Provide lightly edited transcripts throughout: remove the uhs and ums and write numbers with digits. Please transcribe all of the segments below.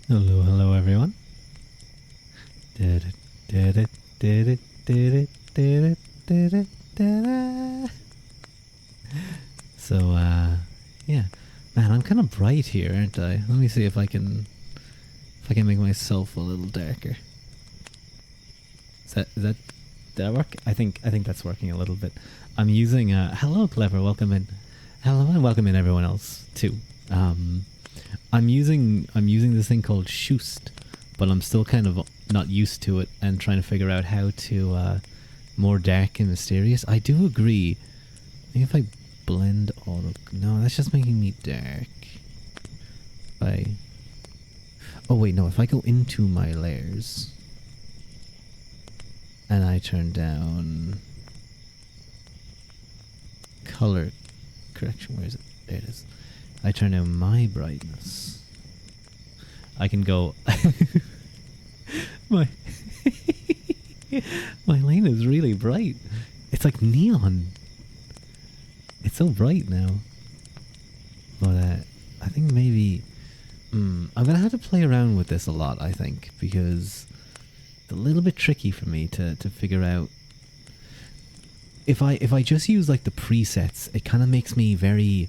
Hello, hello, everyone. Did it, did it, did it, did it, did it, did it, did it. So, yeah, man, I'm kind of bright here, aren't I? Let me see if I can make myself a little darker. Is that work? I think that's working a little bit. I'm using hello, clever, welcome in. Hello, and welcome in everyone else too. I'm using this thing called Shoost, but I'm still kind of not used to it and trying to figure out how to more dark and mysterious. I do agree. I think if I blend auto, no, that's just making me dark. Oh wait, no, if I go into my layers and I turn down color correction, where is it? There it is. I turn down my brightness. I can go. my my lane is really bright. It's like neon. It's so bright now. But I think maybe I'm gonna have to play around with this a lot. I think because it's a little bit tricky for me to figure out. If I just use like the presets, it kind of makes me very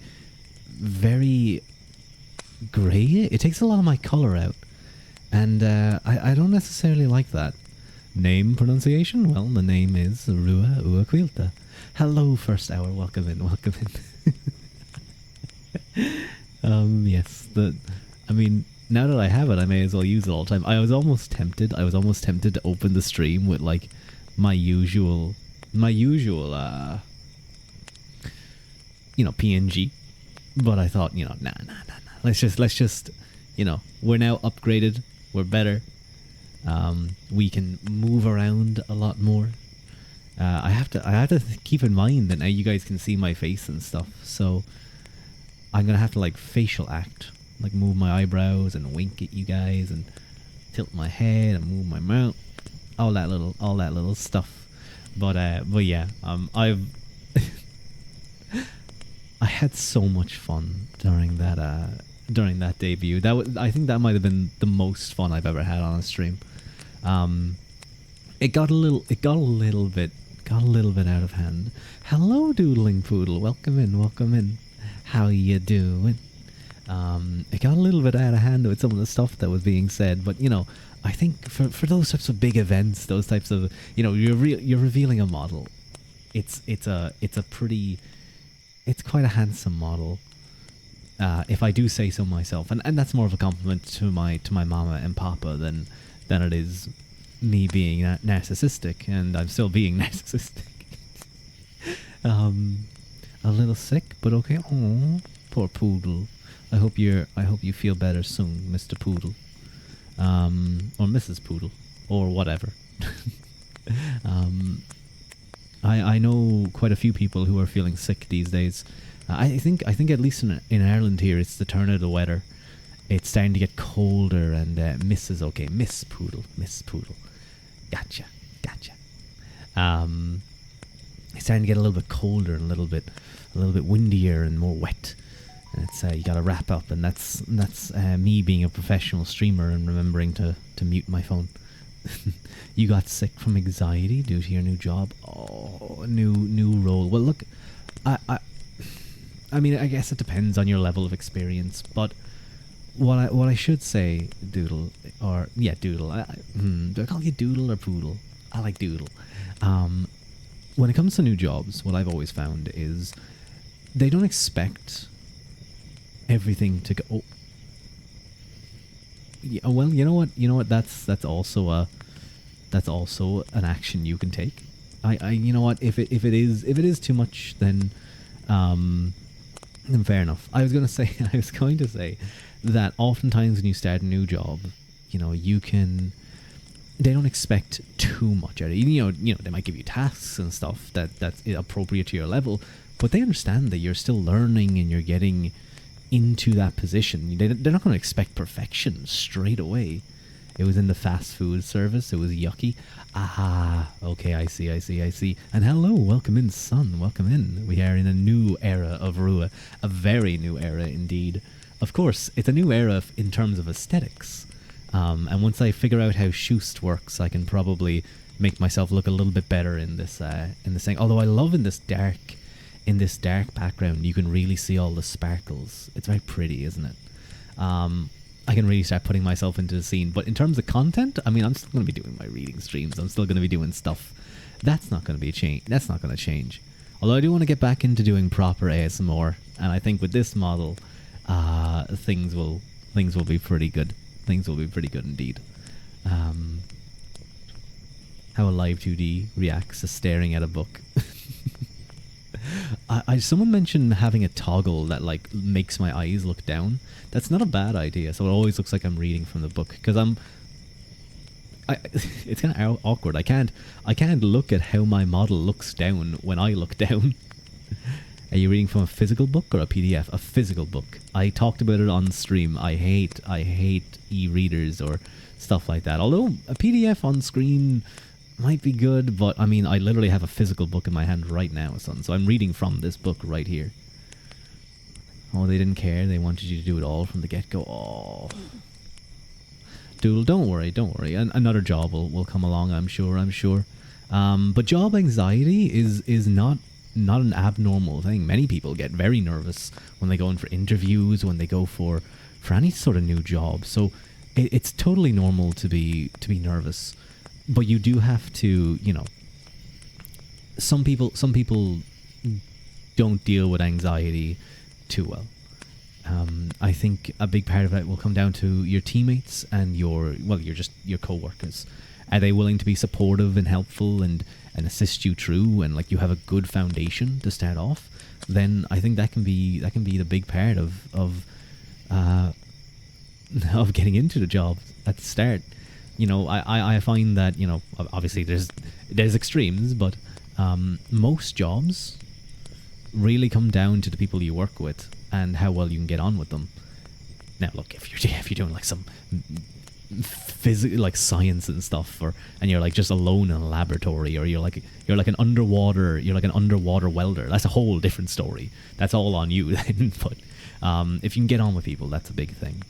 grey. It takes a lot of my color out, and I don't necessarily like that. Name pronunciation? Well, the name is Ruadh Quilta. Hello, first hour. Welcome in. Welcome in. Yes. I mean, now that I have it, I may as well use it all the time. I was almost tempted to open the stream with like my usual PNG, but I thought, nah. Let's just, we're now upgraded. We're better. We can move around a lot more. I have to keep in mind that now you guys can see my face and stuff, so I'm gonna have to like facial act, like move my eyebrows and wink at you guys and tilt my head and move my mouth, all that little stuff. But yeah, I've I had so much fun during that debut. I think that might have been the most fun I've ever had on a stream. It got a little bit out of hand. Hello, Doodling Poodle. Welcome in. How you doing? It got a little bit out of hand with some of the stuff that was being said, but I think for those types of big events, those types of you're revealing a model. It's quite a handsome model. If I do say so myself, and that's more of a compliment to my mama and papa than it is me being narcissistic, and I'm still being narcissistic. A little sick, but okay. Oh, poor poodle. I hope you feel better soon, Mr. Poodle, or Mrs. Poodle, or whatever. I know quite a few people who are feeling sick these days. I think at least in Ireland here, it's the turn of the weather. It's starting to get colder, and Miss Poodle. Gotcha. It's starting to get a little bit colder and a little bit windier and more wet. And it's you gotta wrap up, and that's me being a professional streamer and remembering to mute my phone. You got sick from anxiety due to your new job? Oh, new role. Well, look, I mean, I guess it depends on your level of experience, but what I should say, Doodle, Doodle. Do I call you Doodle or Poodle? I like Doodle. When it comes to new jobs, what I've always found is they don't expect everything to go. Oh. Yeah, well, you know what? That's also an action you can take. You know what? If it is too much, then fair enough. I was going to say that oftentimes when you start a new job, they don't expect too much out of you. They might give you tasks and stuff that's appropriate to your level, but they understand that you're still learning and you're getting into that position. They're not going to expect perfection straight away. It was in the fast food service. It was yucky. Ah, okay, I see. And hello, welcome in, son. Welcome in. We are in a new era of Ruadh. A very new era indeed. Of course, it's a new era in terms of aesthetics. And once I figure out how Shoost works, I can probably make myself look a little bit better in this thing. Although I love in this dark background, you can really see all the sparkles. It's very pretty, isn't it? I can really start putting myself into the scene. But in terms of content, I mean, I'm still going to be doing my reading streams. I'm still going to be doing stuff. That's not going to be a change. That's not going to change. Although I do want to get back into doing proper ASMR, and I think with this model, things will be pretty good. Things will be pretty good indeed. How a Live 2D reacts to staring at a book. Someone mentioned having a toggle that like makes my eyes look down. That's not a bad idea. So it always looks like I'm reading from the book because it's kind of awkward. I can't look at how my model looks down when I look down. Are you reading from a physical book or a PDF? A physical book. I talked about it on stream. I hate e-readers or stuff like that. Although a PDF on screen might be good, but I mean, I literally have a physical book in my hand right now, son. So I'm reading from this book right here. Oh, they didn't care. They wanted you to do it all from the get-go. Oh. Doodle, don't worry. Another job will come along, I'm sure. But job anxiety is not an abnormal thing. Many people get very nervous when they go in for interviews, when they go for any sort of new job. So it's totally normal to be nervous. But you do have to, some people don't deal with anxiety too well. I think a big part of it will come down to your teammates and your co-workers. Are they willing to be supportive and helpful and assist you through, and like you have a good foundation to start off? Then I think that can be the big part of getting into the job at the start. I find that, obviously there's extremes, but most jobs really come down to the people you work with and how well you can get on with them. Now, look, if you're doing like some like science and stuff, and you're like just alone in a laboratory, or you're like an underwater welder, that's a whole different story. That's all on you then. But if you can get on with people, that's a big thing.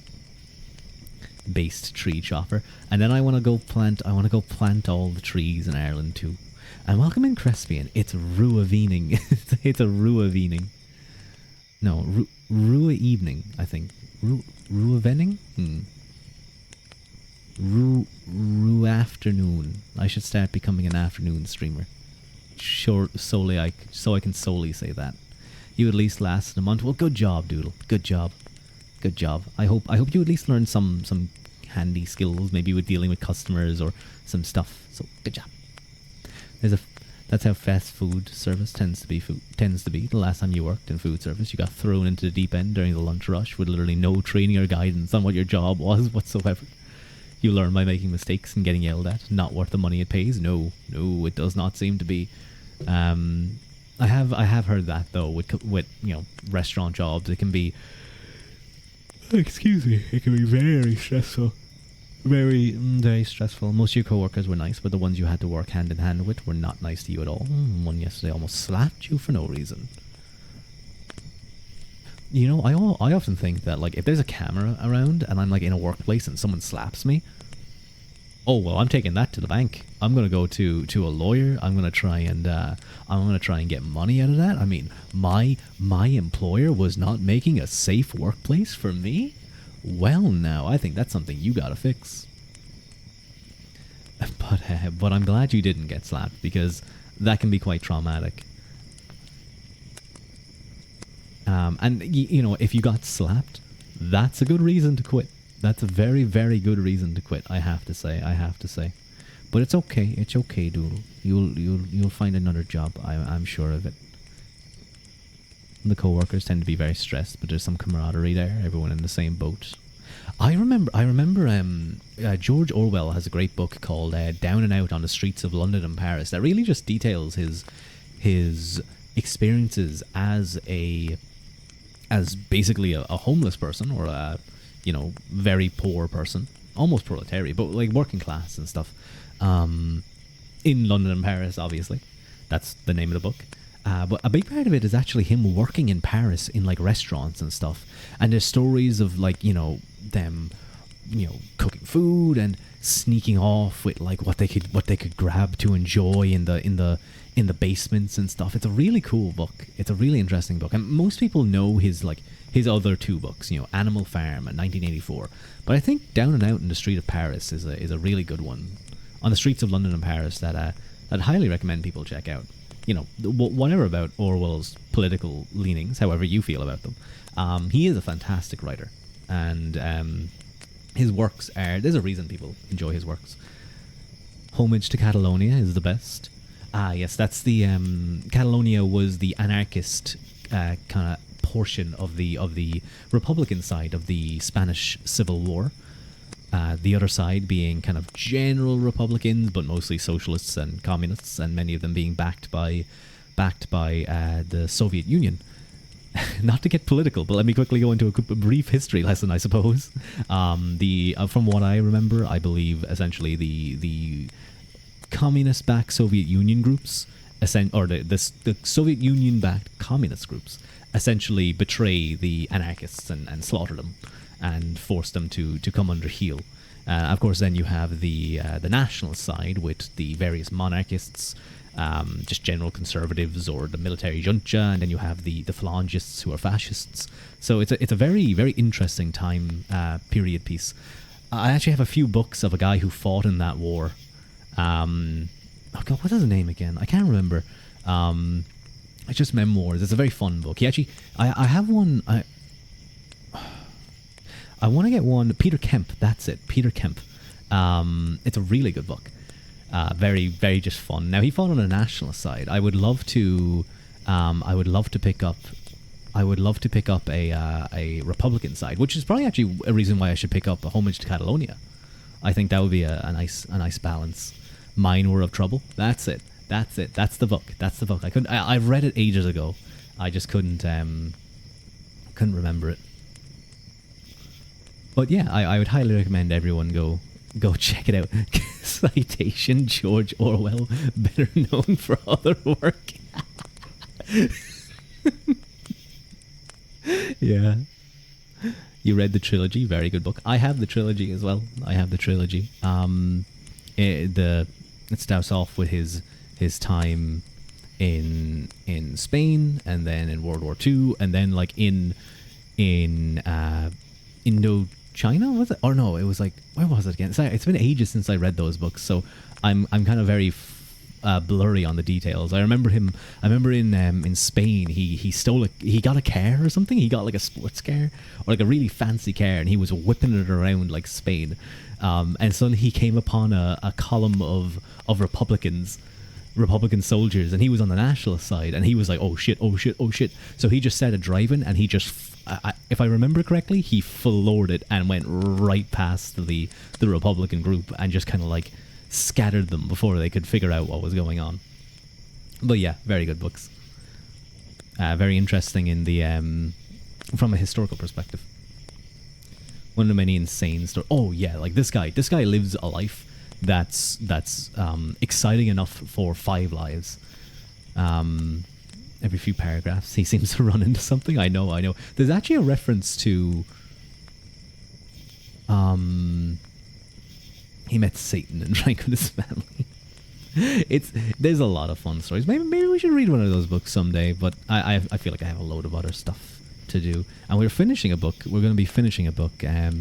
Based tree chopper, and then I want to go plant all the trees in Ireland too. And welcome in Crespian. It's Ruavening. It's a Ruavening. No, Rua evening, I think. Ruavening? Ru afternoon. I should start becoming an afternoon streamer. Sure, so I can solely say that. You at least lasted a month. Well, good job, Doodle. Good job. I hope you at least learned some handy skills, maybe with dealing with customers or some stuff. So good job. That's how fast food service tends to be. The last time you worked in food service, you got thrown into the deep end during the lunch rush with literally no training or guidance on what your job was whatsoever. You learn by making mistakes and getting yelled at. Not worth the money it pays. No, it does not seem to be. I have heard that though with restaurant jobs, it can be. Excuse me. It can be very stressful. Very, very stressful. Most of your co-workers were nice, but the ones you had to work hand in hand with were not nice to you at all. One yesterday almost slapped you for no reason. I often think that, like, if there's a camera around and I'm like in a workplace and someone slaps me, oh well, I'm taking that to the bank. I'm gonna go to a lawyer. I'm gonna try and get money out of that. I mean, my employer was not making a safe workplace for me. Well, now I think that's something you gotta fix. But I'm glad you didn't get slapped, because that can be quite traumatic. And if you got slapped, that's a good reason to quit. That's a very, very good reason to quit. I have to say. But it's okay. It's okay, Doodle. You'll find another job. I'm sure of it. The co-workers tend to be very stressed, but there's some camaraderie there. Everyone in the same boat. I remember. George Orwell has a great book called "Down and Out on the Streets of London and Paris" that really just details his experiences as basically a homeless person, or a very poor person, almost proletariat, but like working class and stuff, in London and Paris. Obviously, that's the name of the book. But a big part of it is actually him working in Paris in like restaurants and stuff. And there's stories of like, them cooking food and sneaking off with like what they could grab to enjoy in the basements and stuff. It's a really cool book. It's a really interesting book, and most people know his other two books, Animal Farm in 1984. But I think Down and Out in the Street of Paris is a really good one. On the Streets of London and Paris that I'd highly recommend people check out. Whatever about Orwell's political leanings, however you feel about them, he is a fantastic writer, and his works are. There's a reason people enjoy his works. Homage to Catalonia is the best. Yes, that's the Catalonia was the anarchist kind of portion of the Republican side of the Spanish Civil War. The other side being kind of general Republicans, but mostly socialists and communists, and many of them being backed by the Soviet Union. Not to get political, but let me quickly go into a brief history lesson, I suppose. From what I remember, I believe essentially the communist-backed Soviet Union groups, or the Soviet Union-backed communist groups, essentially betray the anarchists and slaughter them and force them to come under heel. Of course, then you have the nationalist side with the various monarchists, just general conservatives or the military junta, and then you have the phalangists who are fascists. So it's a very, very interesting time period piece. I actually have a few books of a guy who fought in that war. Oh God, what is his name again? I can't remember. It's just memoirs. It's a very fun book. He actually, I have one. I want to get one. Peter Kemp. That's it. Peter Kemp. It's a really good book. Very, very just fun. Now he fought on the nationalist side. I would love to pick up a Republican side, which is probably actually a reason why I should pick up A Homage to Catalonia. I think that would be a nice balance. Mine Were of Trouble. That's it. That's the book. I've read it ages ago. I just couldn't remember it. But yeah, I would highly recommend everyone go check it out. Citation: George Orwell, better known for other work. Yeah. You read the trilogy? Very good book. I have the trilogy as well. It starts off with his time in Spain, and then in World War II, and then like in Indochina, was it? Or no, it was like, where was it again? It's been ages since I read those books, so I'm kind of very blurry on the details. I remember in Spain he got a car or something. He got like a sports car or like a really fancy car, and he was whipping it around like Spain. And suddenly he came upon a column of Republican soldiers, and he was on the nationalist side, and he was like, oh shit. So he just started driving, and he just, if I remember correctly, he floored it and went right past the Republican group and just kind of like scattered them before they could figure out what was going on. But yeah, very good books. Very interesting in the from a historical perspective. One of the many insane stories. Oh yeah, like this guy lives a life that's exciting enough for 5 lives. Every few paragraphs he seems to run into something. I know. There's actually a reference to he met Satan and drank with his family. There's a lot of fun stories. Maybe we should read one of those books someday, but I feel like I have a load of other stuff to do. And we're finishing a book. We're going to be finishing a book. We're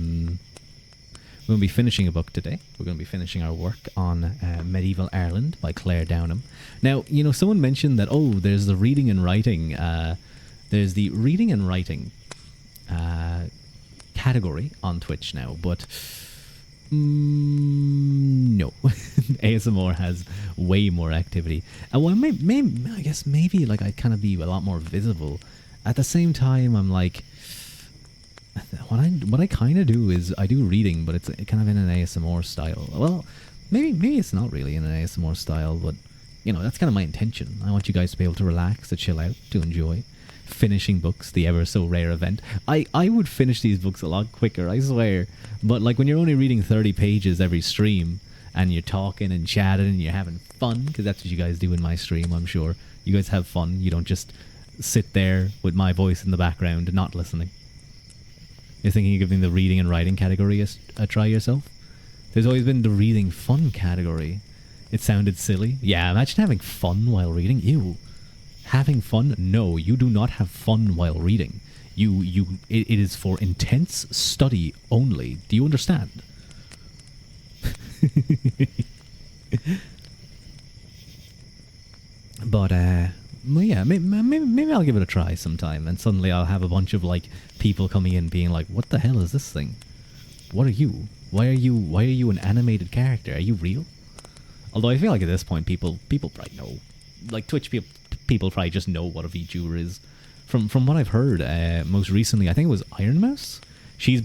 going to be finishing a book today. We're going to be finishing our work on Medieval Ireland by Claire Downham. Now, someone mentioned that, there's the reading and writing. There's the reading and writing category on Twitch now, but no. ASMR has way more activity. And well, I guess maybe like I'd kind of be a lot more visible. At the same time, I'm like, what I kind of do is I do reading, but it's kind of in an ASMR style. Well, maybe it's not really in an ASMR style, but that's kind of my intention. I want you guys to be able to relax, to chill out, to enjoy finishing books, the ever so rare event. I would finish these books a lot quicker, I swear. But like when you're only reading 30 pages every stream, and you're talking and chatting and you're having fun, because that's what you guys do in my stream, I'm sure. You guys have fun. You don't just sit there with my voice in the background and not listening. You're thinking of giving the reading and writing category a try yourself? There's always been the reading fun category. It sounded silly. Yeah, imagine having fun while reading. Ew. Having fun? No, you do not have fun while reading. It is for intense study only. Do you understand? But well, yeah, maybe I'll give it a try sometime, and suddenly I'll have a bunch of like people coming in being like, "What the hell is this thing? What are you? Why are you an animated character? Are you real?" Although I feel like at this point, people probably know, like Twitch people probably just know what a VTuber is. From what I've heard, most recently, I think it was Iron Mouse. She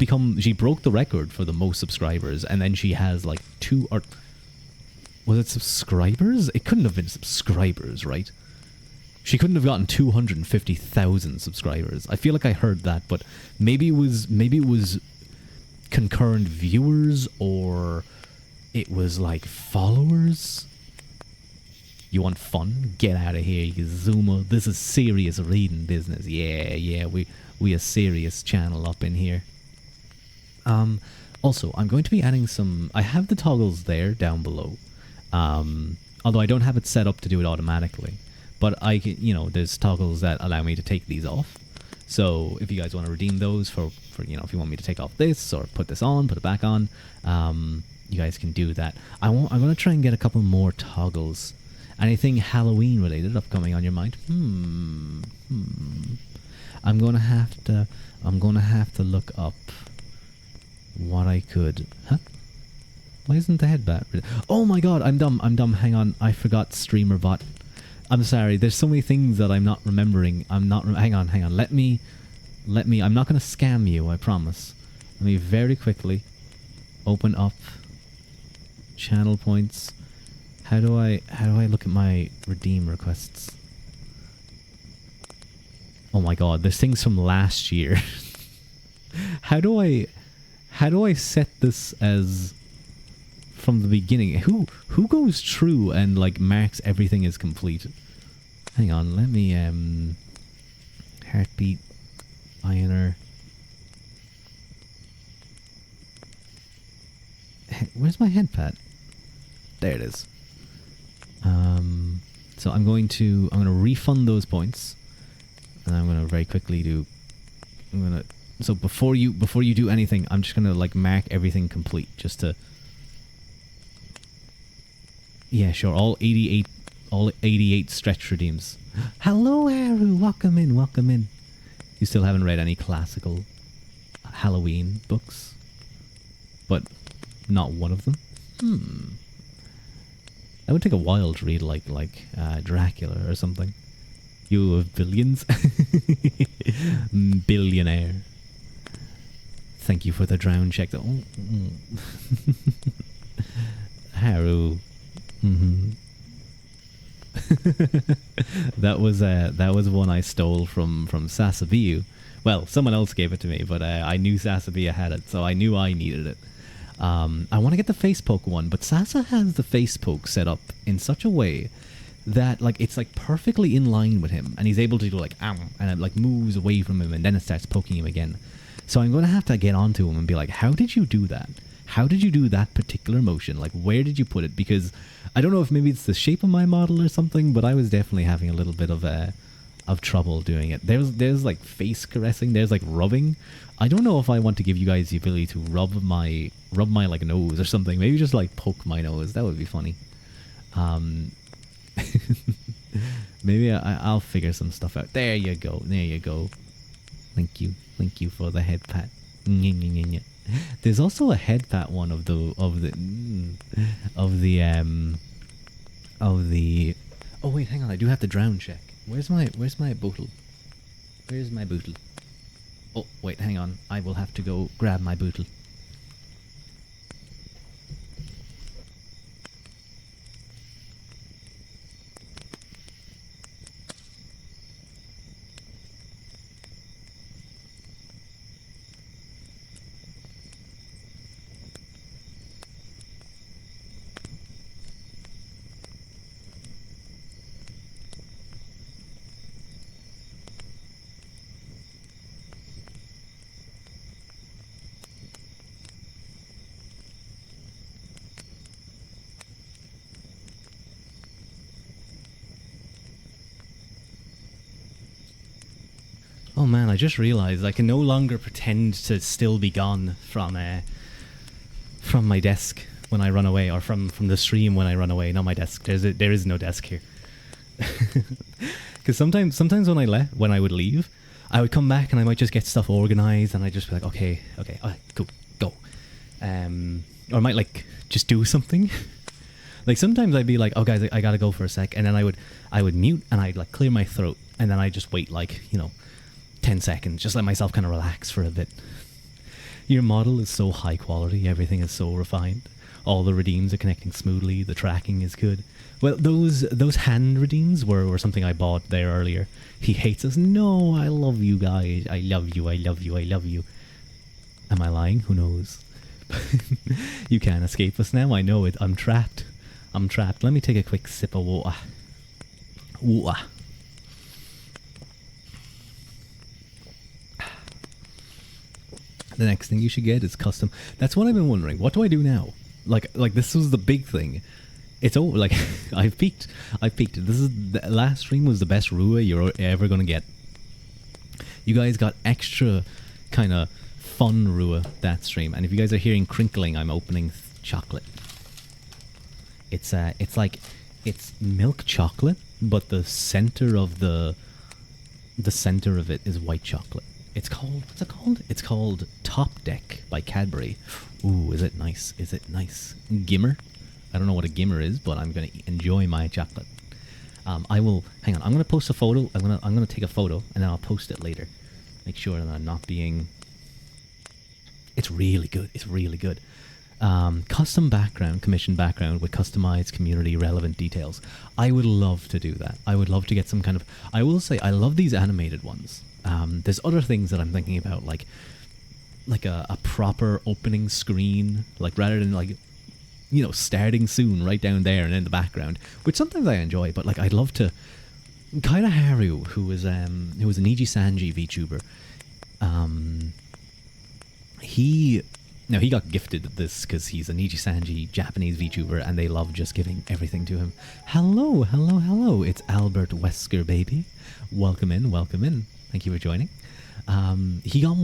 broke the record for the most subscribers, and then she has like was it subscribers? It couldn't have been subscribers, right? She couldn't have gotten 250,000 subscribers. I feel like I heard that, but maybe it was concurrent viewers, or it was like followers. You want fun? Get out of here, you zoomer. This is serious reading business. Yeah, we a serious channel up in here. Also, I'm going to be adding some. I have the toggles there down below. Although I don't have it set up to do it automatically, but I can, there's toggles that allow me to take these off. So if you guys want to redeem those for if you want me to take off this or put this on, put it back on, you guys can do that. I'm going to try and get a couple more toggles. Anything Halloween related upcoming on your mind? I'm gonna have to look up what I could. Huh? Why isn't the headband? Oh my god, I'm dumb. Hang on, I forgot streamer bot. I'm sorry. There's so many things that I'm not remembering. Hang on. Let me. I'm not gonna scam you. I promise. Let me very quickly open up channel points. How do I look at my redeem requests? Oh my god, there's things from last year. How do I set this as from the beginning? Who goes through and like marks everything as complete? Hang on, let me heartbeat Pioneer. Where's my head pad? There it is. So I'm going to refund those points, and I'm gonna very quickly do. So before you do anything, I'm just gonna like mark everything complete, just to. Yeah, sure. All 88 stretch redeems. Hello, Haru. Welcome in. You still haven't read any classical Halloween books, but not one of them. That would take a while to read, like Dracula or something. You have billions? Billionaire. Thank you for the drown check. Oh. Haru. That was one I stole from Sasabiu. Well, someone else gave it to me, but I knew Sasabiu had it, so I knew I needed it. I want to get the face poke one, but Sasa has the face poke set up in such a way that like it's like perfectly in line with him, and he's able to do like ow, and it like moves away from him, and then it starts poking him again. So I'm going to have to get onto him and be like, how did you do that? How did you do that particular motion? Like, where did you put it? Because I don't know if maybe it's the shape of my model or something, but I was definitely having a little bit of trouble doing it. There's like face caressing. There's like rubbing. I don't know if I want to give you guys the ability to rub my like nose or something. Maybe just like poke my nose. That would be funny. Maybe I'll figure some stuff out. There you go. Thank you for the head pat. There's also a head pat one of the. Oh wait, hang on. I do have to drown check. Where's my bottle? Where's my bottle? Oh wait, hang on. I will have to go grab my bottle. Oh man, I just realized I can no longer pretend to still be gone from my desk when I run away, or from the stream when I run away. Not my desk. There is no desk here. Because sometimes when I would leave, I would come back and I might just get stuff organized, and I'd just be like, okay, cool, go. Or I might like just do something. Like sometimes I'd be like, oh guys, I gotta go for a sec, and then I would mute and I'd like clear my throat, and then I'd just wait like 10 seconds, just let myself kind of relax for a bit. Your model is so high quality, everything is so refined. All the redeems are connecting smoothly, the tracking is good. Well, those hand redeems were something I bought there earlier. He hates us. No, I love you guys. I love you, I love you, I love you. Am I lying? Who knows? You can't escape us now, I know it. I'm trapped. Let me take a quick sip of water. The next thing you should get is custom. That's what I've been wondering. What do I do now? Like this was the big thing. It's over. Like I've peaked. This is the last stream was the best Ruadh you're ever gonna get. You guys got extra kind of fun Ruadh that stream, and if you guys are hearing crinkling, I'm opening chocolate. It's milk chocolate, but the center of it is white chocolate. What's it called? It's called Top Deck by Cadbury. Ooh, is it nice? Gimmer? I don't know what a gimmer is, but I'm gonna enjoy my chocolate. Hang on. I'm gonna post a photo. I'm gonna take a photo and then I'll post it later. Make sure that I'm not being. It's really good. Custom background, commission background with customized community relevant details. I would love to do that. I would love to get some kind of. I will say I love these animated ones. There's other things that I'm thinking about, like a proper opening screen, like rather than like, starting soon right down there and in the background, which sometimes I enjoy, but like I'd love to. Kaira Haru, who was an Iji Sanji VTuber, he got gifted this because he's an Iji Sanji Japanese VTuber, and they love just giving everything to him. Hello, it's Albert Wesker, baby. Welcome in. Thank you for joining. He got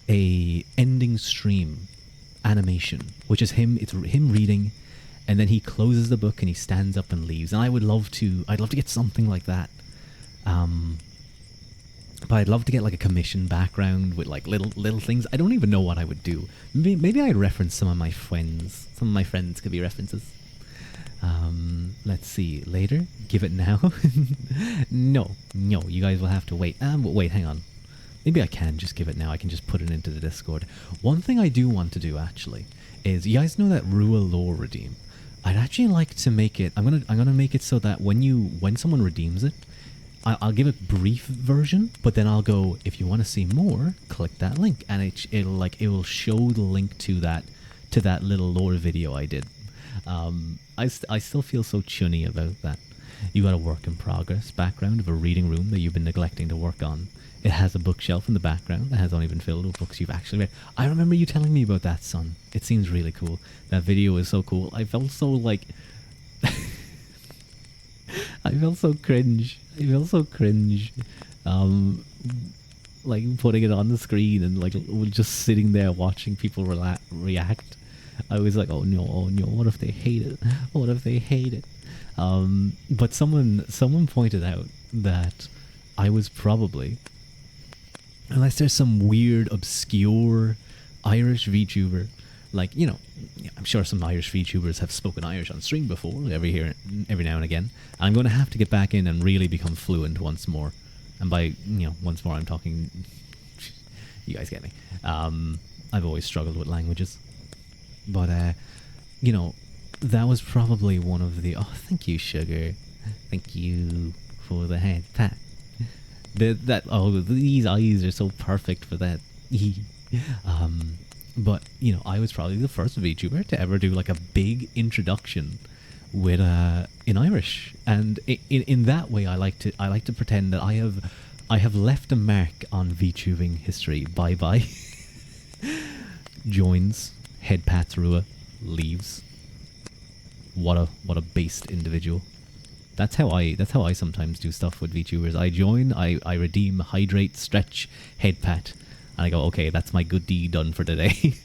a ending stream animation, which is him. It's him reading, and then he closes the book and he stands up and leaves. And I'd love to get something like that. But I'd love to get like a commission background with like little things. I don't even know what I would do. Maybe I'd reference some of my friends. Some of my friends could be references. Let's see. Later? Give it now? No. You guys will have to wait. But wait, hang on. Maybe I can just give it now. I can just put it into the Discord. One thing I do want to do actually is, you guys know that Ruadh lore redeem. I'd actually like to make it. I'm gonna make it so that when someone redeems it, I'll give a brief version, but then I'll go, if you want to see more, click that link, and it will show the link to that little lore video I did. I still feel so chunny about that. You got a work in progress background of a reading room that you've been neglecting to work on. It has a bookshelf in the background that has only been filled with books you've actually read. I remember you telling me about that, son. It seems really cool. That video is so cool. I felt so like... I felt so cringe. Like putting it on the screen and like just sitting there watching people react. I was like, oh no, what if they hate it? But someone pointed out that I was probably, unless there's some weird, obscure Irish VTuber, like, I'm sure some Irish VTubers have spoken Irish on stream before, every now and again. I'm going to have to get back in and really become fluent once more. And by, once more, I'm talking, you guys get me. I've always struggled with languages. But, that was probably one of the... Oh, thank you, Sugar. Thank you for the head pat. These eyes are so perfect for that. But, I was probably the first VTuber to ever do like a big introduction with in Irish. And in that way, I like to pretend that I have left a mark on VTubing history. Bye. Joins, head pats Ruadh, leaves. What a based individual. That's how I sometimes do stuff with VTubers. I join, I redeem, hydrate, stretch, head pat, and I go, okay, that's my good deed done for today.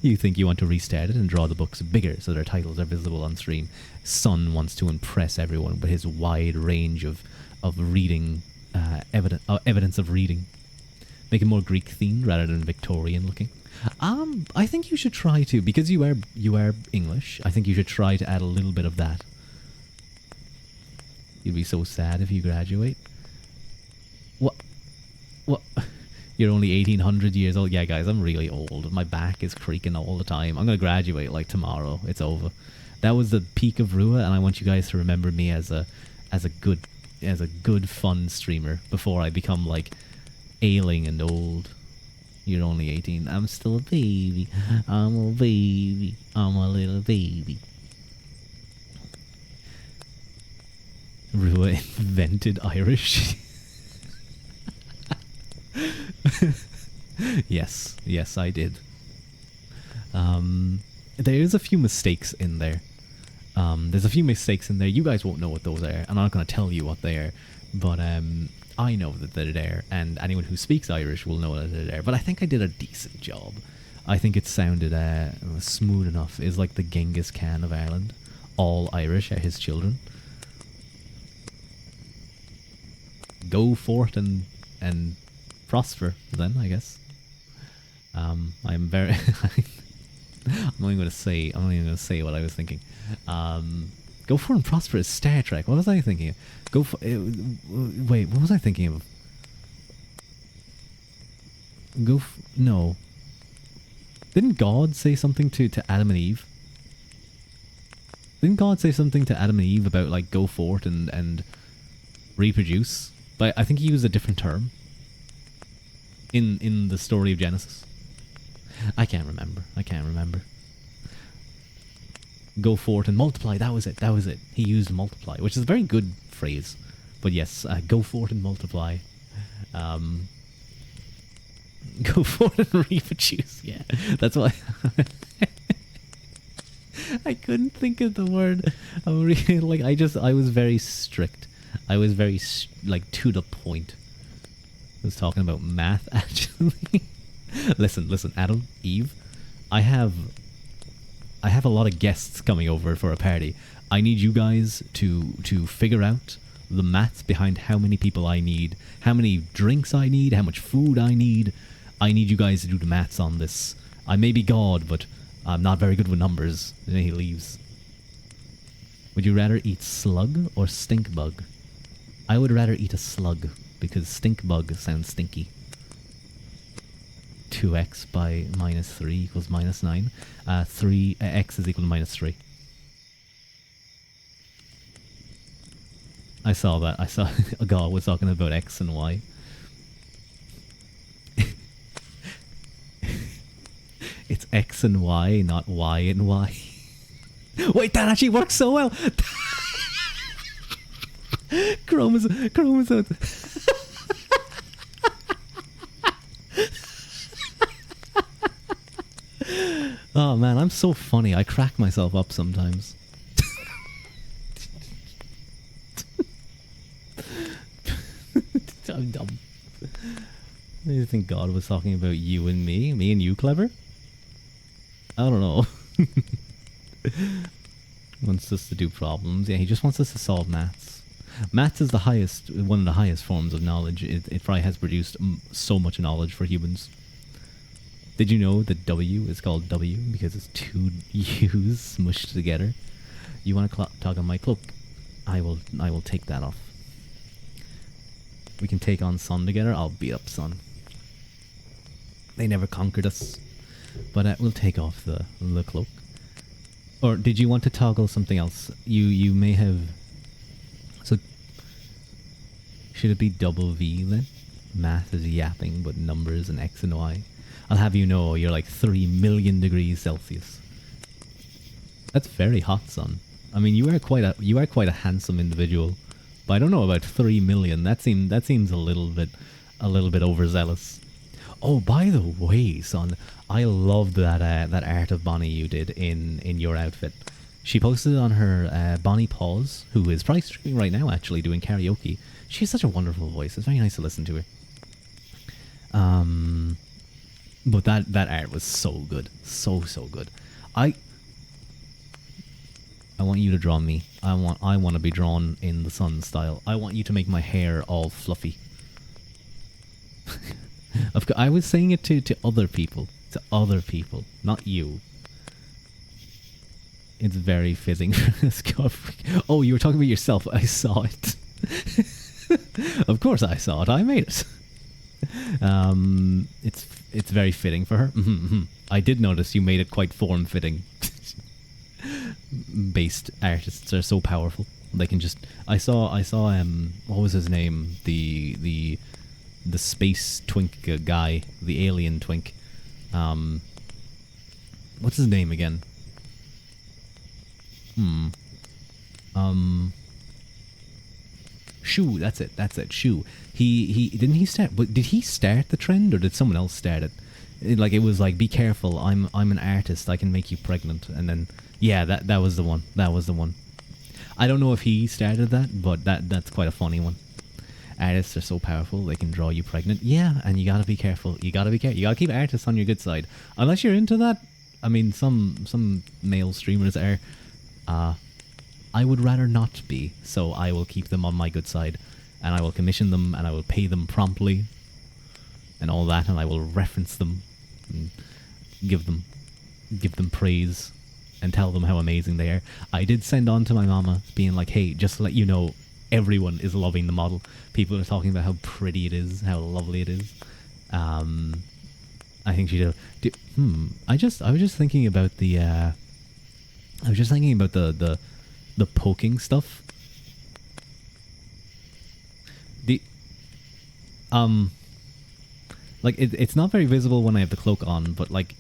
You think you want to restart it and draw the books bigger so their titles are visible on stream. Sun wants to impress everyone with his wide range of reading, evidence of reading. Make it more Greek themed rather than Victorian looking. I think you should try to, because you are English. I think you should try to add a little bit of that. You'd be so sad if you graduate. What? What? You're only 1800 years old. Yeah, guys, I'm really old. My back is creaking all the time. I'm gonna graduate like tomorrow. It's over. That was the peak of Ruadh, and I want you guys to remember me as a good fun streamer before I become like ailing and old. You're only 18. I'm still a baby. I'm a baby. I'm a little baby. Ruadh invented Irish. Yes, I did. There's a few mistakes in there. There's a few mistakes in there. You guys won't know what those are. I'm not going to tell you what they are, but I know that they're there, and anyone who speaks Irish will know that they're there. But I think I did a decent job. I think it sounded smooth enough. It's like the Genghis Khan of Ireland. All Irish are his children. Go forth and prosper, then, I guess. I'm very... I'm not even going to say what I was thinking. Go for and prosper is Star Trek. What was I thinking of? Wait, what was I thinking of? No. Didn't God say something to Adam and Eve? Didn't God say something to Adam and Eve about, like, go forth and reproduce? But I think he used a different term in the story of Genesis. I can't remember. Go forth and multiply. That was it. He used multiply, which is a very good phrase. But yes, go forth and multiply. Go forth and reproduce. Yeah, that's why. I couldn't think of the word. I was very strict. I was very to the point. I was talking about math actually. Listen, Adam, Eve, I have a lot of guests coming over for a party. I need you guys to figure out the maths behind how many people I need, how many drinks I need, how much food I need. I need you guys to do the maths on this. I may be God, but I'm not very good with numbers. And then he leaves. Would you rather eat slug or stink bug? I would rather eat a slug, because stink bug sounds stinky. 2x by minus 3 equals minus 9. 3x is equal to minus 3. I saw that. I saw a guy was talking about x and y. It's x and y, not y and y. Wait, that actually works so well. Chromosomes. Oh man, I'm so funny. I crack myself up sometimes. I'm dumb. Do you think God was talking about you and me? Me and you, clever? I don't know. Wants us to do problems. Yeah, he just wants us to solve maths. Maths is one of the highest forms of knowledge. It probably has produced so much knowledge for humans. Did you know that W is called W because it's two U's smushed together? You want to tug on my cloak? I will take that off. We can take on Sun together. I'll beat up Sun. They never conquered us. But we'll take off the cloak. Or did you want to toggle something else? You may have... So, should it be double V then? Math is yapping, but numbers and X and Y. I'll have you know you're like 3 million degrees Celsius. That's very hot, Son. I mean, you are quite a handsome individual, but I don't know about 3 million. That seems a little bit overzealous. Oh, by the way, Son, I loved that art of Bonnie you did in your outfit. She posted it on her Bonnie Paws, who is probably streaming right now, actually doing karaoke. She has such a wonderful voice. It's very nice to listen to her. But that art was so good, so good. I want you to draw me. I want to be drawn in the sun style. I want you to make my hair all fluffy. I was saying it to other people, not you. It's very fitting for this cover. Oh, you were talking about yourself. I saw it. Of course I saw it. I made it. It's very fitting for her. I did notice you made it quite form-fitting. Based artists are so powerful. They can just. I saw. What was his name? The space twink guy, the alien twink. What's his name again? Shu. That's it. Shu. He didn't he start. But did he start the trend or did someone else start it? It was like, be careful. I'm an artist. I can make you pregnant. And then yeah, that was the one. That was the one. I don't know if he started that, but that's quite a funny one. Artists are so powerful, they can draw you pregnant. Yeah, and you gotta be careful. You gotta keep artists on your good side. Unless you're into that. I mean, some male streamers are. I would rather not be, so I will keep them on my good side. And I will commission them, and I will pay them promptly. And all that, and I will reference them. And give them praise. And tell them how amazing they are. I did send on to my mama, being like, hey, just to let you know, everyone is loving the model. People are talking about how pretty it is, how lovely it is. I think she did. I was just thinking about the poking stuff. Like it's not very visible when I have the cloak on, but like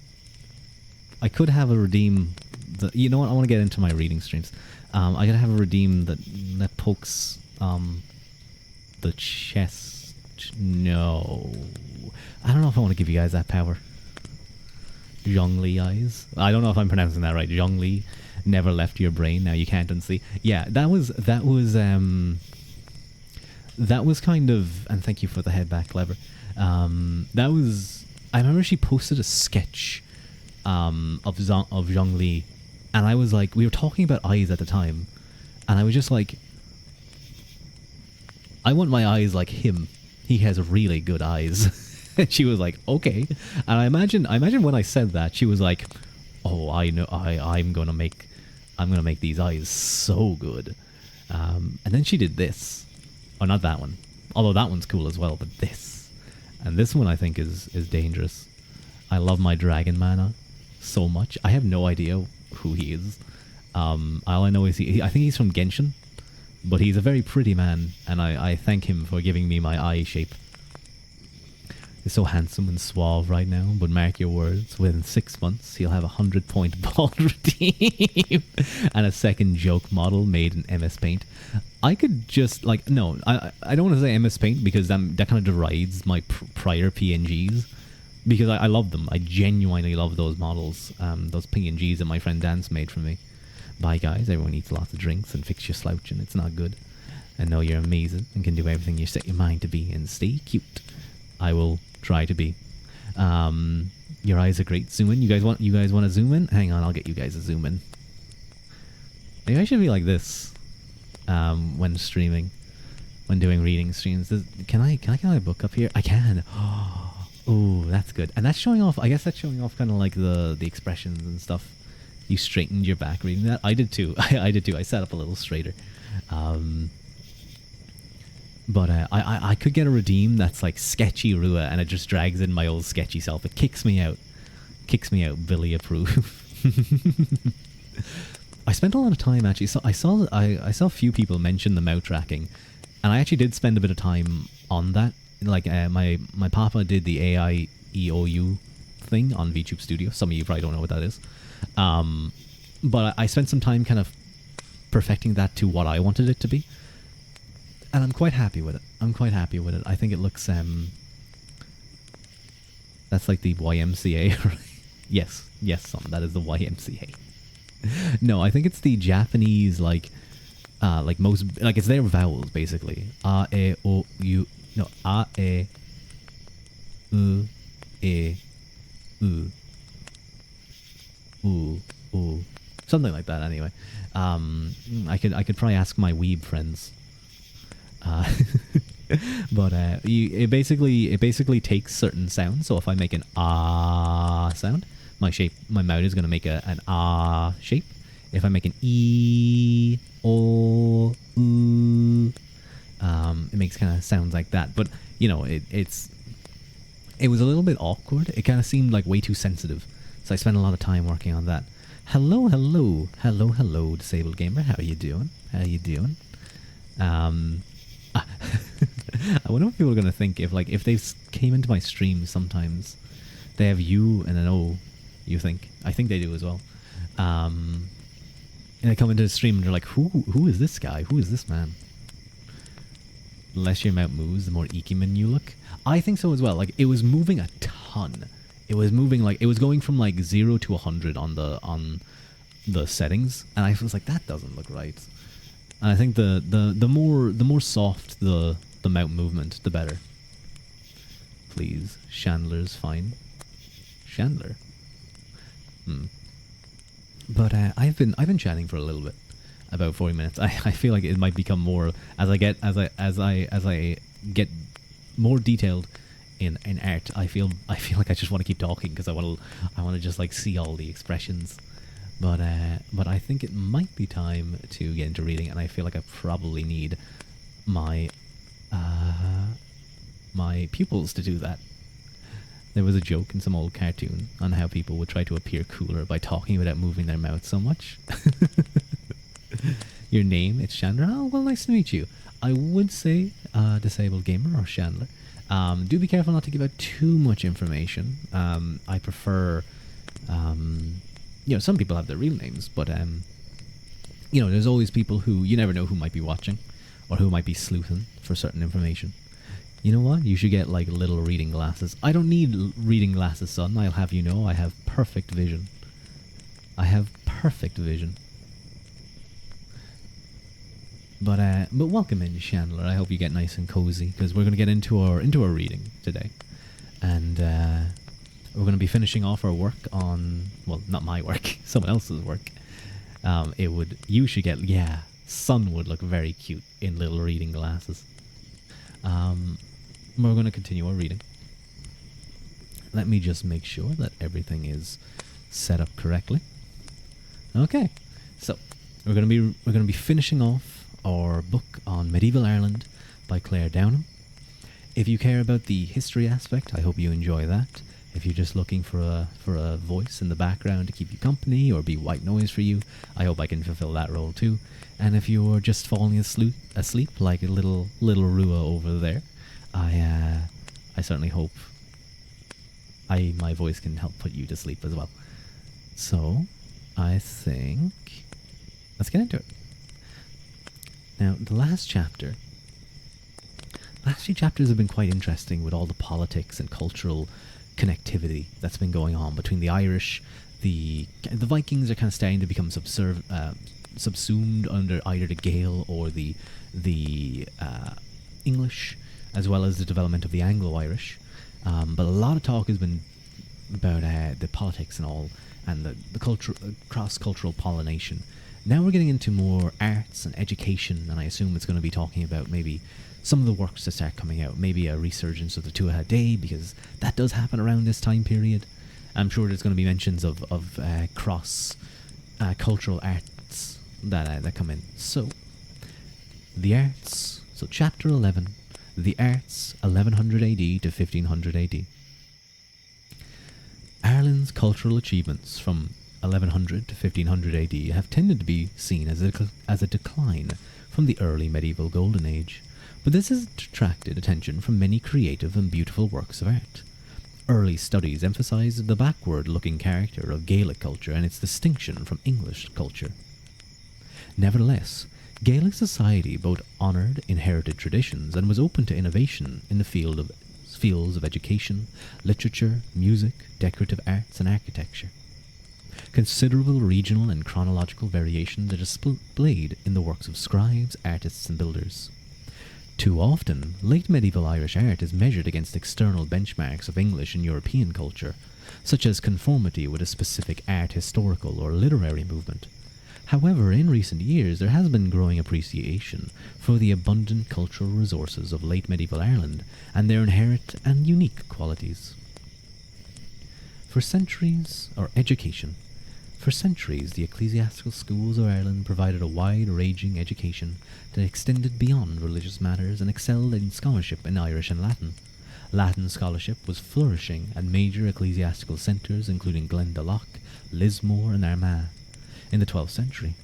I could have a redeem. You know what? I want to get into my reading streams. I gotta have a redeem that pokes the chest. No, I don't know if I want to give you guys that power. Zhongli eyes. I don't know if I'm pronouncing that right. Zhongli never left your brain. Now you can't unsee. Yeah, that was kind of. And thank you for the head back, clever. That was. I remember she posted a sketch of Zhongli. And I was like, we were talking about eyes at the time, and I was just like, I want my eyes like him. He has really good eyes. And she was like, okay. And I imagine when I said that, she was like, oh, I know, I'm gonna make these eyes so good. And then she did this, or not that one, although that one's cool as well, but this, and this one I think is dangerous. I love my Dragon Mana so much. I have no idea who he is. All I know is I think he's from Genshin, but he's a very pretty man, and I thank him for giving me my eye shape. He's so handsome and suave right now, but mark your words, within 6 months he'll have a 100-point ball redeem and a second joke model made in MS Paint. I could just like no, I don't want to say MS Paint because that kind of derides my prior PNGs. Because I love them. I genuinely love those models. Those PNGs that my friend Dance made for me. Bye guys, everyone eats lots of drinks and fix your slouching. It's not good. I know you're amazing and can do everything you set your mind to be and stay cute. I will try to be. Your eyes are great. Zoom in. You guys want to zoom in? Hang on, I'll get you guys to zoom in. Maybe I should be like this when streaming, when doing reading streams. Can I get my book up here? I can. Oh, that's good. And that's showing off, I guess that's showing off kind of like the expressions and stuff. You straightened your back reading that. I did too. I did too. I sat up a little straighter. But I could get a redeem that's like sketchy Ruadh, and it just drags in my old sketchy self. It kicks me out. Billy approve. I spent a lot of time actually. So I saw a few people mention the mouth tracking, and I actually did spend a bit of time on that. Like my papa did the AI EOU thing on VTube Studio. Some of you probably don't know what that is. But I spent some time kind of perfecting that to what I wanted it to be. And I'm quite happy with it. I think it looks that's like the YMCA. Yes, son, that is the YMCA. No, I think it's the Japanese most like it's their vowels basically. A e o u no a e u e u u something like that. Anyway, I could probably ask my weeb friends. Uh, but it basically takes certain sounds. So if I make an ah sound, my mouth is gonna make an ah shape. If I make an e o u, it makes kind of sounds like that. But it was a little bit awkward. It kind of seemed like way too sensitive. So I spent a lot of time working on that. Hello, hello, hello, hello, disabled gamer. How are you doing? How you doing? I wonder what people are gonna think if they came into my stream. Sometimes they have U and an O. I think they do as well. And they come into the stream and they're like, who is this guy? Who is this man? The less your mouth moves, the more Ikiman you look. I think so as well. Like, it was moving a ton. It was moving it was going from 0 to 100 on the settings, and I was like, that doesn't look right. And I think the more soft the mouth movement, the better. Please, Chandler's fine. Chandler. But I've been chatting for a little bit, about 40 minutes. I feel like it might become more as I get more detailed in art. I feel like I just want to keep talking because I want to just see all the expressions. But I think it might be time to get into reading, and I feel like I probably need my my pupils to do that. There was a joke in some old cartoon on how people would try to appear cooler by talking without moving their mouth so much. Your name, it's Chandler. Oh, well, nice to meet you. I would say disabled gamer or Chandler. Do be careful not to give out too much information. I prefer, some people have their real names, but there's always people who you never know who might be watching or who might be sleuthing for certain information. You know what? You should get little reading glasses. I don't need reading glasses, son. I'll have you know I have perfect vision. I have perfect vision. But welcome in, Chandler. I hope you get nice and cozy because we're going to get into our reading today, and we're going to be finishing off our work on not my work, someone else's work. You should get Sun would look very cute in little reading glasses. We're going to continue our reading. Let me just make sure that everything is set up correctly. Okay, so we're going to be finishing off our book on medieval Ireland by Claire Downham. If you care about the history aspect, I hope you enjoy that. If you're just looking for a voice in the background to keep you company or be white noise for you, I hope I can fulfill that role too. And if you're just falling asleep like a little Ruadh over there, I certainly hope my voice can help put you to sleep as well. So, I think let's get into it. Now, the last few chapters have been quite interesting with all the politics and cultural connectivity that's been going on between the Irish. The Vikings are kind of starting to become subsumed under either the Gael or the English, as well as the development of the Anglo-Irish. But a lot of talk has been about the politics and all, and the cross-cultural pollination. Now we're getting into more arts and education, and I assume it's going to be talking about maybe some of the works that start coming out, maybe a resurgence of the Tuatha Dé, because that does happen around this time period. I'm sure there's going to be mentions of cross-cultural arts that come in. So, the arts. So, chapter 11, the arts, 1100 AD to 1500 AD. Ireland's cultural achievements from 1100 to 1500 AD have tended to be seen as a decline from the early medieval Golden Age, but this has attracted attention from many creative and beautiful works of art. Early studies emphasized the backward-looking character of Gaelic culture and its distinction from English culture. Nevertheless, Gaelic society both honoured inherited traditions and was open to innovation in the fields of education, literature, music, decorative arts and architecture. Considerable regional and chronological variations are displayed in the works of scribes, artists, and builders. Too often, late medieval Irish art is measured against external benchmarks of English and European culture, such as conformity with a specific art historical or literary movement. However, in recent years there has been growing appreciation for the abundant cultural resources of late medieval Ireland and their inherent and unique qualities. For centuries, the ecclesiastical schools of Ireland provided a wide-ranging education that extended beyond religious matters and excelled in scholarship in Irish and Latin. Latin scholarship was flourishing at major ecclesiastical centres including Glendalough, Lismore and Armagh. In the 12th century,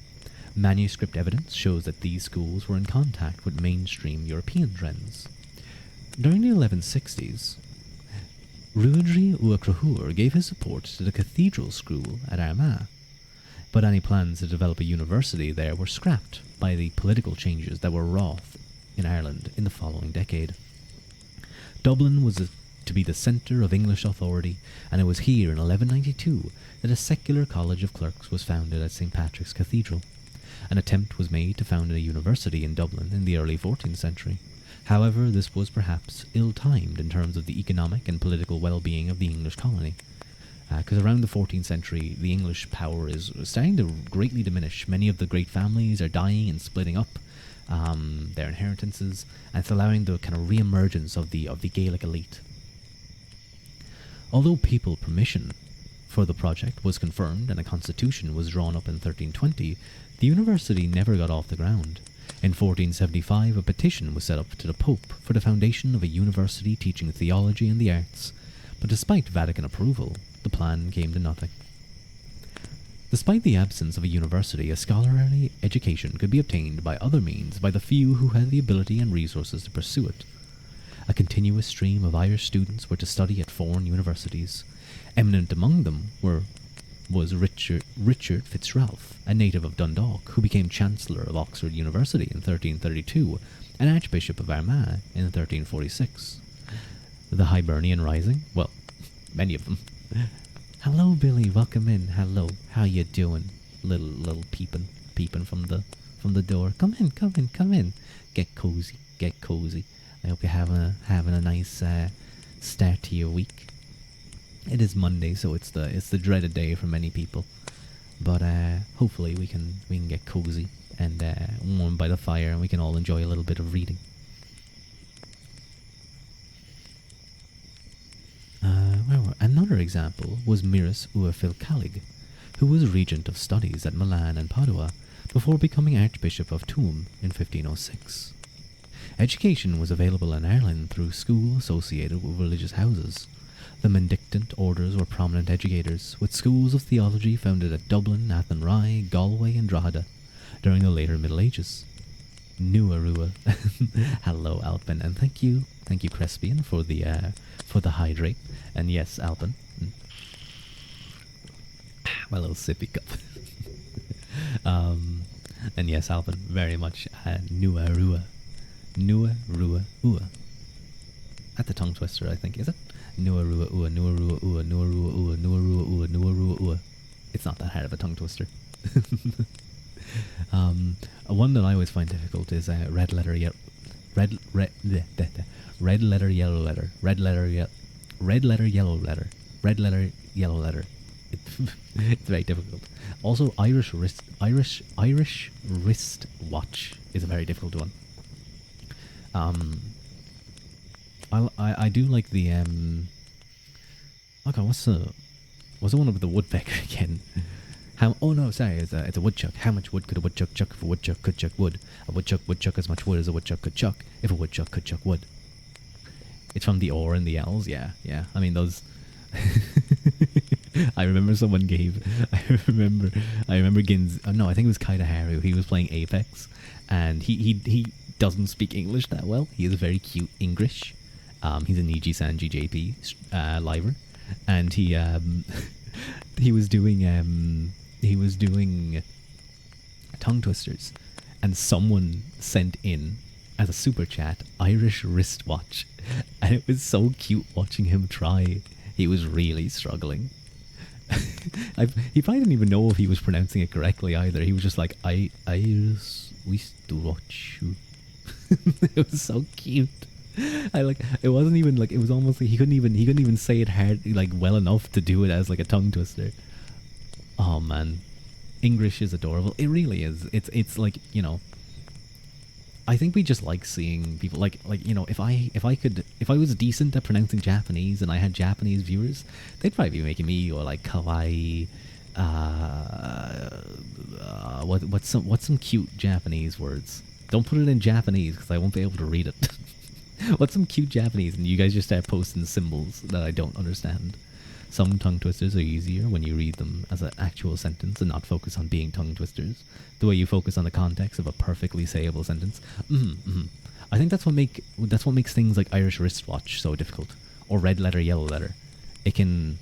manuscript evidence shows that these schools were in contact with mainstream European trends. During the 1160s, Ruadh Uachtarúr gave his support to the cathedral school at Armagh, but any plans to develop a university there were scrapped by the political changes that were wrought in Ireland in the following decade. Dublin was to be the centre of English authority, and it was here in 1192 that a secular college of clerks was founded at St. Patrick's Cathedral. An attempt was made to found a university in Dublin in the early 14th century. However, this was perhaps ill-timed in terms of the economic and political well-being of the English colony. Because around the 14th century, the English power is starting to greatly diminish. Many of the great families are dying and splitting up their inheritances, and it's allowing the kind of re-emergence of the Gaelic elite. Although papal permission for the project was confirmed and a constitution was drawn up in 1320, the university never got off the ground. In 1475, a petition was set up to the Pope for the foundation of a university teaching theology and the arts, but despite Vatican approval, the plan came to nothing. Despite the absence of a university, a scholarly education could be obtained by other means by the few who had the ability and resources to pursue it. A continuous stream of Irish students were to study at foreign universities. Eminent among them was Richard Fitzralph, a native of Dundalk, who became Chancellor of Oxford University in 1332 and Archbishop of Armagh in 1346. The Hibernian Rising? Well, many of them. Hello, Billy. Welcome in. Hello. How you doing? Little peeping from the door. Come in. Get cozy. I hope you're having a nice start to your week. It is Monday, so it's the dreaded day for many people. But hopefully we can get cozy and warm by the fire, and we can all enjoy a little bit of reading. Another example was Miras Ua Philcalig, who was regent of studies at Milan and Padua before becoming Archbishop of Tuam in 1506. Education was available in Ireland through schools associated with religious houses. The mendicant orders were prominent educators, with schools of theology founded at Dublin, Athenry, Galway and Drogheda during the later Middle Ages. Nuarua. Hello, Alpin, and thank you Crespian, for the hydrate. And yes, Alpin. My little sippy cup. And yes, Alpin, very much Nuarua. Nuarua Ua. At the tongue twister, I think, is it? Nuarua Ua, Nuarua Ua, Nuarua Ua, Nuarua Ua, Nuarua Ua. It's not that hard of a tongue twister. One that I always find difficult is red letter, yellow letter, red letter, yellow letter. It's very difficult. Also, Irish wrist watch is a very difficult one. I do like the okay, what's the one with the woodpecker again? It's a woodchuck. How much wood could a woodchuck chuck if a woodchuck could chuck wood? A woodchuck would chuck as much wood as a woodchuck could chuck if a woodchuck could chuck wood. It's from the Or and the L's, yeah. I mean those. I remember someone gave. I remember Gins. Oh, no, I think it was Kaida Haru. He was playing Apex, and he doesn't speak English that well. He is very cute English. He's an EG-san GJP liver, and he was doing tongue twisters, and someone sent in as a super chat Irish wristwatch, and it was so cute watching him try. He was really struggling. He probably didn't even know if he was pronouncing it correctly either. He was just like, Iris, we still watch you. It was so cute. I like. It wasn't even like. It was almost like he couldn't even say it hard like well enough to do it as like a tongue twister. Oh man, English is adorable. It really is. It's like, you know. I think we just like seeing people like, you know, if I was decent at pronouncing Japanese and I had Japanese viewers, they'd probably be making me go like kawaii. What's some cute Japanese words? Don't put it in Japanese because I won't be able to read it. What's some cute Japanese? And you guys just start posting symbols that I don't understand. Some tongue twisters are easier when you read them as an actual sentence and not focus on being tongue twisters. The way you focus on the context of a perfectly sayable sentence. I think that's what makes things like Irish wristwatch so difficult, or red letter, yellow letter. It can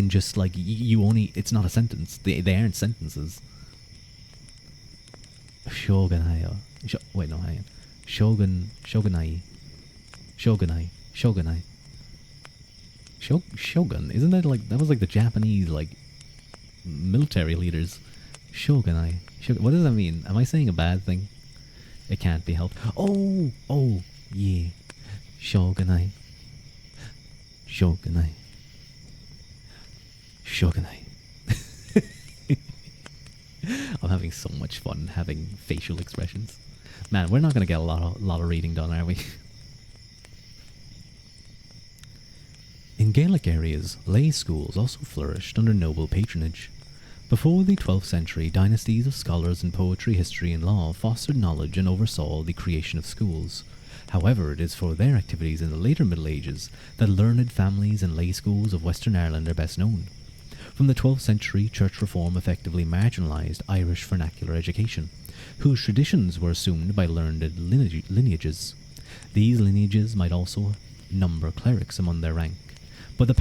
just like you only. It's not a sentence. They aren't sentences. Shogunai. Wait, no, hang on. Shogunai. Shogun, isn't that like, that was like the Japanese like military leaders? Shogunai. What does that mean? Am I saying a bad thing? It can't be helped. Oh, yeah. Shogunai. I'm having so much fun having facial expressions. Man, we're not gonna get a lot of reading done, are we? In Gaelic areas, lay schools also flourished under noble patronage. Before the 12th century, dynasties of scholars in poetry, history, and law fostered knowledge and oversaw the creation of schools. However, it is for their activities in the later Middle Ages that learned families and lay schools of Western Ireland are best known. From the 12th century, church reform effectively marginalised Irish vernacular education, whose traditions were assumed by learned lineages. These lineages might also number clerics among their rank, but the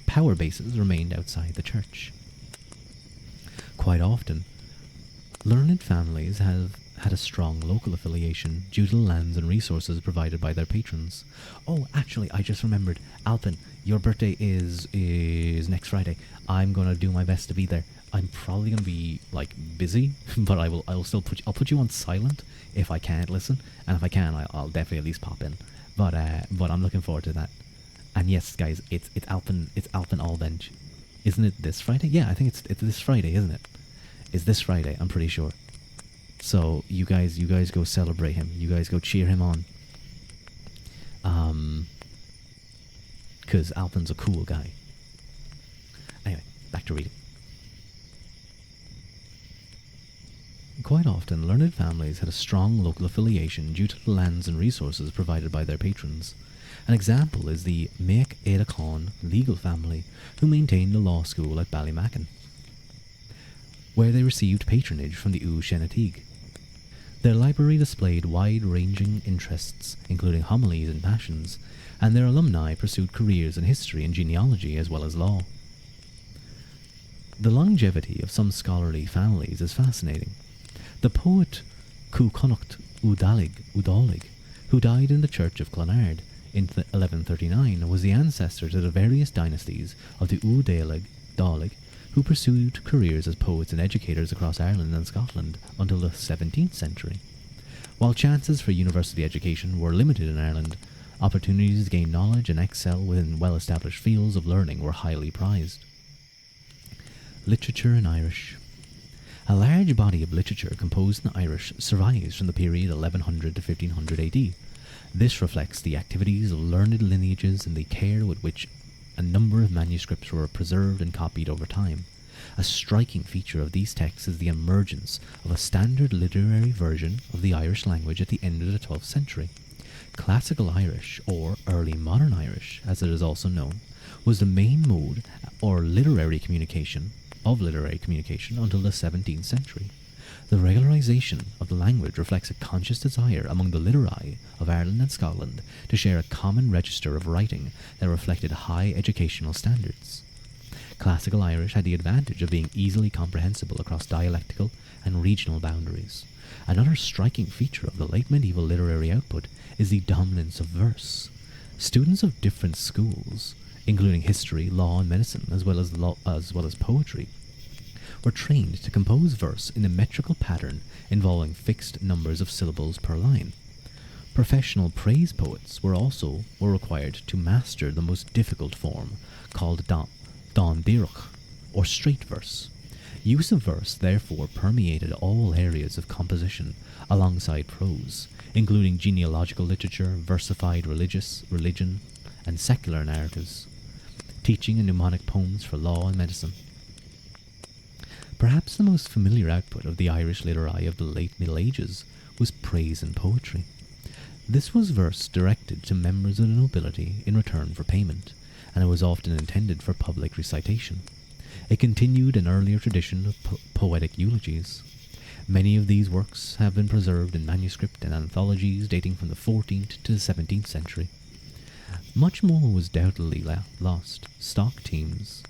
power bases remained outside the church. Quite often, learned families have had a strong local affiliation due to the lands and resources provided by their patrons. Oh, actually, I just remembered, Alpin, your birthday is next Friday. I'm gonna do my best to be there. I'm probably gonna be like busy, but I'll still put you on silent if I can't listen, and if I can, I'll definitely at least pop in. But I'm looking forward to that. And yes, guys, it's Alpin Allbench. Isn't it this Friday? Yeah, I think it's this Friday, isn't it? It's this Friday, I'm pretty sure. So you guys go celebrate him. You guys go cheer him on. Because Alpin's a cool guy. Anyway, back to reading. Quite often, learned families had a strong local affiliation due to the lands and resources provided by their patrons. An example is the Mac Éadacháin legal family, who maintained a law school at Ballymacin, where they received patronage from the Uath Shenanigans. Their library displayed wide-ranging interests, including homilies and passions, and their alumni pursued careers in history and genealogy as well as law. The longevity of some scholarly families is fascinating. The poet Cúchonnacht Udalig, who died in the church of Clonard in 1139, was the ancestor to the various dynasties of the Udalig, who pursued careers as poets and educators across Ireland and Scotland until the 17th century. While chances for university education were limited in Ireland, opportunities to gain knowledge and excel within well-established fields of learning were highly prized. Literature in Irish. A large body of literature composed in Irish survives from the period 1100 to 1500 AD. This reflects the activities of learned lineages and the care with which a number of manuscripts were preserved and copied over time. A striking feature of these texts is the emergence of a standard literary version of the Irish language at the end of the 12th century. Classical Irish, or Early Modern Irish, as it is also known, was the main mode or literary communication until the 17th century. The regularization of the language reflects a conscious desire among the literati of Ireland and Scotland to share a common register of writing that reflected high educational standards. Classical Irish had the advantage of being easily comprehensible across dialectical and regional boundaries. Another striking feature of the late medieval literary output is the dominance of verse. Students of different schools including history, law, and medicine, as well as poetry, were trained to compose verse in a metrical pattern involving fixed numbers of syllables per line. Professional praise poets were required to master the most difficult form, called don dirch, or straight verse. Use of verse therefore permeated all areas of composition alongside prose, including genealogical literature, versified religion, and secular narratives, teaching and mnemonic poems for law and medicine. Perhaps the most familiar output of the Irish literati of the late Middle Ages was praise and poetry. This was verse directed to members of the nobility in return for payment, and it was often intended for public recitation. It continued an earlier tradition of poetic eulogies. Many of these works have been preserved in manuscript and anthologies dating from the 14th to the 17th century. Much more was doubtedly lost. Stock teams.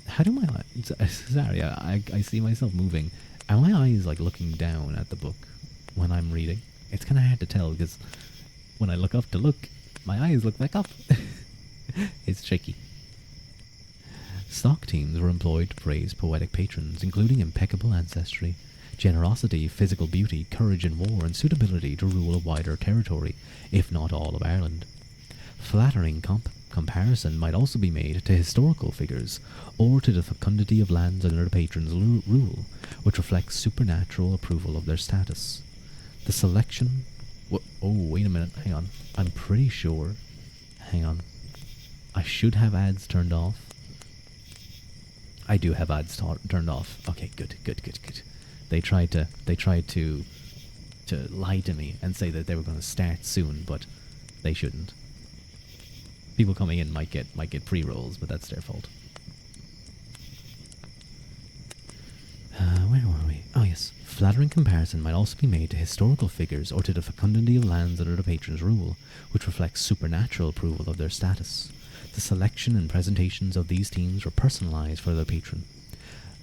How do my eyes... Sorry, I see myself moving. Are my eyes like looking down at the book when I'm reading? It's kind of hard to tell because when I look up to look, my eyes look back up. It's tricky. Stock teams were employed to praise poetic patrons, including impeccable ancestry, generosity, physical beauty, courage in war, and suitability to rule a wider territory, if not all of Ireland. Flattering comparison might also be made to historical figures, or to the fecundity of lands under the patron's rule, which reflects supernatural approval of their status. The selection... oh, wait a minute, hang on. I'm pretty sure... Hang on. I should have ads turned off. I do have ads turned off. Okay, good. They tried to lie to me and say that they were going to start soon, but they shouldn't. People coming in might get pre-rolls, but that's their fault. Where were we? Oh yes. Flattering comparison might also be made to historical figures or to the fecundity of lands under the patron's rule, which reflects supernatural approval of their status. The selection and presentations of these themes were personalized for their patron.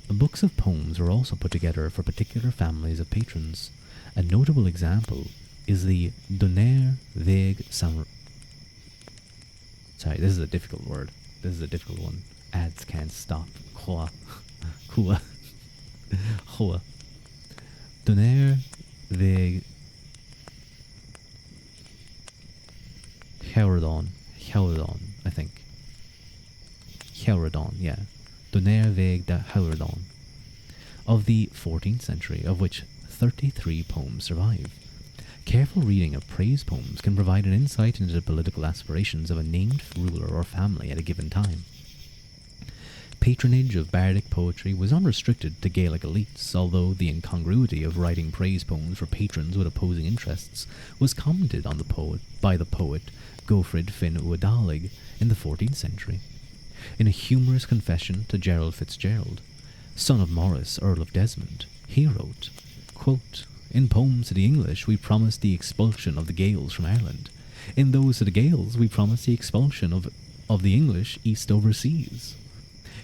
Books of poems were also put together for particular families of patrons. A notable example is the Donner Weg San... Sorry, this is a difficult word. This is a difficult one. Ads can't stop. Hoa. Donner Weg... Howardon, I think. Howardon, yeah. Donner Weg de Howardon. Of the 14th century, of which 33 poems survive. Careful reading of praise poems can provide an insight into the political aspirations of a named ruler or family at a given time. Patronage of bardic poetry was unrestricted to Gaelic elites, although the incongruity of writing praise poems for patrons with opposing interests was commented on by the poet Gofrid Finn Uadalig in the 14th century. In a humorous confession to Gerald Fitzgerald, son of Maurice, Earl of Desmond, he wrote, quote, "In poems to the English we promised the expulsion of the Gaels from Ireland. In those to the Gaels we promised the expulsion of the English east overseas."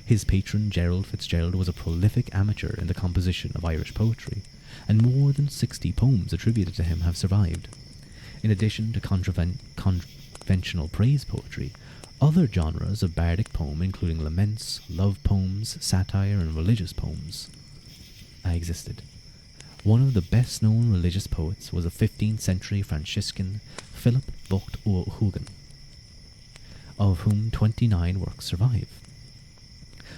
His patron Gerald Fitzgerald was a prolific amateur in the composition of Irish poetry, and more than 60 poems attributed to him have survived. In addition to conventional praise poetry, other genres of bardic poem, including laments, love poems, satire, and religious poems, existed. One of the best-known religious poets was a 15th century Franciscan, Philip Vogt O'Hugan, of whom 29 works survive.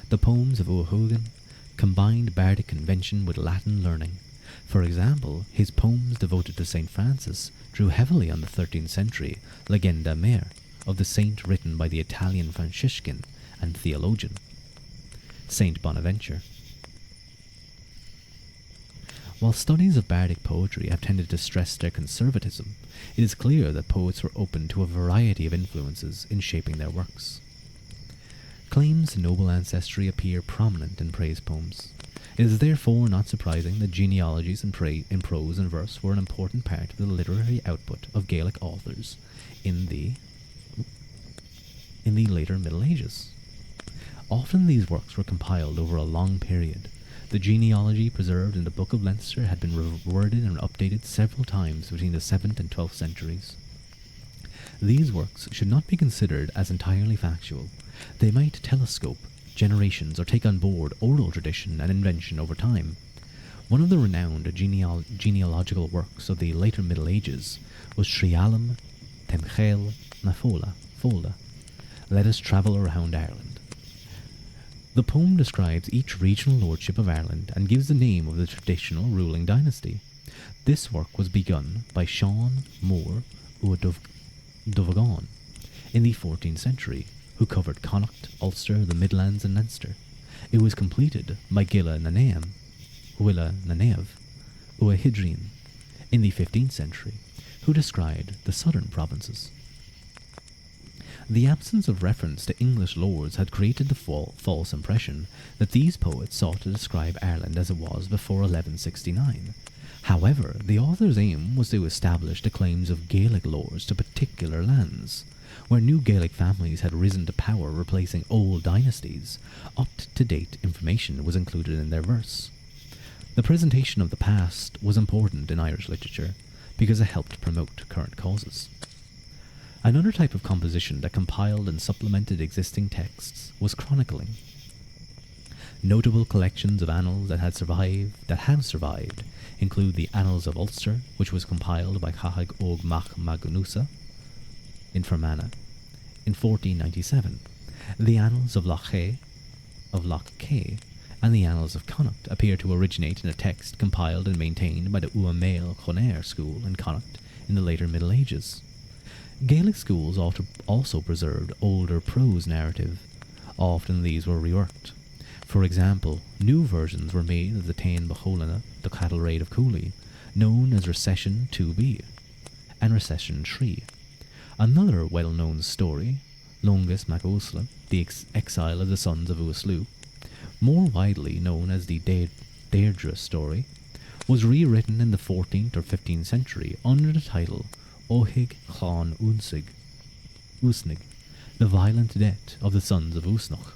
The poems of O'Hugan combined bardic convention with Latin learning. For example, his poems devoted to St. Francis drew heavily on the 13th century Legenda Mare of the saint written by the Italian Franciscan and theologian, Saint Bonaventure. While studies of bardic poetry have tended to stress their conservatism, it is clear that poets were open to a variety of influences in shaping their works. Claims to noble ancestry appear prominent in praise poems. It is therefore not surprising that genealogies in prose and verse were an important part of the literary output of Gaelic authors in the later Middle Ages. Often these works were compiled over a long period. The genealogy preserved in the Book of Leinster had been reworded and updated several times between the 7th and 12th centuries. These works should not be considered as entirely factual. They might telescope generations or take on board oral tradition and invention over time. One of the renowned genealogical works of the later Middle Ages was Trialum Temchel na Folda. Let us travel around Ireland. The poem describes each regional lordship of Ireland and gives the name of the traditional ruling dynasty. This work was begun by Sean Moore Dovagon in the 14th century, who covered Connacht, Ulster, the Midlands and Leinster. It was completed by Willa na Neamh Uahidrian in the 15th century, who described the southern provinces. The absence of reference to English lords had created the false impression that these poets sought to describe Ireland as it was before 1169. However, the author's aim was to establish the claims of Gaelic lords to particular lands, where new Gaelic families had risen to power replacing old dynasties. Up-to-date information was included in their verse. The presentation of the past was important in Irish literature because it helped promote current causes. Another type of composition that compiled and supplemented existing texts was chronicling. Notable collections of annals that have survived include the Annals of Ulster, which was compiled by Cahag Og Mac Magunusa in Fermanagh in 1497. The Annals of Loch Kay, and the Annals of Connacht appear to originate in a text compiled and maintained by the Uamail Conair school in Connacht in the later Middle Ages. Gaelic schools also preserved older prose narrative. Often these were reworked. For example, new versions were made of the Tain Bacholana, the cattle raid of Cooley, known as Recession 2b and Recession 3. Another well-known story, Longus Mac Uasla, the exile of the sons of Uaslu, more widely known as the Deirdre story, was rewritten in the 14th or 15th century under the title Ohig Chlán Usnig, the violent death of the sons of Usnach.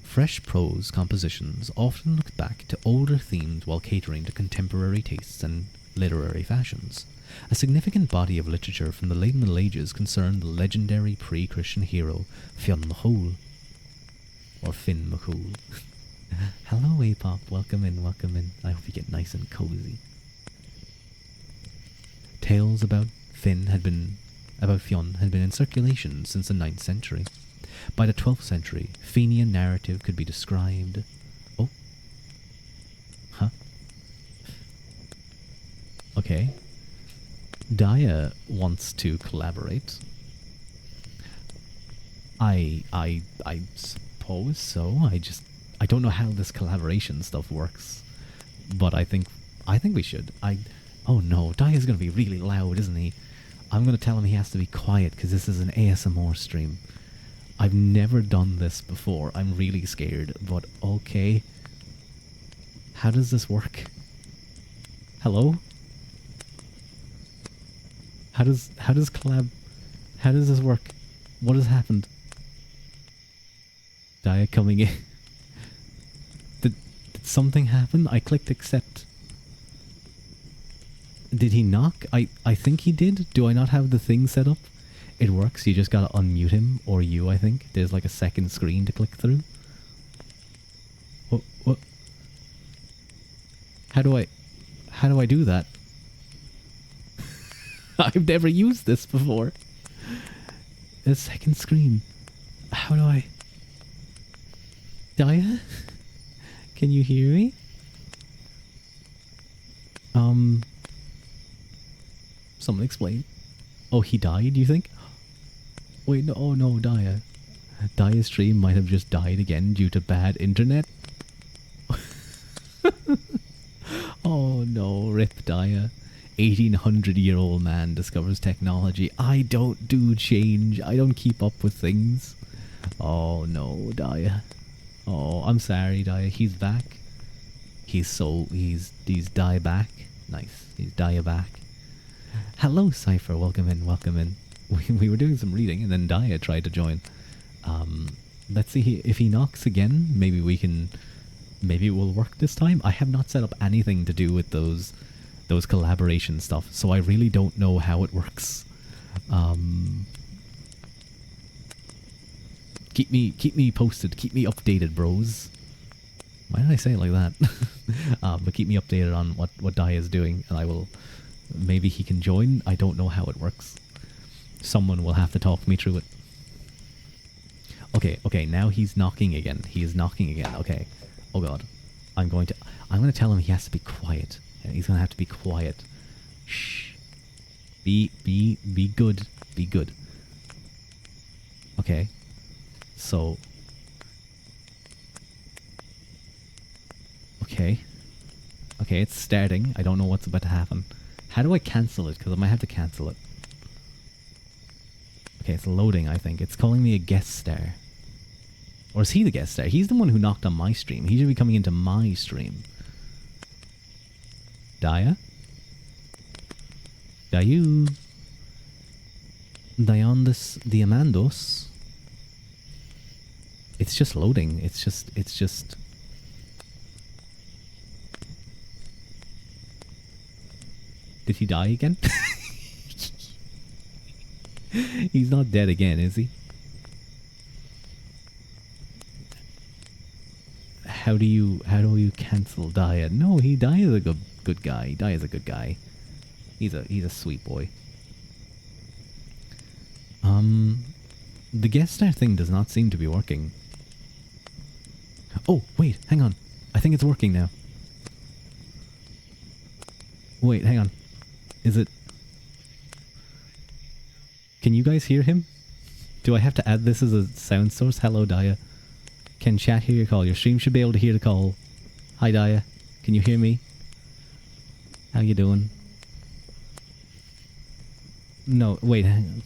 Fresh prose compositions often looked back to older themes while catering to contemporary tastes and literary fashions. A significant body of literature from the late Middle Ages concerned the legendary pre-Christian hero Fionn MacCool, or Finn MacCool. Hello, A-Pop. Welcome in. I hope you get nice and cozy. Tales about Fionn had been in circulation since the 9th century. By the 12th century, Fenian narrative could be described... Oh? Huh? Okay. Daya wants to collaborate. I suppose so. I don't know how this collaboration stuff works, but I think we should. Oh no, Daya's gonna be really loud, isn't he? I'm gonna tell him he has to be quiet because this is an ASMR stream. I've never done this before. I'm really scared, but okay. How does this work? Hello? How does this work? What has happened? Daya coming in. Did something happen? I clicked accept. Did he knock? I think he did. Do I not have the thing set up? It works. You just gotta unmute him, or you, I think. There's like a second screen to click through. What? How do I do that? I've never used this before. A second screen. How do I... Daya? Can you hear me? Someone explain. Oh, he died, you think? Wait, no, oh no, Daya. Daya's stream might have just died again due to bad internet. Oh no, rip Daya. 1800-year-old man discovers technology. I don't do change. I don't keep up with things. Oh no, Daya. Oh, I'm sorry, Daya. He's back. He's Daya back. Nice. He's Daya back. Hello, Cypher. Welcome in. We were doing some reading, and then Daya tried to join. Let's see if he knocks again. Maybe it will work this time. I have not set up anything to do with those those collaboration stuff. So I really don't know how it works. Keep me posted. Keep me updated, bros. Why did I say it like that? But keep me updated on what Dai is doing, and I will. Maybe he can join. I don't know how it works. Someone will have to talk me through it. Okay. Now he's knocking again. He is knocking again. Okay. Oh god. I'm going to tell him he has to be quiet. He's gonna have to be quiet. Shh. Be good. Be good. Okay. So. Okay. Okay, it's starting. I don't know what's about to happen. How do I cancel it? Because I might have to cancel it. Okay, it's loading, I think. It's calling me a guest star. Or is he the guest star? He's the one who knocked on my stream. He should be coming into my stream. Daya? Dayu? Diandus Diamandos? It's just loading. It's just... Did he die again? He's not dead again, is he? How do you cancel Daya? No, Daya is a good guy. Daya is a good guy. He's a sweet boy. The guest star thing does not seem to be working. Oh, wait, hang on. I think it's working now. Wait, hang on. Is it... Can you guys hear him? Do I have to add this as a sound source? Hello, Daya. Can chat hear your call? Your stream should be able to hear the call. Hi, Daya. Can you hear me? How you doing? No, wait, hang on.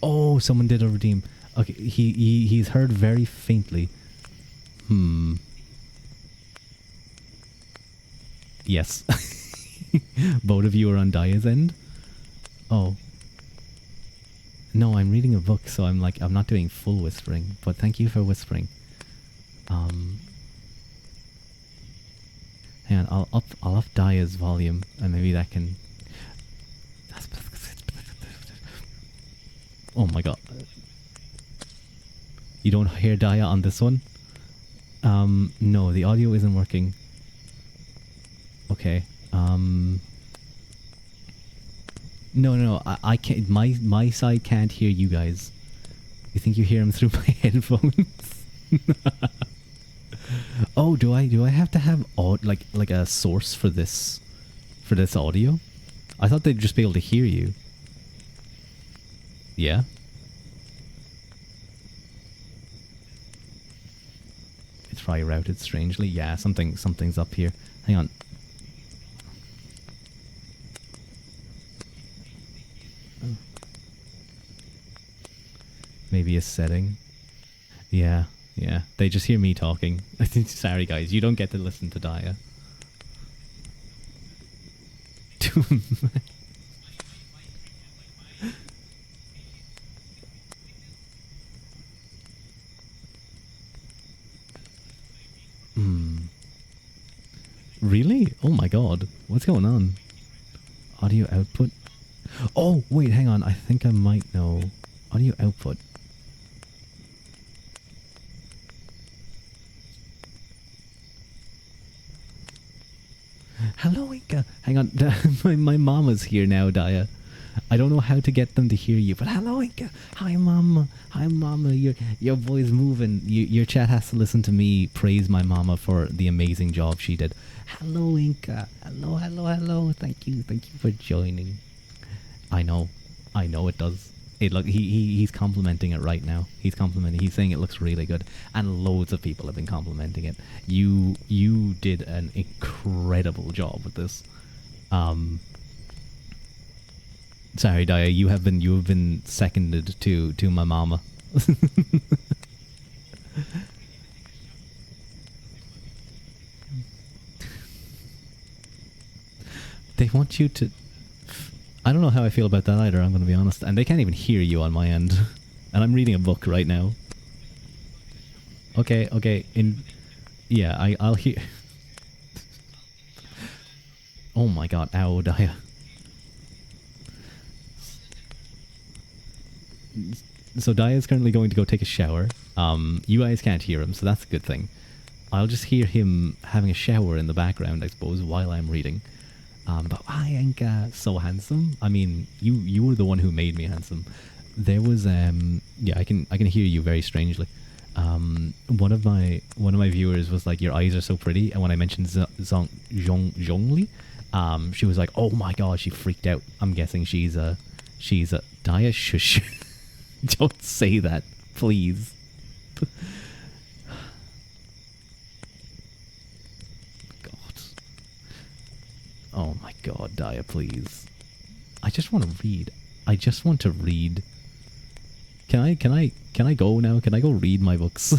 Oh, someone did a redeem. Okay, he's heard very faintly. Yes. Both of you are on Daya's end? Oh. No, I'm reading a book, so I'm not doing full whispering, but thank you for whispering. Hang on, I'll up Daya's volume, and maybe that can... Oh my god. You don't hear Daya on this one? No, the audio isn't working. Okay. No, I can't. My side can't hear you guys. You think you hear him through my headphones? Oh, do I have to have like a source for this audio? I thought they'd just be able to hear you. Yeah. It's probably routed strangely. Yeah, something's up here. Hang on. Maybe a setting. Yeah. They just hear me talking. Sorry guys, you don't get to listen to Daya. Really? Oh my god. What's going on? Audio output? Oh, wait, hang on. I think I might know. Audio output. Hello, Inka. Hang on. my mama's here now, Daya. I don't know how to get them to hear you, but hello, Inka. Hi, mama. Hi, mama. Your boy's moving. Your chat has to listen to me praise my mama for the amazing job she did. Hello, Inka. Hello. Thank you for joining. I know it does. He's complimenting it right now. He's saying it looks really good, and loads of people have been complimenting it. You did an incredible job with this. Sorry, Daya, you have been seconded to my mama. They want you to... I don't know how I feel about that either, I'm going to be honest. And they can't even hear you on my end. And I'm reading a book right now. Okay. Yeah, I'll hear... Oh my god, ow, Daya. So Daya is currently going to go take a shower. You guys can't hear him, so that's a good thing. I'll just hear him having a shower in the background, I suppose, while I'm reading. But I ain't so handsome. I mean, you were the one who made me handsome. There was yeah, I can hear you very strangely. One of my viewers was like, your eyes are so pretty, and when I mentioned Zhongli, she was like, oh my god, she freaked out. I'm guessing she's a Daya, shush. Don't say that, please. God. Oh my god, Daya, please. I just want to read. I just want to read. Can I go now? Can I go read my books?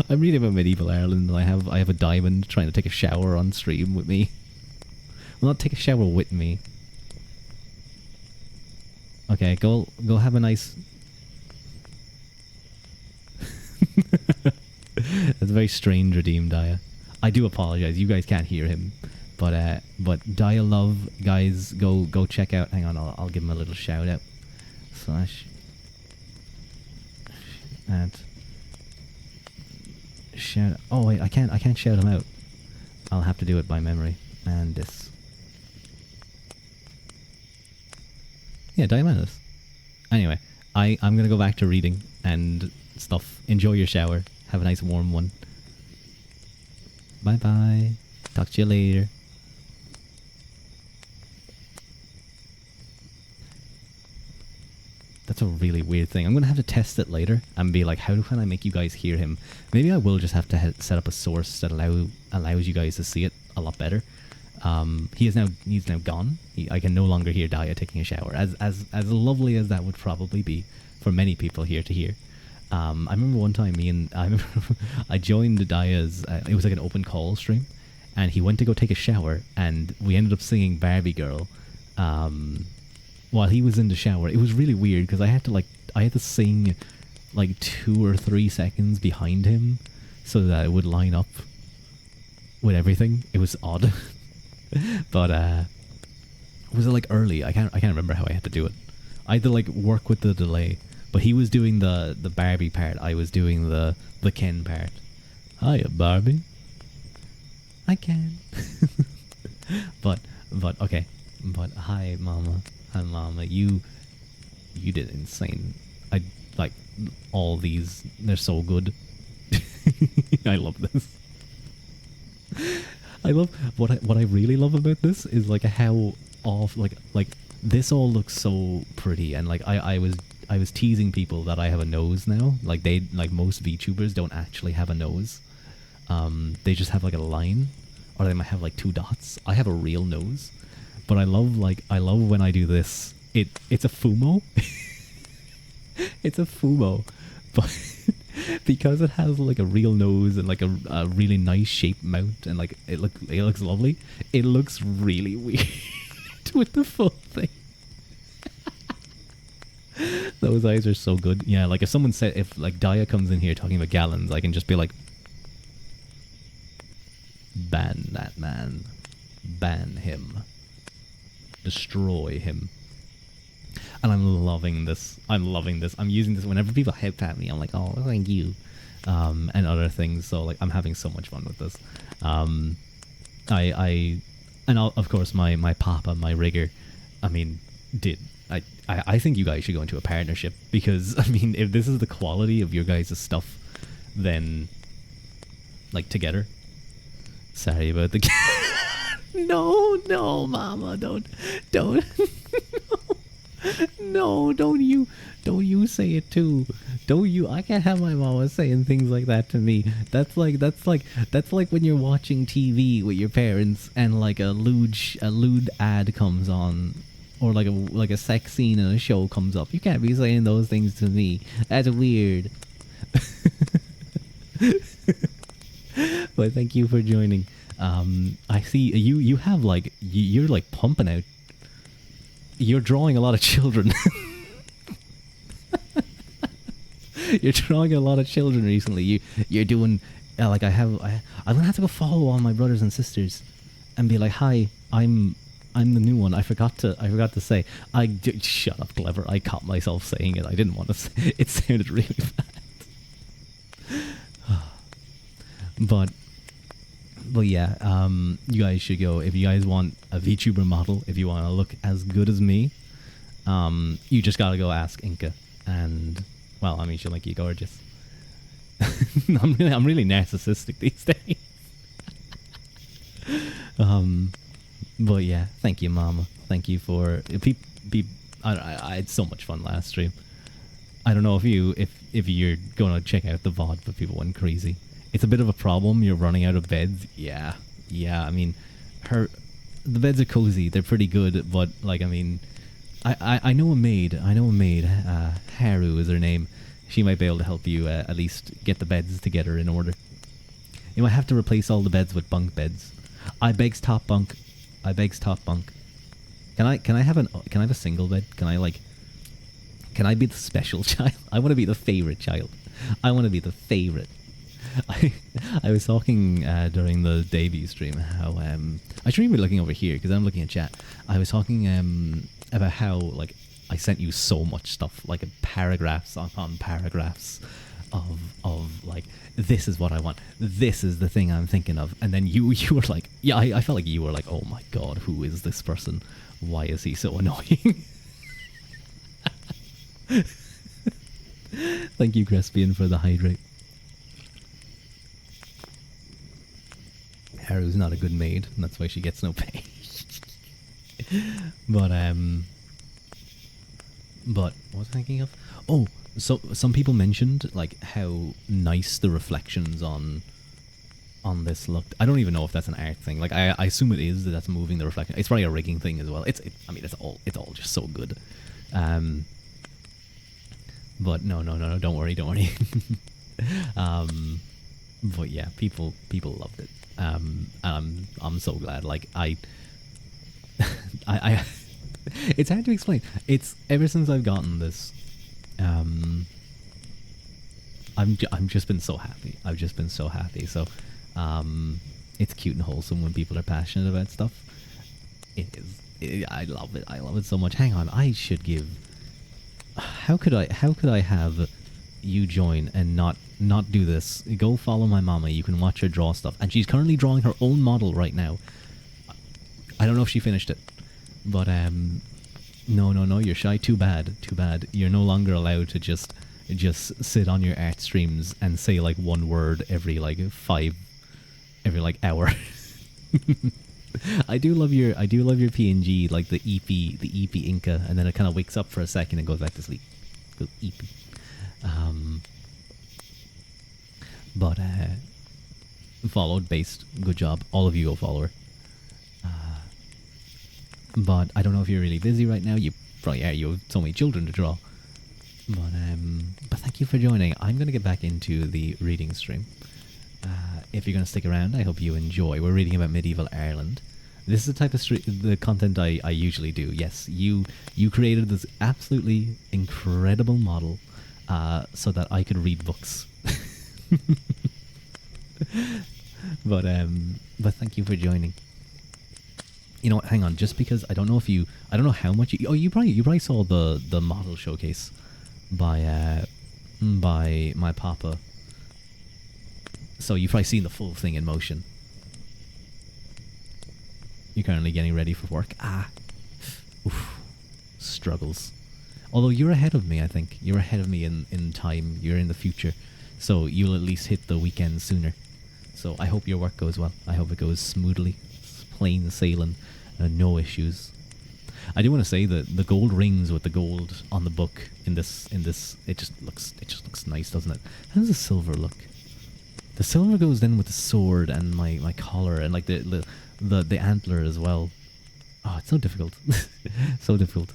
I'm reading about medieval Ireland, and I have a diamond trying to take a shower on stream with me. Well, not take a shower with me. Okay, go have a nice... That's a very strange redeem, Daya. I do apologize. You guys can't hear him, but Daya Love, guys, go check out. Hang on, I'll give him a little shout out. Slash and shout. Oh wait, I can't shout him out. I'll have to do it by memory. And this. Yeah, Diamandus. Anyway, I'm gonna go back to reading and stuff. Enjoy your shower. Have a nice warm one. Bye bye. Talk to you later. That's a really weird thing. I'm gonna have to test it later and be like, how can I make you guys hear him? Maybe I will just have to set up a source that allows you guys to see it a lot better. He's now gone. I can no longer hear Daya taking a shower. As lovely as that would probably be for many people here to hear. I remember one time I joined Daya's. It was like an open call stream, and he went to go take a shower, and we ended up singing Barbie Girl. While he was in the shower, it was really weird because I had to sing like 2 or 3 seconds behind him so that it would line up with everything. It was odd. But was it like early? I can't remember how I had to do it. I had to like work with the delay. But he was doing the Barbie part. I was doing the Ken part. Hiya, Barbie. I can. but okay. But hi, Mama. Hi, Mama. You did insane. I like all these. They're so good. I love this. I love what I really love about this is like how off like this all looks so pretty, and like I was teasing people that I have a nose now. Like most VTubers don't actually have a nose. They just have like a line, or they might have like 2 dots. I have a real nose, but I love when I do this. It's a fumo. It's a fumo, but because it has like a real nose and like a really nice shaped mouth, and like it looks lovely. It looks really weird with the full thing. Those eyes are so good. Yeah, like if someone said, if like Daya comes in here talking about gallons, I can just be like, ban that man, ban him, destroy him. And I'm loving this. I'm using this whenever people hype at me. I'm like, oh, thank you, and other things. So like, I'm having so much fun with this. Of course my papa, my rigger. I mean, I think you guys should go into a partnership, because I mean, if this is the quality of your guys' stuff, then like together. Sorry about the no, Mama, don't. No, don't you say it too. Don't you? I can't have my mama saying things like that to me. That's like when you're watching TV with your parents and like a lewd ad comes on, or like a sex scene in a show comes up. You can't be saying those things to me. That's weird. But thank you for joining. I see you have like you're like pumping out. You're drawing a lot of children. You're drawing a lot of children recently. You're doing like I'm gonna have to go follow all my brothers and sisters, and be like, "Hi, I'm the new one. I forgot to say. Shut up, clever. I caught myself saying it. I didn't want to say it. It sounded really bad. but yeah, you guys should go if you guys want a VTuber model. If you want to look as good as me, you just gotta go ask Inka, and well, I mean, she'll make you gorgeous. I'm really narcissistic these days. But yeah, thank you, Mama. Thank you for I had so much fun last stream. I don't know if you're gonna check out the VOD, but people went crazy. It's a bit of a problem. You're running out of beds. Yeah. I mean, the beds are cozy. They're pretty good, but like, I mean, I know a maid. Haru is her name. She might be able to help you at least get the beds together in order. You might have to replace all the beds with bunk beds. I begs top bunk. Can I have a single bed? Can I be the special child? I want to be the favorite child. I want to be the favorite. I was talking during the debut stream how I shouldn't be looking over here because I'm looking at chat. I was talking about how like I sent you so much stuff, like paragraphs on paragraphs of like, this is what I want, this is the thing I'm thinking of, and then you were like, yeah, I felt like you were like, oh my god, who is this person? Why is he so annoying? Thank you, Crespian, for the hydrate. Haru's not a good maid, and that's why she gets no pay. But what was I thinking of? Oh, so some people mentioned like how nice the reflections on this looked. I don't even know if that's an art thing. Like I assume it is, that's moving the reflection. It's probably a rigging thing as well. I mean, it's all just so good. But no, don't worry. But yeah, people loved it. I'm so glad. Like I it's hard to explain. It's ever since I've gotten this, I've just been so happy. So, it's cute and wholesome when people are passionate about stuff. It is. I love it. I love it so much. Hang on, I should give. How could I have you join and not do this? Go follow my mama. You can watch her draw stuff, and she's currently drawing her own model right now. I don't know if she finished it, but no, you're shy. Too bad. You're no longer allowed to just sit on your art streams and say like one word every hour. I do love your PNG, like the EP Inca, and then it kind of wakes up for a second and goes back to sleep. Goes EP. But followed, based, good job. All of you go follow her. But I don't know if you're really busy right now. You probably are. You have so many children to draw. But thank you for joining. I'm going to get back into the reading stream. If you're going to stick around, I hope you enjoy. We're reading about medieval Ireland. This is the type of the content I usually do. Yes, you created this absolutely incredible model so that I could read books. But thank you for joining. You know what? Hang on, just because I don't know how much you probably saw the model showcase by my papa. So you've probably seen the full thing in motion. You're currently getting ready for work. Oof. Struggles. Although you're ahead of me, I think. You're ahead of me in time. You're in the future. So you'll at least hit the weekend sooner. So I hope your work goes well. I hope it goes smoothly. It's plain sailing. No issues. I do want to say that the gold rings with the gold on the book in this it just looks nice, doesn't it? How does the silver look? The silver goes then with the sword and my collar and like the antler as well. Oh, it's so difficult. So difficult.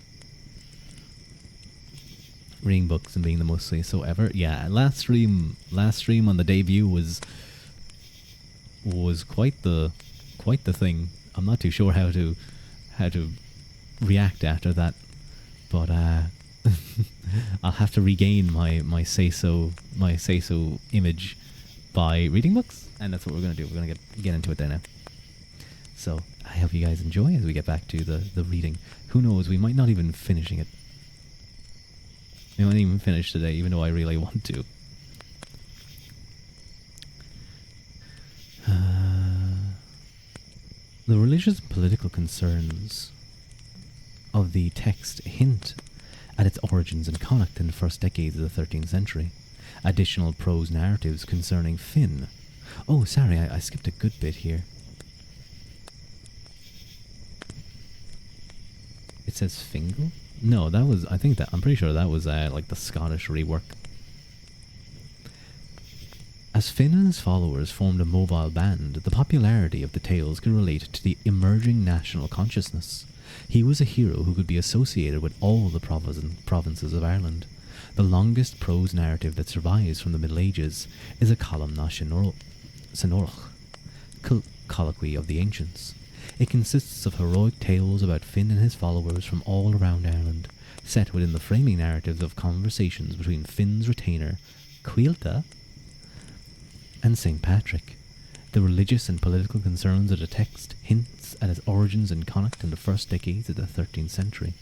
Reading books and being the most so ever. Yeah, last stream on the debut was quite the thing. I'm not too sure how to react after that, but I'll have to regain my say so image by reading books, and that's what we're gonna do. We're gonna get into it there now. So I hope you guys enjoy as we get back to the reading. Who knows, we might not even finishing it. We might even finish today, even though I really want to. The religious and political concerns of the text hint at its origins and conduct in the first decades of the 13th century. Additional prose narratives concerning Finn. Oh, sorry, I skipped a good bit here. It says Fingal? No, that was, I'm pretty sure that was like the Scottish rework. As Finn and his followers formed a mobile band, the popularity of the tales could relate to the emerging national consciousness. He was a hero who could be associated with all the provinces of Ireland. The longest prose narrative that survives from the Middle Ages is a columna Senorch, colloquy of the ancients. It consists of heroic tales about Finn and his followers from all around Ireland, set within the framing narratives of conversations between Finn's retainer, Cuilta, and St. Patrick. The religious and political concerns of the text hints at its origins and conduct in the first decades of the 13th century.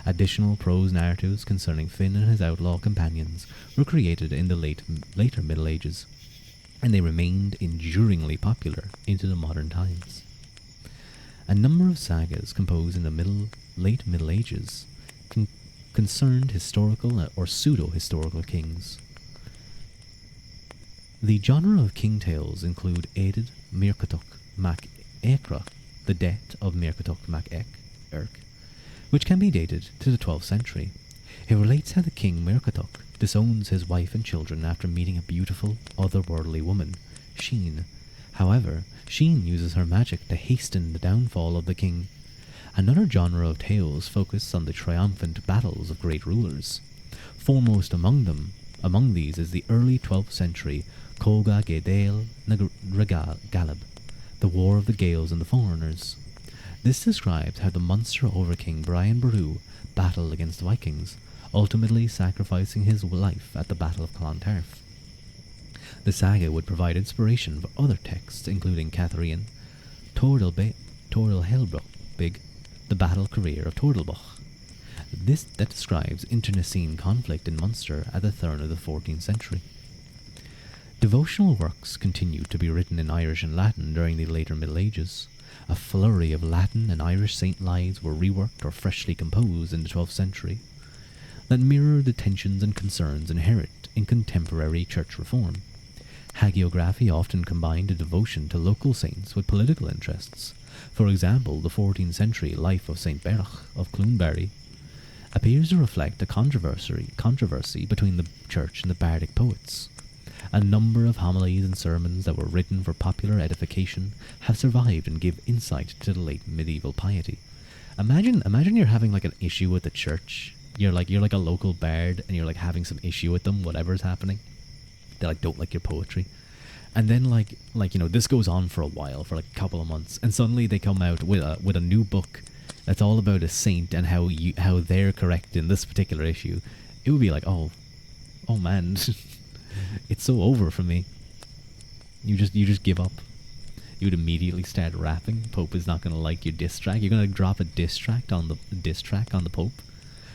Additional prose narratives concerning Finn and his outlaw companions were created in the later Middle Ages, and they remained enduringly popular into the modern times. A number of sagas composed in the late Middle Ages concerned historical or pseudo-historical kings. The genre of king tales include Éadad Muirchadach mac Éachra, the death of Muirchadach mac Éach, which can be dated to the 12th century. It relates how the king Muirchadach disowns his wife and children after meeting a beautiful, otherworldly woman, Sheen. However, Sheen uses her magic to hasten the downfall of the king. Another genre of tales focuses on the triumphant battles of great rulers. Foremost among these is the early 12th century Coga Gaedhail na Galab, the War of the Gaels and the Foreigners. This describes how the Munster overking Brian Boru battled against the Vikings, ultimately sacrificing his life at the Battle of Clontarf. The saga would provide inspiration for other texts, including Catherine, Toril Helbrig, the battle career of Tordelbach. That describes internecine conflict in Munster at the turn of the 14th century. Devotional works continued to be written in Irish and Latin during the later Middle Ages. A flurry of Latin and Irish saint lives were reworked or freshly composed in the 12th century that mirror the tensions and concerns inherent in contemporary church reform. Hagiography often combined a devotion to local saints with political interests. For example, the 14th century life of St. Berach of Cloonberry appears to reflect a controversy between the church and the bardic poets. A number of homilies and sermons that were written for popular edification have survived and give insight to the late medieval piety. Imagine you're having like an issue with the church. You're like a local bard and you're like having some issue with them, whatever's happening. They like don't like your poetry. And then like this goes on for a while, for like a couple of months, and suddenly they come out with a new book that's all about a saint and how they're correct in this particular issue. It would be like, oh man, it's so over for me. You just give up. You would immediately start rapping. Pope is not gonna like your diss track. You're gonna drop a diss track on the Pope.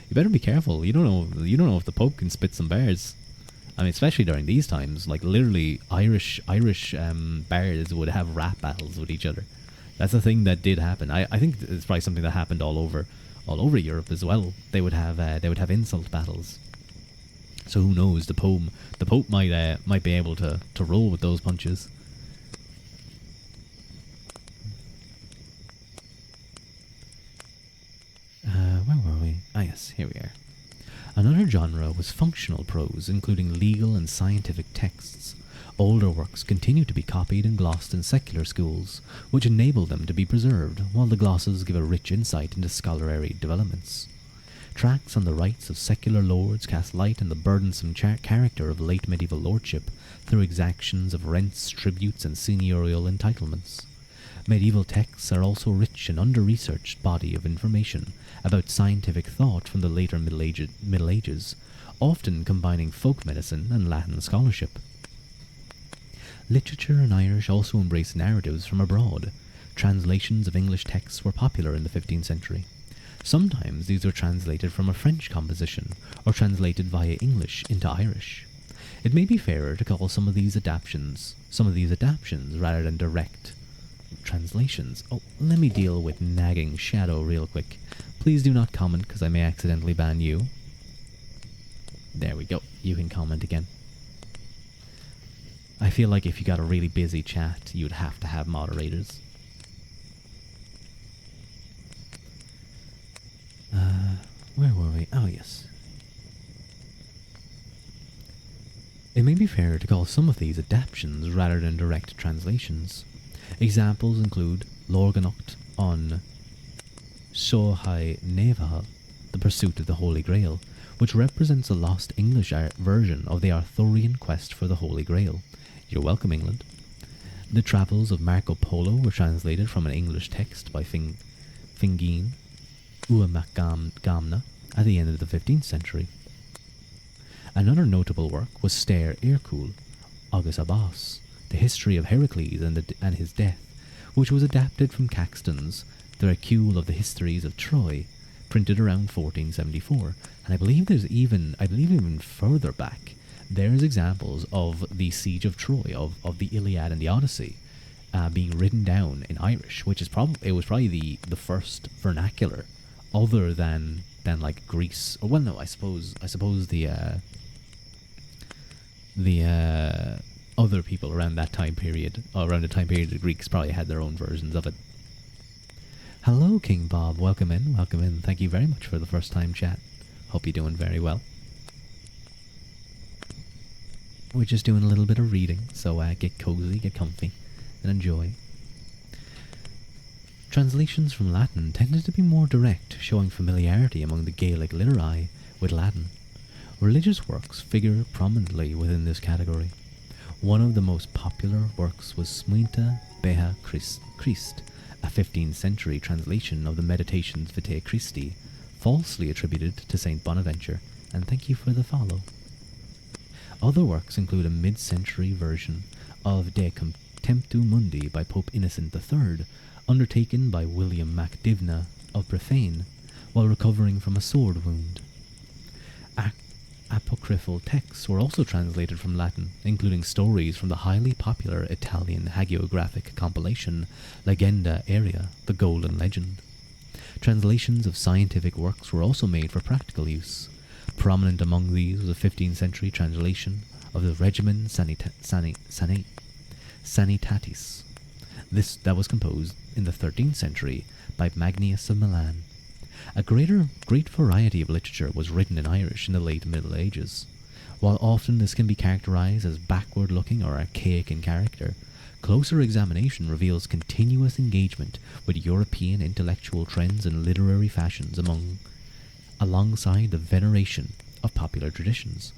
You better be careful. You don't know if the Pope can spit some bars. I mean, especially during these times, like literally Irish bards would have rap battles with each other. That's a thing that did happen. I think it's probably something that happened all over Europe as well. They would have insult battles. So who knows? The Pope might be able to roll with those punches. Where were we? Ah yes, here we are. Another genre was functional prose, including legal and scientific texts. Older works continue to be copied and glossed in secular schools, which enable them to be preserved, while the glosses give a rich insight into scholarly developments. Tracts on the rights of secular lords cast light on the burdensome character of late medieval lordship through exactions of rents, tributes, and seigneurial entitlements. Medieval texts are also rich and under-researched body of information about scientific thought from the later Middle Ages, often combining folk medicine and Latin scholarship. Literature in Irish also embraced narratives from abroad. Translations of English texts were popular in the 15th century. Sometimes these were translated from a French composition or translated via English into Irish. It may be fairer to call some of these adaptations rather than direct translations. Oh, let me deal with nagging Shadow real quick. Please do not comment because I may accidentally ban you. There we go. You can comment again. I feel like if you got a really busy chat, you'd have to have moderators. Where were we? Oh, yes. It may be fair to call some of these adaptations rather than direct translations. Examples include Lorganocht on Sohai Nevahal, the Pursuit of the Holy Grail, which represents a lost English version of the Arthurian quest for the Holy Grail. You're welcome, England. The Travels of Marco Polo were translated from an English text by Fingine Uamagamna at the end of the 15th century. Another notable work was Stair Irkul, Agus Abbas, The History of Heracles and His Death, which was adapted from Caxton's The Recule of the Histories of Troy, printed around 1474. And I believe even further back, there's examples of the Siege of Troy, of the Iliad and the Odyssey, being written down in Irish, which is probably the first vernacular, other than like Greece. Or, well, no, I suppose the other people around that time period, or around the time period the Greeks probably had their own versions of it. Hello, King Bob. Welcome in. Thank you very much for the first time chat. Hope you're doing very well. We're just doing a little bit of reading, so get cozy, get comfy, and enjoy. Translations from Latin tended to be more direct, showing familiarity among the Gaelic literati with Latin. Religious works figure prominently within this category. One of the most popular works was Smuinte Beha Christ, a 15th century translation of the Meditations Vitae Christi, falsely attributed to Saint Bonaventure, and thank you for the follow. Other works include a mid-century version of De Contemptu Mundi by Pope Innocent III, undertaken by William MacDivna of Breffane, while recovering from a sword wound. Apocryphal texts were also translated from Latin, including stories from the highly popular Italian hagiographic compilation Legenda Aerea, the Golden Legend. Translations of scientific works were also made for practical use. Prominent among these was a 15th century translation of the Regimen Sanitatis. That was composed in the 13th century by Magnius of Milan. A great variety of literature was written in Irish in the late Middle Ages. While often this can be characterized as backward-looking or archaic in character, closer examination reveals continuous engagement with European intellectual trends and literary fashions alongside the veneration of popular traditions.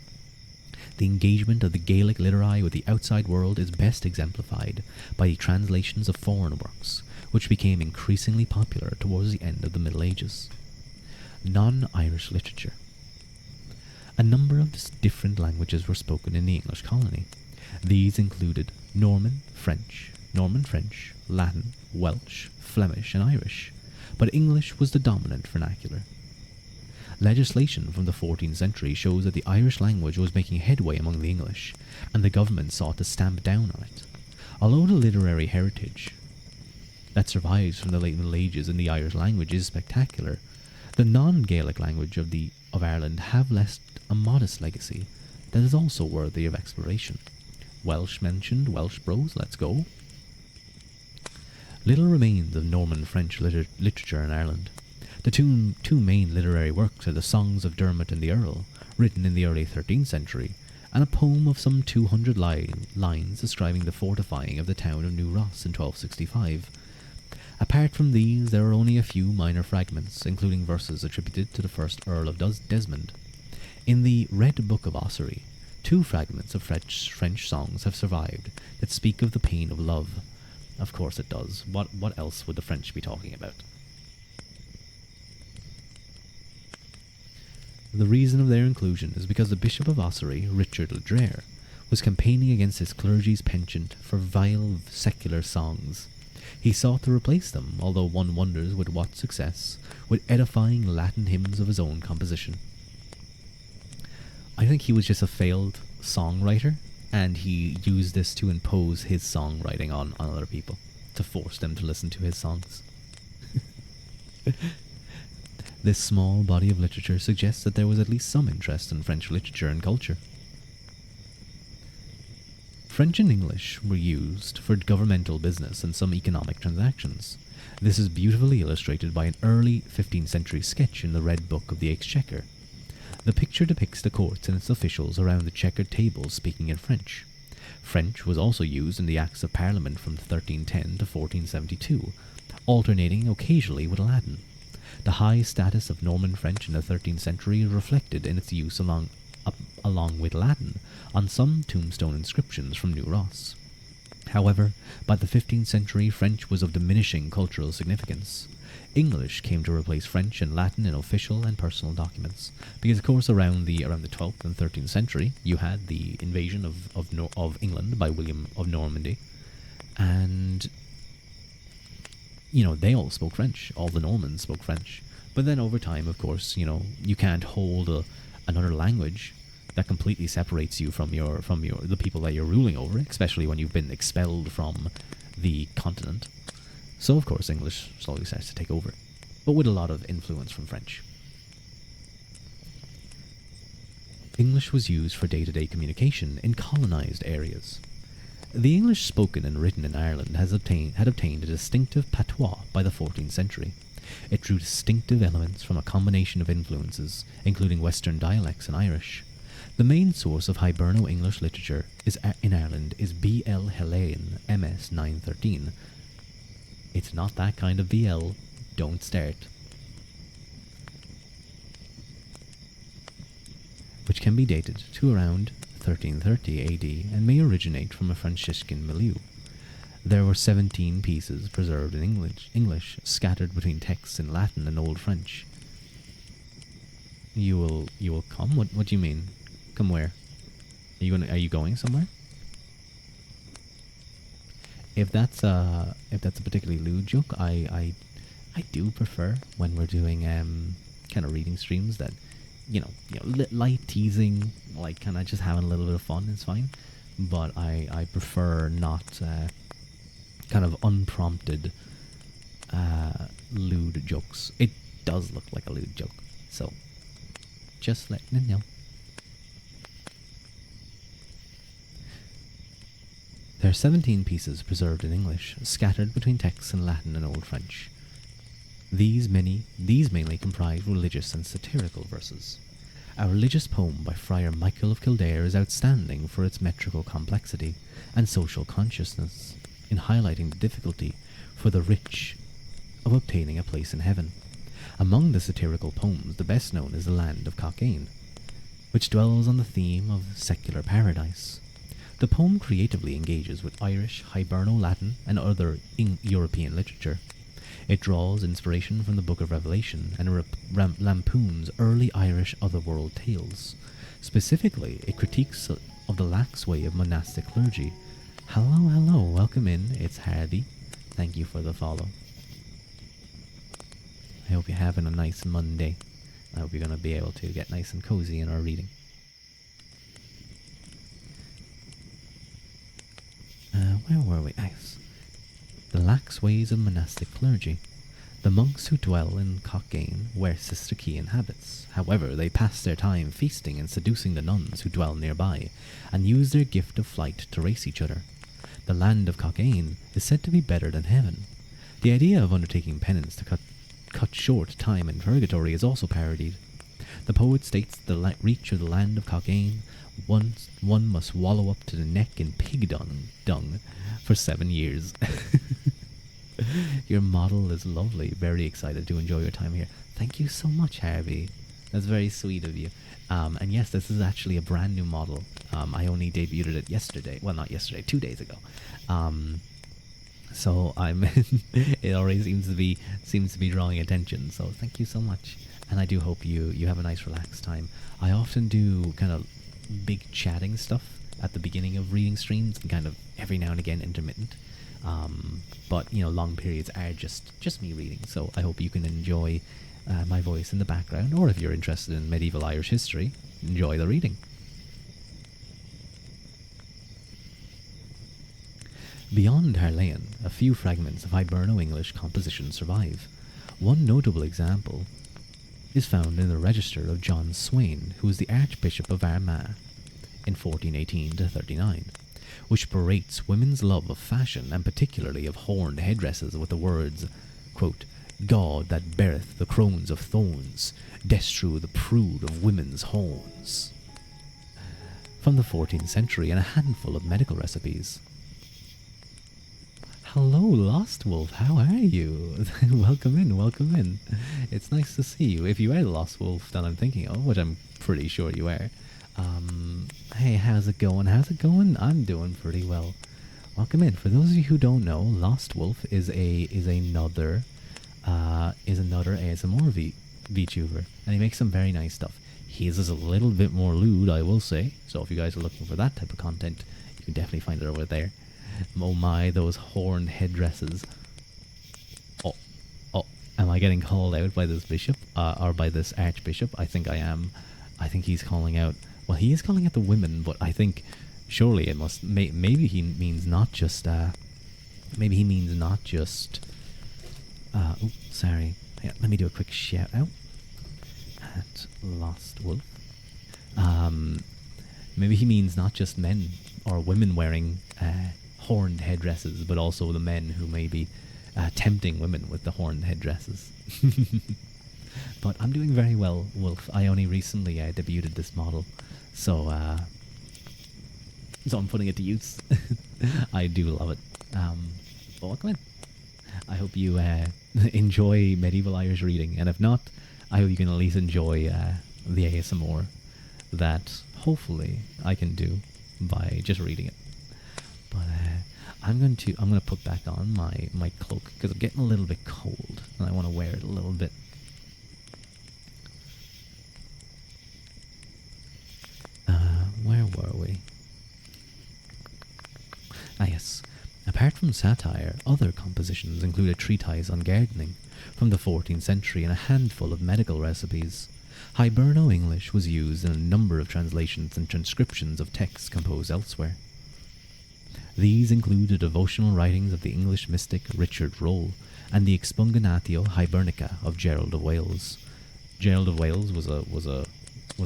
The engagement of the Gaelic literati with the outside world is best exemplified by the translations of foreign works, which became increasingly popular towards the end of the Middle Ages. Non-Irish literature. A number of different languages were spoken in the English colony. These included Norman French, Latin, Welsh, Flemish, and Irish, but English was the dominant vernacular. Legislation from the 14th century shows that the Irish language was making headway among the English, and the government sought to stamp down on it. Although the literary heritage that survives from the late Middle Ages in the Irish language is spectacular, the non-Gaelic language of Ireland have left a modest legacy that is also worthy of exploration. Welsh mentioned, Welsh bros, let's go. Little remains of Norman French literature in Ireland. The two main literary works are the Songs of Dermot and the Earl, written in the early 13th century, and a poem of some 200 lines describing the fortifying of the town of New Ross in 1265. Apart from these, there are only a few minor fragments, including verses attributed to the first Earl of Desmond. In the Red Book of Ossory, 2 fragments of French songs have survived that speak of the pain of love. Of course it does. What else would the French be talking about? The reason of their inclusion is because the Bishop of Ossory, Richard Ledrere, was campaigning against his clergy's penchant for vile secular songs. He sought to replace them, although one wonders with what success, with edifying Latin hymns of his own composition. I think he was just a failed songwriter, and he used this to impose his songwriting on other people, to force them to listen to his songs. This small body of literature suggests that there was at least some interest in French literature and culture. French and English were used for governmental business and some economic transactions. This is beautifully illustrated by an early 15th century sketch in the Red Book of the Exchequer. The picture depicts the courts and its officials around the checkered tables speaking in French. French was also used in the Acts of Parliament from 1310 to 1472, alternating occasionally with Latin. The high status of Norman French in the 13th century is reflected in its use along with Latin on some tombstone inscriptions from New Ross. However, by the 15th century, French was of diminishing cultural significance. English came to replace French and Latin in official and personal documents, because of course around the 12th and 13th century you had the invasion of England by William of Normandy, and they all spoke French. All the Normans spoke French. But then over time, of course, you can't hold another language that completely separates you from the people that you're ruling over, especially when you've been expelled from the continent. So of course English slowly starts to take over, but with a lot of influence from French. English was used for day-to-day communication in colonized areas. The English spoken and written in Ireland had obtained a distinctive patois by the 14th century. It drew distinctive elements from a combination of influences, including Western dialects and Irish. The main source of Hiberno-English literature in Ireland is B.L. Helene, MS 913. It's not that kind of BL. Don't start. Which can be dated to around 1330 AD and may originate from a Franciscan milieu. There were 17 pieces preserved in English, scattered between texts in Latin and Old French. You will come? What do you mean? Come where? Are you going somewhere? If that's a particularly lewd joke, I do prefer when we're doing kind of reading streams that light teasing, like kind of just having a little bit of fun is fine. But I prefer not kind of unprompted lewd jokes. It does look like a lewd joke, so just letting you know. There are 17 pieces preserved in English, scattered between texts in Latin and Old French. These mainly comprise religious and satirical verses. A religious poem by Friar Michael of Kildare is outstanding for its metrical complexity and social consciousness in highlighting the difficulty for the rich of obtaining a place in heaven. Among the satirical poems, the best known is The Land of Cockaigne, which dwells on the theme of secular paradise. The poem creatively engages with Irish, Hiberno-Latin, and other European literature. It draws inspiration from the Book of Revelation and lampoons early Irish otherworld tales. Specifically, it critiques of the lax way of monastic clergy. Hello, welcome in. It's Hardy. Thank you for the follow. I hope you're having a nice Monday. I hope you're going to be able to get nice and cozy in our reading. Where were we? Yes. The lax ways of monastic clergy. The monks who dwell in Cockaigne wear Cistercian habits. However, they pass their time feasting and seducing the nuns who dwell nearby, and use their gift of flight to race each other. The land of Cockaigne is said to be better than heaven. The idea of undertaking penance to cut short time in purgatory is also parodied. The poet states the reach of the land of Cockaigne, one must wallow up to the neck in pig dung for 7 years. Your model is lovely. Very excited to enjoy your time here. Thank you so much, Harvey. That's very sweet of you. And yes, this is actually a brand new model. I only debuted it yesterday. Well, not yesterday, 2 days ago. So it already seems to be drawing attention. So thank you so much. And I do hope you have a nice relaxed time. I often do kind of big chatting stuff at the beginning of reading streams and kind of every now and again intermittent. But long periods are just me reading. So I hope you can enjoy my voice in the background, or if you're interested in medieval Irish history, enjoy the reading. Beyond Harlayan, a few fragments of Hiberno-English composition survive. One notable example is found in the register of John Swain, who was the Archbishop of Armagh in 1418-39, which berates women's love of fashion and particularly of horned headdresses with the words, quote, "God that beareth the crones of thorns, destrew the prude of women's horns." From the 14th century, and a handful of medical recipes. Hello, Lost Wolf. How are you? Welcome in, welcome in. It's nice to see you. If you are the Lost Wolf that I'm thinking of, which I'm pretty sure you are. Hey, how's it going? How's it going? I'm doing pretty well. Welcome in. For those of you who don't know, Lost Wolf is another ASMR VTuber, and he makes some very nice stuff. His is a little bit more lewd, I will say. So if you guys are looking for that type of content, you can definitely find it over there. Oh my, those horned headdresses. Oh, am I getting called out by this bishop? Or by this archbishop? I think I am. I think he's calling out... Well, he is calling out the women, but I think... Surely it must... maybe he means not just... maybe he means not just... oh, sorry. Yeah, let me do a quick shout out. At Lost Wolf. Maybe he means not just men or women wearing... horned headdresses, but also the men who may be tempting women with the horned headdresses. But I'm doing very well, Wolf. I only recently debuted this model, so I'm putting it to use. I do love it. But welcome in. I hope you enjoy medieval Irish reading, and if not, I hope you can at least enjoy the ASMR that hopefully I can do by just reading it. But I'm gonna put back on my cloak because I'm getting a little bit cold and I want to wear it a little bit. Where were we? Ah yes. Apart from satire, other compositions include a treatise on gardening from the 14th century and a handful of medical recipes. Hiberno-English was used in a number of translations and transcriptions of texts composed elsewhere. These include the devotional writings of the English mystic Richard Rolle and the Expugnatio Hibernica of Gerald of Wales. Gerald of Wales was a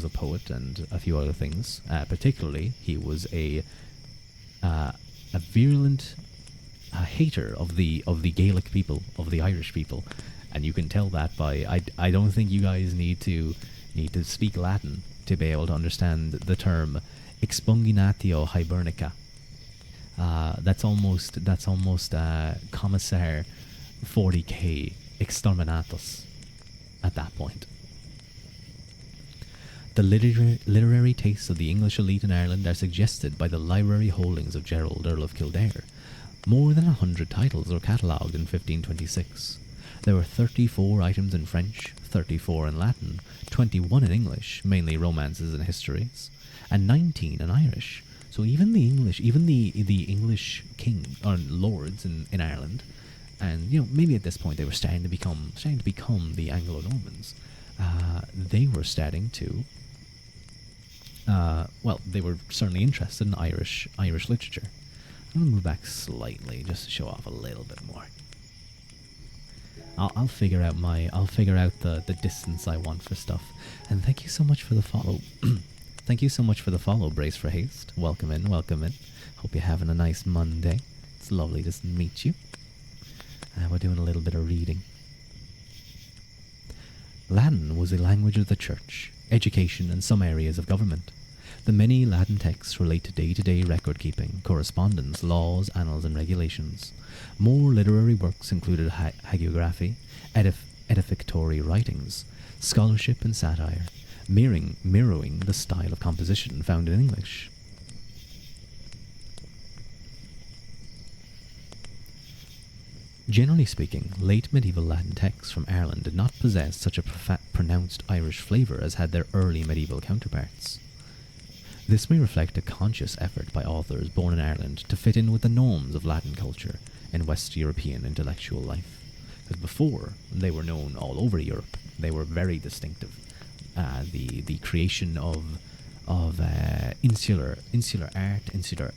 poet and a few other things. Particularly, he was a virulent hater of the Gaelic people, of the Irish people, and you can tell that by I don't think you guys need to speak Latin to be able to understand the term Expugnatio Hibernica. That's almost Commissar 40k Exterminatus at that point. The literary tastes of the English elite in Ireland are suggested by the library holdings of Gerald, Earl of Kildare. More than 100 titles were catalogued in 1526. There were 34 items in French, 34 in Latin, 21 in English, mainly romances and histories, and 19 in Irish. So even the English king or lords in Ireland, and maybe at this point they were starting to become the Anglo-Normans. They were starting to. They were certainly interested in Irish literature. I'm gonna move back slightly just to show off a little bit more. I'll figure out the distance I want for stuff. And thank you so much for the follow. Thank you so much for the follow, Brace for Haste. Welcome in, welcome in. Hope you're having a nice Monday. It's lovely to meet you. We're doing a little bit of reading. Latin was the language of the church, education, and some areas of government. The many Latin texts relate to day-to-day record-keeping, correspondence, laws, annals, and regulations. More literary works included hagiography, edificatory writings, scholarship, and satire, mirroring the style of composition found in English. Generally speaking, late medieval Latin texts from Ireland did not possess such a pronounced Irish flavour as had their early medieval counterparts. This may reflect a conscious effort by authors born in Ireland to fit in with the norms of Latin culture, in West European intellectual life. Because before, they were known all over Europe. They were very distinctive. The creation of insular art, insular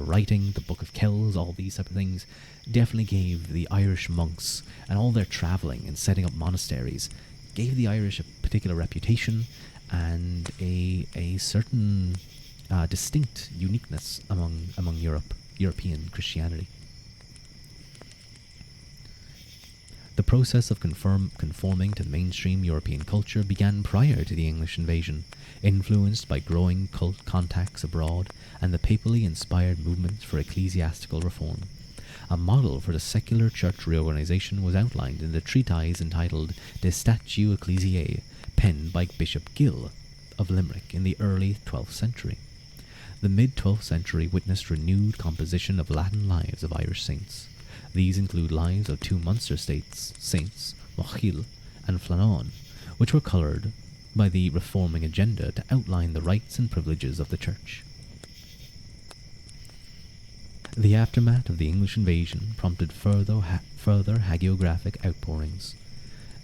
writing, the Book of Kells, all these type of things, definitely gave the Irish monks and all their travelling and setting up monasteries, gave the Irish a particular reputation and a certain distinct uniqueness among European Christianity. The process of conforming to mainstream European culture began prior to the English invasion, influenced by growing cult contacts abroad and the papally inspired movements for ecclesiastical reform. A model for the secular church reorganization was outlined in the treatise entitled De Statu Ecclesiae, penned by Bishop Gill of Limerick in the early 12th century. The mid-12th century witnessed renewed composition of Latin lives of Irish saints. These include lives of two Munster saints, Mochil and Flanán, which were coloured by the reforming agenda to outline the rights and privileges of the Church. The aftermath of the English invasion prompted further hagiographic outpourings.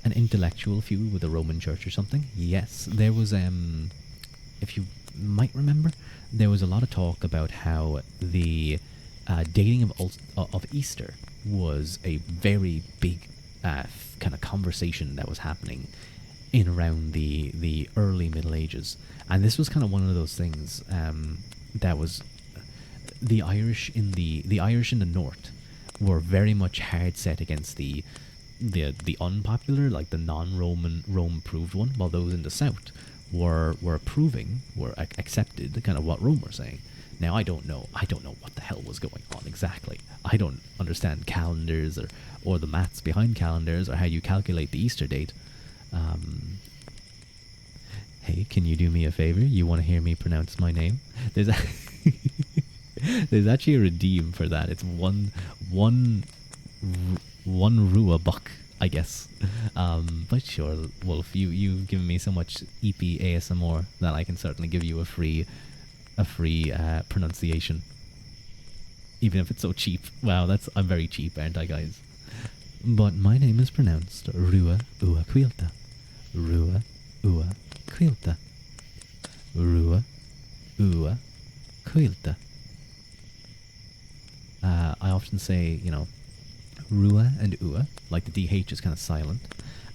An intellectual feud with the Roman Church or something? Yes, there was, if you might remember, there was a lot of talk about how the dating of Easter was a very big kind of conversation that was happening in around the early Middle Ages, and this was kind of one of those things that was the Irish in the north were very much hard set against the unpopular, like the non-Roman Rome approved one, while those in the south were accepted kind of what Rome were saying. Now I don't know what the hell was going on exactly. I don't understand calendars or the maths behind calendars or how you calculate the Easter date. Hey, can you do me a favor? You want to hear me pronounce my name? There's actually a redeem for that. It's one Ruadh, I guess. But sure, Wolf, you've given me so much EP ASMR that I can certainly give you a free pronunciation, even if it's so cheap. Wow, I'm very cheap, aren't I, guys? But my name is pronounced Ruadh Ua Quilta. Ruadh Ua Quilta. Ruadh Ua Quilta. I often say, Rua and Ua, like the DH is kind of silent,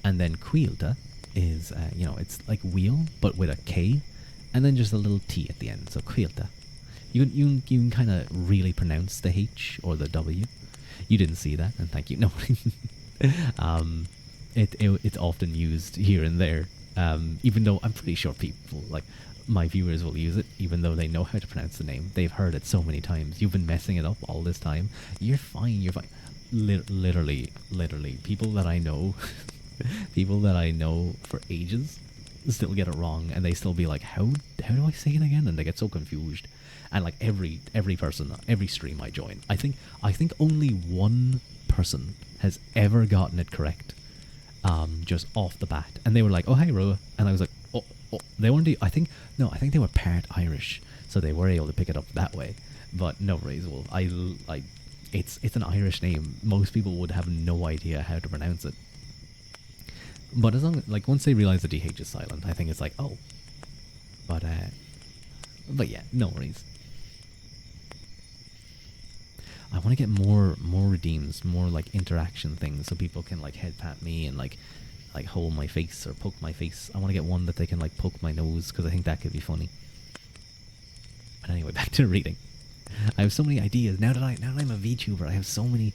and then Quilta is, it's like wheel, but with a K, and then just a little T at the end, so Quilta. You can kind of really pronounce the H or the W. You didn't see that, and thank you. No, it's often used here and there, even though I'm pretty sure people, like my viewers, will use it, even though they know how to pronounce the name. They've heard it so many times. You've been messing it up all this time. You're fine. Literally, people that I know, for ages, still get it wrong, and they still be like, how do I say it again? And they get so confused. And like every person, every stream I join, I think only one person has ever gotten it correct, just off the bat, and they were like, "Oh, hey, Roa," and I was like, "Oh, they weren't." I think they were part Irish, so they were able to pick it up that way. But no worries, well, it's an Irish name. Most people would have no idea how to pronounce it. But as long as, once they realize the DH is silent, I think it's like, oh. But yeah, no worries. I want to get more redeems, more interaction things, so people can head pat me and hold my face or poke my face. I want to get one that they can poke my nose, because I think that could be funny. But anyway, back to reading. I have so many ideas now that I'm a VTuber. I have so many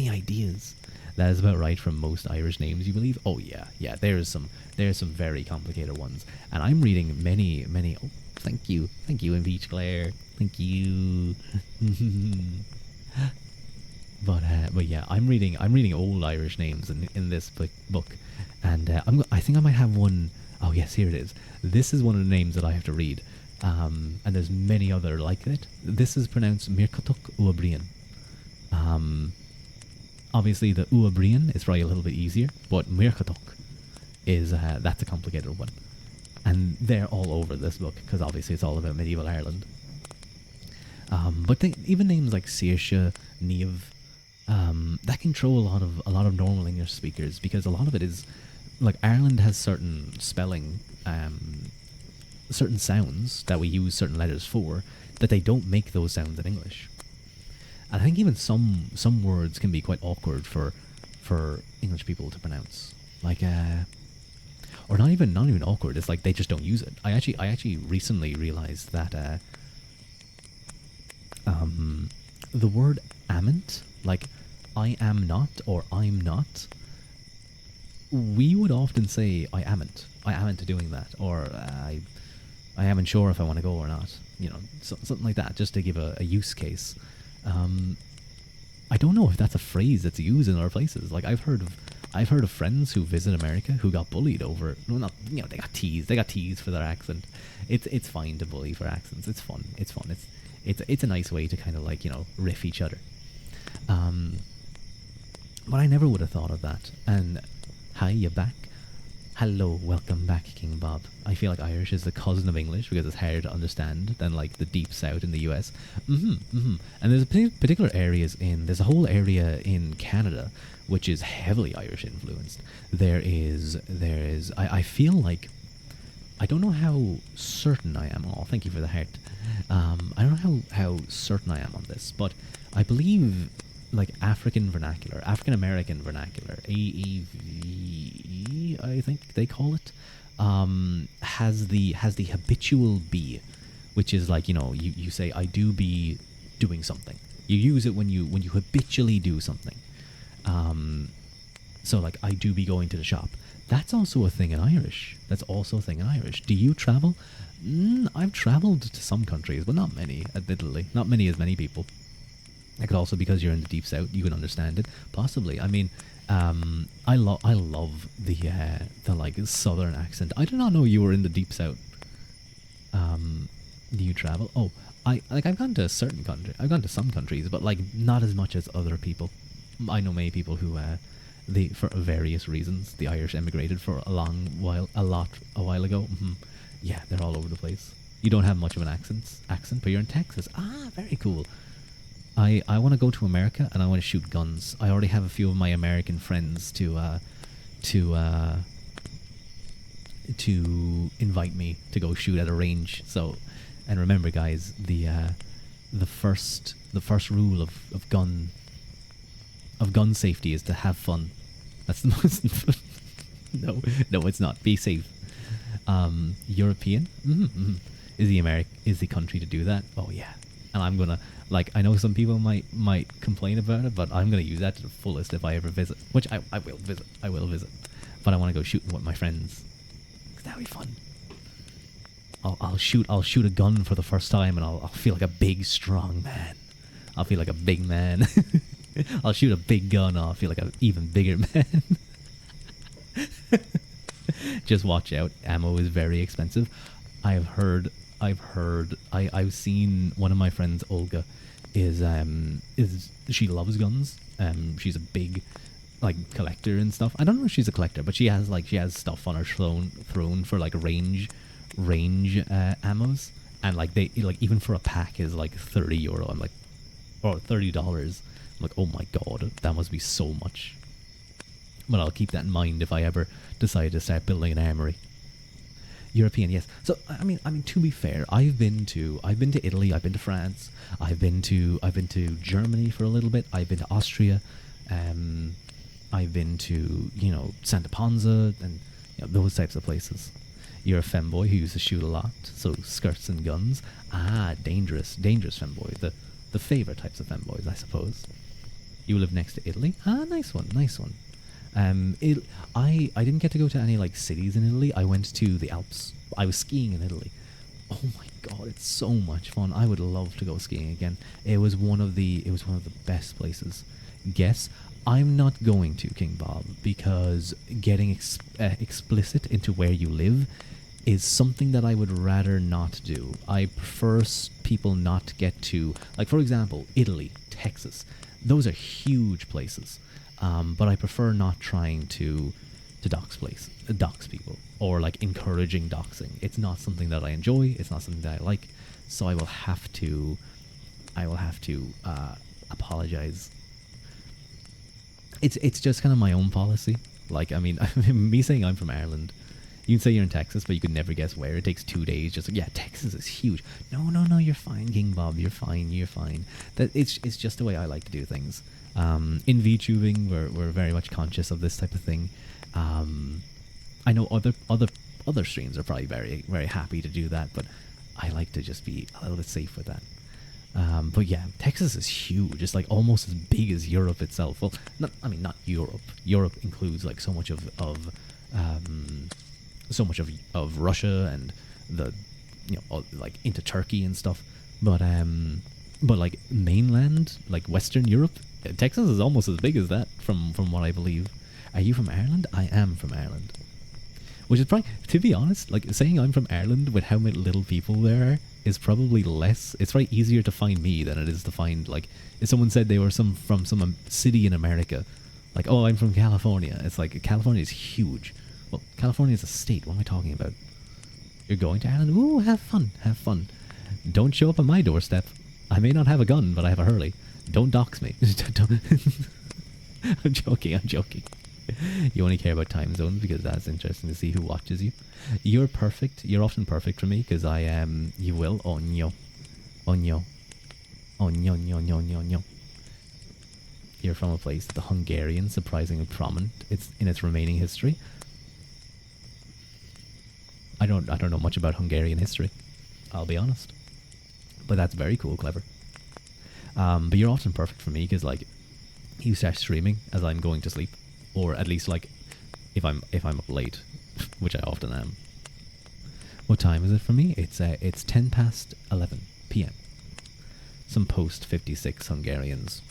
ideas. That is about right from most Irish names, you believe? Oh yeah. There's some very complicated ones, and I'm reading many. Oh, thank you, Inveach Claire. Thank you. But yeah, I'm reading old Irish names in this book, and I think I might have one. Oh yes, here it is. This is one of the names that I have to read. And there's many other like it. This is pronounced Mirkatuk Uabrian. Obviously the Uabrian is probably a little bit easier, but Mirkatuk is that's a complicated one. And they're all over this book, because obviously it's all about medieval Ireland. But even names like Saoirse, Niamh, that can throw a lot of normal English speakers, because a lot of it is like Ireland has certain spelling, certain sounds that we use certain letters for, that they don't make those sounds in English. And I think even some words can be quite awkward for English people to pronounce, like or not even awkward. It's like they just don't use it. I actually recently realized that the word "amn't," like I am not or I'm not, we would often say I amn't doing that, or I am not sure if I want to go or not. You know, something like that, just to give a use case. Um, I don't know if that's a phrase that's used in other places. Like I've heard of friends who visit America who got bullied over, well, not, you know, they got teased. They got teased for their accent. It's fine to bully for accents. It's fun. It's fun. It's a nice way to kind of like, you know, riff each other. Um, but I never would have thought of that. And hi, you back? Hello, welcome back, King Bob. I feel like Irish is the cousin of English because it's harder to understand than like the deep south in the US. And there's particular areas there's a whole area in Canada which is heavily Irish influenced. I feel like, I don't know how certain I am. Oh, thank you for the heart. I don't know how certain I am on this, but I believe like African American vernacular, AAV, I think they call it, has the habitual be, which is like, you know, you say I do be doing something. You use it when you habitually do something. So like I do be going to the shop. That's also a thing in Irish. Do you travel? I've traveled to some countries, but not many, admittedly. Not many as many people. It could also, because you're in the deep south, you can understand it. Possibly. I mean, I love the like southern accent. I did not know you were in the deep south. Do you travel? Oh, I've gone to certain countries. I've gone to some countries, but like not as much as other people. I know many people who for various reasons, the Irish emigrated for a while ago. Yeah, they're all over the place. You don't have much of an accent, but you're in Texas. Ah, very cool. I want to go to America and I want to shoot guns. I already have a few of my American friends to invite me to go shoot at a range. So, and remember, guys, the first rule of gun safety is to have fun. That's the most. No, it's not. Be safe. European is the country to do that. Oh yeah, and I'm gonna, like, I know some people might complain about it, but I'm gonna use that to the fullest if I ever visit. Which I will visit. But I want to go shooting with my friends. 'Cause that'll be fun. I'll shoot a gun for the first time, and I'll feel like a big, strong man. I'll feel like a big man. I'll shoot a big gun, and I'll feel like an even bigger man. Just watch out. Ammo is very expensive. I've seen one of my friends, Olga, is she loves guns. She's a big like collector and stuff. I don't know if she's a collector, but she has stuff on her throne for like range ammos, and like they like even for a pack is like €30. I'm like, or $30. I'm like, oh my god, that must be so much. But I'll keep that in mind if I ever decide to start building an armory. European, yes. So I mean, to be fair, I've been to Italy, I've been to France, I've been to Germany for a little bit, I've been to Austria, I've been to, you know, Santa Ponza and, you know, those types of places. You're a femboy who used to shoot a lot, so skirts and guns. Ah, dangerous femboy. The favorite types of femboys, I suppose. You live next to Italy? Ah, nice one. I didn't get to go to any like cities in Italy. I went to the Alps. I was skiing in Italy. Oh my god, it's so much fun. I would love to go skiing again. It was one of the best places. Guess I'm not going to, King Bob, because getting explicit into where you live is something that I would rather not do. I prefer people not get to, like, for example, Italy, Texas. Those are huge places. But I prefer not trying to dox people, or like encouraging doxing. It's not something that I enjoy. It's not something that I like. So I will have to apologize It's just kind of my own policy. Like, I mean, me saying I'm from Ireland, you can say you're in Texas, but you could never guess where. It takes 2 days. Just like, yeah, Texas is huge. No, no, no, you're fine, King Bob. You're fine. You're fine. That it's just the way I like to do things. In VTubing, we're very much conscious of this type of thing. I know other streams are probably very very happy to do that, but I like to just be a little bit safe with that. But yeah, Texas is huge. It's like almost as big as Europe itself. Well, not Europe. Europe includes like so much of Russia and the like into Turkey and stuff. But like mainland, like Western Europe, Texas is almost as big as that from what I believe. Are you from Ireland? I am from Ireland. Which is probably, to be honest, like saying I'm from Ireland with how many little people there are is probably less. It's probably easier to find me than it is to find, like, if someone said they were from some city in America, like, oh, I'm from California. It's like, California is huge. Well, California is a state. What am I talking about? You're going to Ireland? Ooh, have fun. Have fun. Don't show up on my doorstep. I may not have a gun, but I have a Hurley. Don't dox me. I'm joking. I'm joking. You only care about time zones because that's interesting to see who watches you. You're perfect. You're often perfect for me because I am. You will. Onyo. Onyo. Onyo, nyo, nyo, nyo, nyo. You're from a place, the Hungarian, surprisingly prominent. It's in its remaining history. I don't know much about Hungarian history. I'll be honest. But that's very cool, clever. But you're often perfect for me because, like, you start streaming as I'm going to sleep. Or at least, like, if I'm up late, which I often am. What time is it for me? It's 10 past 11 p.m. Some post 56 Hungarians.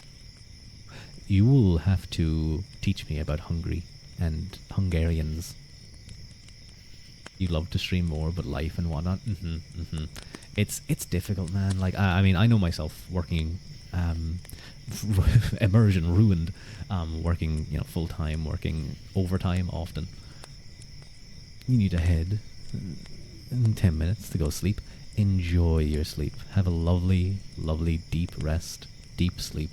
You will have to teach me about Hungary and Hungarians. You'd love to stream more, but life and whatnot. It's difficult, man. Like, I mean, I know myself working. Immersion ruined. Working, full time, working overtime often. You need a head in 10 minutes to go sleep. Enjoy your sleep. Have a lovely, lovely deep rest, deep sleep.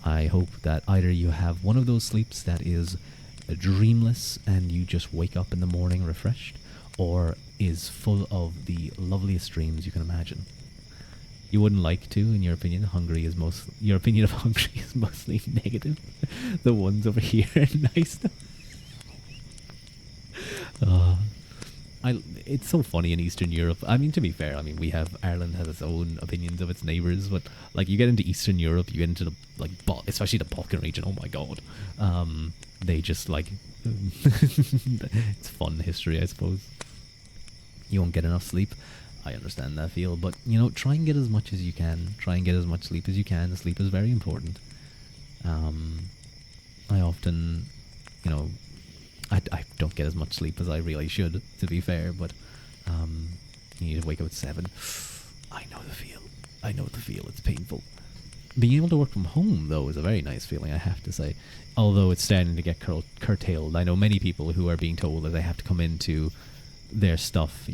I hope that either you have one of those sleeps that is dreamless and you just wake up in the morning refreshed, or is full of the loveliest dreams you can imagine. You wouldn't like to, in your opinion. Your opinion of Hungary is mostly negative. The ones over here are nice. It's so funny in Eastern Europe. I mean, to be fair, Ireland has its own opinions of its neighbours, but like you get into Eastern Europe, you get into especially the Balkan region. Oh my god, they just like it's fun history, I suppose. You won't get enough sleep. I understand that feel, but try and get as much as you can. Try and get as much sleep as you can. Sleep is very important. I often, I don't get as much sleep as I really should, to be fair, but you need to wake up at 7. I know the feel. I know the feel. It's painful. Being able to work from home, though, is a very nice feeling, I have to say. Although it's starting to get curtailed. I know many people who are being told that they have to come into their stuff,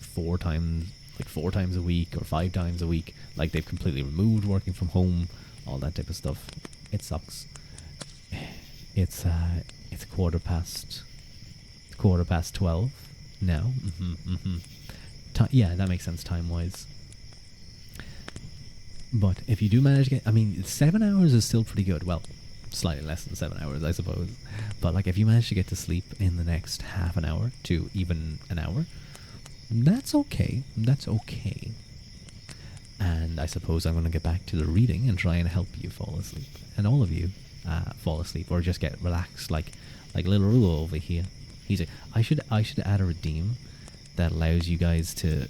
4 times a week or 5 times a week. Like, they've completely removed working from home, all that type of stuff. It sucks. It's quarter past 12 now. Yeah, that makes sense time-wise. But if you do manage to get, 7 hours is still pretty good. Well, slightly less than 7 hours, I suppose. But like, if you manage to get to sleep in the next half an hour to even an hour, that's okay. That's okay. And I suppose I'm going to get back to the reading and try and help you fall asleep. And all of you fall asleep or just get relaxed like little Ruadh over here. He's like, I should add a redeem that allows you guys to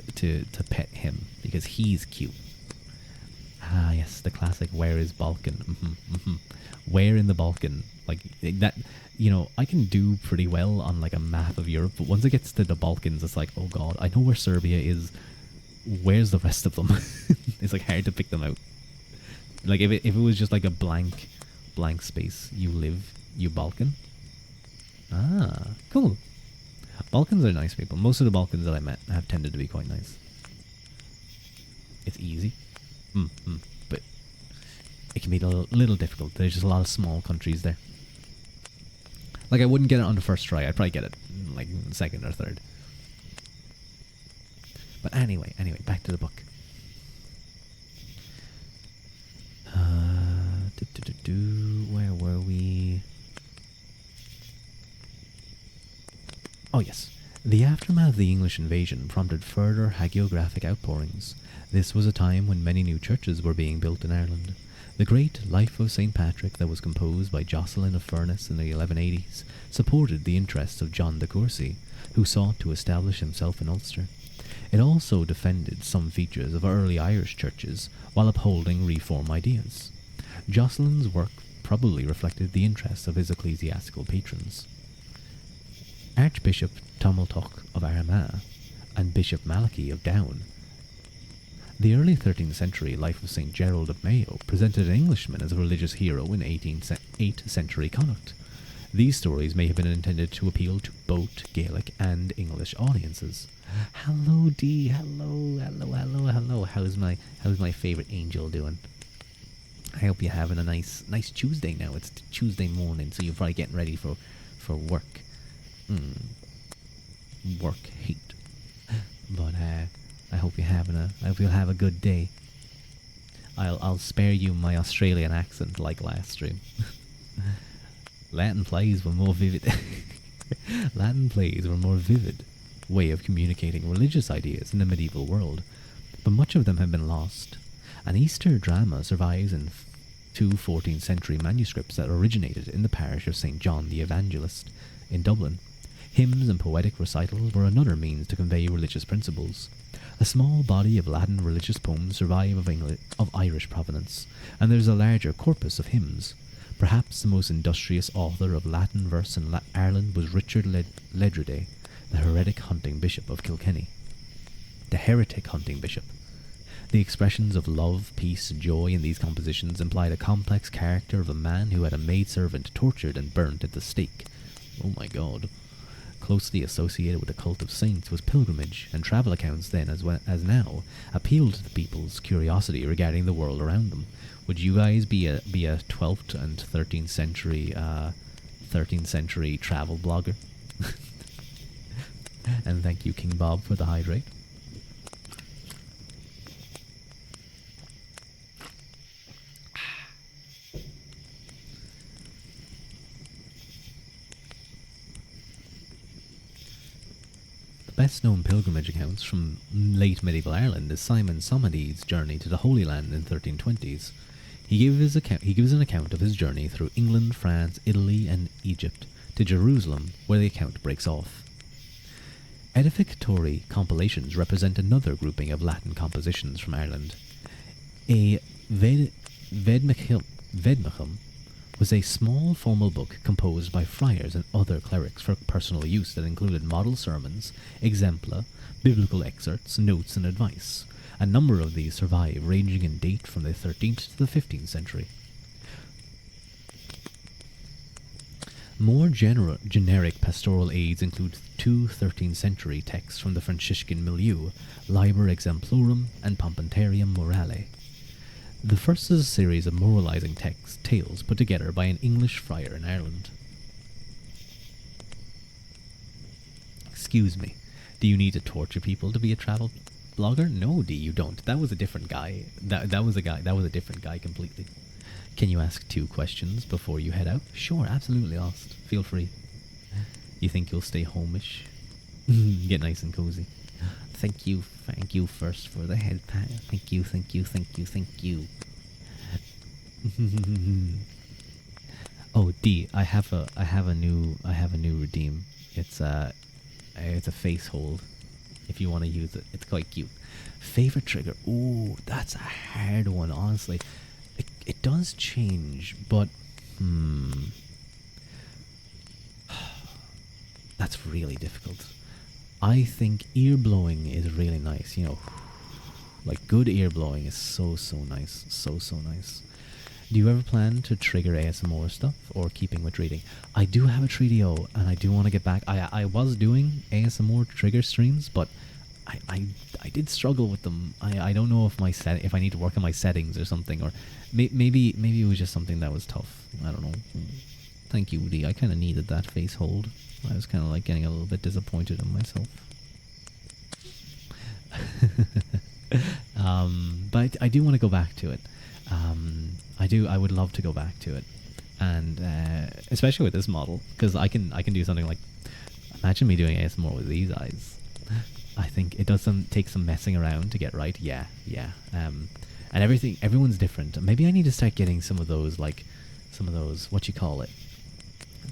pet him because he's cute. Ah, yes, the classic where is Balkan? Where in the Balkan? Like that, I can do pretty well on like a map of Europe, but once it gets to the Balkans, it's like, oh god, I know where Serbia is. Where's the rest of them? It's like hard to pick them out. Like if it was just like a blank space, you Balkan. Ah, cool. Balkans are nice people. Most of the Balkans that I met have tended to be quite nice. It's easy. But it can be a little difficult. There's just a lot of small countries there. Like, I wouldn't get it on the first try. I'd probably get it like second or third. But anyway, back to the book. Where were we? Oh yes. The aftermath of the English invasion prompted further hagiographic outpourings. This was a time when many new churches were being built in Ireland. The great Life of St. Patrick that was composed by Jocelyn of Furness in the 1180s supported the interests of John de Courcy, who sought to establish himself in Ulster. It also defended some features of early Irish churches while upholding reform ideas. Jocelyn's work probably reflected the interests of his ecclesiastical patrons. Archbishop Tomultoch of Armagh and Bishop Malachy of Down. The early 13th century Life of St. Gerald of Mayo presented an Englishman as a religious hero in 8th century Connacht. These stories may have been intended to appeal to both Gaelic and English audiences. Hello, Dee. Hello. How's my favorite angel doing? I hope you're having a nice Tuesday now. It's Tuesday morning, so you're probably getting ready for work. Work hate. But I hope you'll have a good day. I'll spare you my Australian accent like last stream. Latin plays were more vivid. Latin plays were more vivid way of communicating religious ideas in the medieval world, but much of them have been lost. An Easter drama survives in two 14th century manuscripts that originated in the parish of St. John the Evangelist in Dublin. Hymns and poetic recitals were another means to convey religious principles. A small body of Latin religious poems survive of Irish provenance, and there is a larger corpus of hymns. Perhaps the most industrious author of Latin verse in Ireland was Richard Ledrede, the heretic hunting bishop of Kilkenny. The heretic hunting bishop. The expressions of love, peace, and joy in these compositions implied a complex character of a man who had a maidservant tortured and burnt at the stake. Oh my god. Closely associated with the cult of saints was pilgrimage, and travel accounts then as now appealed to the people's curiosity regarding the world around them. Would you guys be a 12th and 13th century travel blogger? And thank you, King Bob, for the hydrate. Best-known pilgrimage accounts from late medieval Ireland is Simon Somady's journey to the Holy Land in 1320s. He gives an account of his journey through England, France, Italy, and Egypt to Jerusalem, where the account breaks off. Edificatory compilations represent another grouping of Latin compositions from Ireland. A Vedmachum was a small formal book composed by friars and other clerics for personal use that included model sermons, exempla, biblical excerpts, notes, and advice. A number of these survive, ranging in date from the 13th to the 15th century. More generic pastoral aids include two 13th century texts from the Franciscan milieu, Liber Exemplorum and Pompentarium Morale. The first is a series of moralizing tales put together by an English friar in Ireland. Excuse me, do you need to torture people to be a travel blogger? No, you don't. That was a different guy. That was a different guy completely. Can you ask 2 questions before you head out? Sure, absolutely, Lost. Feel free. You think you'll stay home-ish? Get nice and cozy. Thank you first for the head pat. Thank you. Oh, D, I have a new redeem. It's a face hold. If you want to use it, it's quite cute. Favorite trigger. Ooh, that's a hard one, honestly. It does change, but that's really difficult. I think ear blowing is really nice, like good ear blowing is so nice, so nice. Do you ever plan to trigger ASMR stuff or keeping with reading? I do have a Treaty-O and I do want to get back. I was doing ASMR trigger streams, but I did struggle with them. I don't know if I need to work on my settings or something, or maybe it was just something that was tough. I don't know. Thank you, Lee. I kind of needed that face hold. I was kind of like getting a little bit disappointed in myself. But I do want to go back to it. I would love to go back to it, and especially with this model, because I can do something like, imagine me doing ASMR with these eyes. I think it does take some messing around to get right. Yeah. And everyone's different. Maybe I need to start getting some of those what you call it.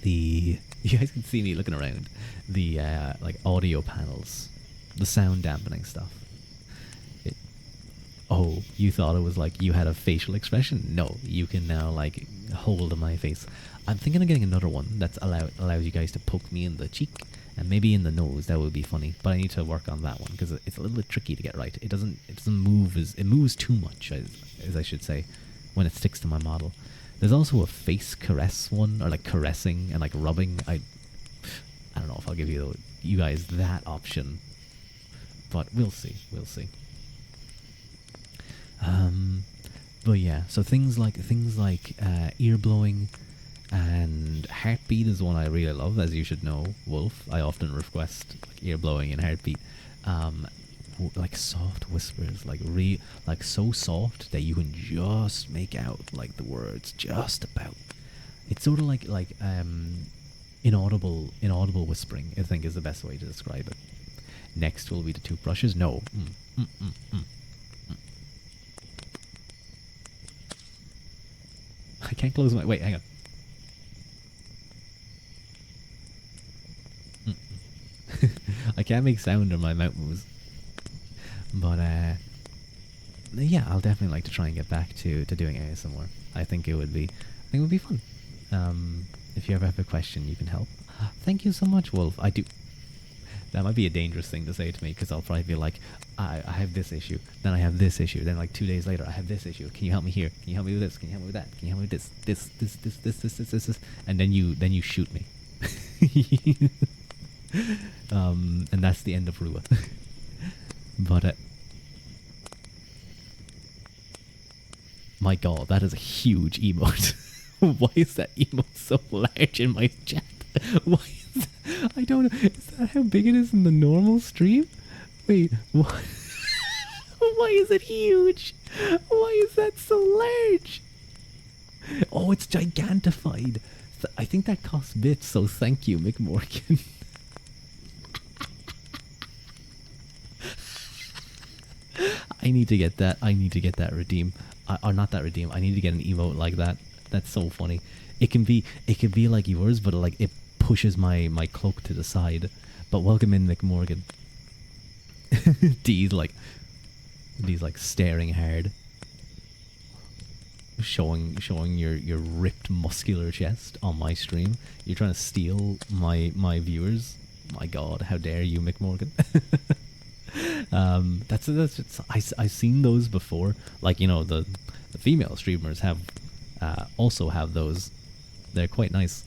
You guys can see me looking around. The like audio panels, the sound dampening stuff. Oh, you thought it was like you had a facial expression? No, you can now like hold my face. I'm thinking of getting another one that's allows you guys to poke me in the cheek and maybe in the nose. That would be funny, but I need to work on that one because it's a little bit tricky to get right. It doesn't move it moves too much, as I should say, when it sticks to my model. There's also a face caress one, or like caressing and like rubbing. I don't know if I'll give you guys that option, but we'll see. But yeah, so things like ear blowing and heartbeat is one I really love, as you should know, Wolf. I often request like ear blowing and heartbeat. Like soft whispers, like so soft that you can just make out like the words just about. It's sort of like inaudible whispering, I think is the best way to describe it. Next will be the toothbrushes. No. I can't close my... Wait, hang on. I can't make sound or my mouth moves. But, yeah, I'll definitely like to try and get back to doing ASMR. I think it would be fun. If you ever have a question, you can help. Thank you so much, Wolf. I do... That might be a dangerous thing to say to me, because I'll probably be like, I have this issue, then I have this issue, then like 2 days later I have this issue. Can you help me here? Can you help me with this? Can you help me with that? Can you help me with this? And then you shoot me. And that's the end of Ruadh. But my God, that is a huge emote. Why is that emote so large in my chat? Why is that? I don't know. Is that how big it is in the normal stream? Wait, what? Why is it huge? Why is that so large? Oh, it's gigantified. I think that costs bits, so thank you, McMorgan. I need to get that. I need to get that redeem. Or not that redeem. I need to get an emote like that. That's so funny. It can be like yours, but like it pushes my cloak to the side. But welcome in, McMorgan. D's like staring hard, showing your ripped muscular chest on my stream. You're trying to steal my viewers. My God, how dare you, McMorgan? I've seen those before. Like, you know, the female streamers also have those. They're quite nice.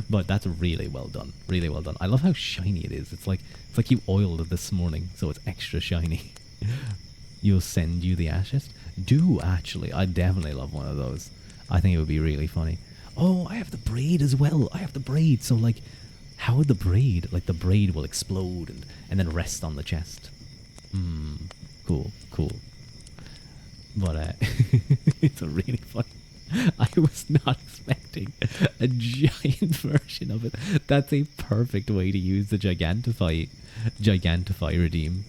But that's really well done. Really well done. I love how shiny it is. It's like you oiled it this morning, so it's extra shiny. You'll send you the ashes? Do, actually. I definitely love one of those. I think it would be really funny. Oh, I have the braid as well. I have the braid. So, like, how would the braid... Like, the braid will explode and then rest on the chest. Cool. But, it's a really funny... I was not expecting a giant version of it. That's a perfect way to use the Gigantify redeem.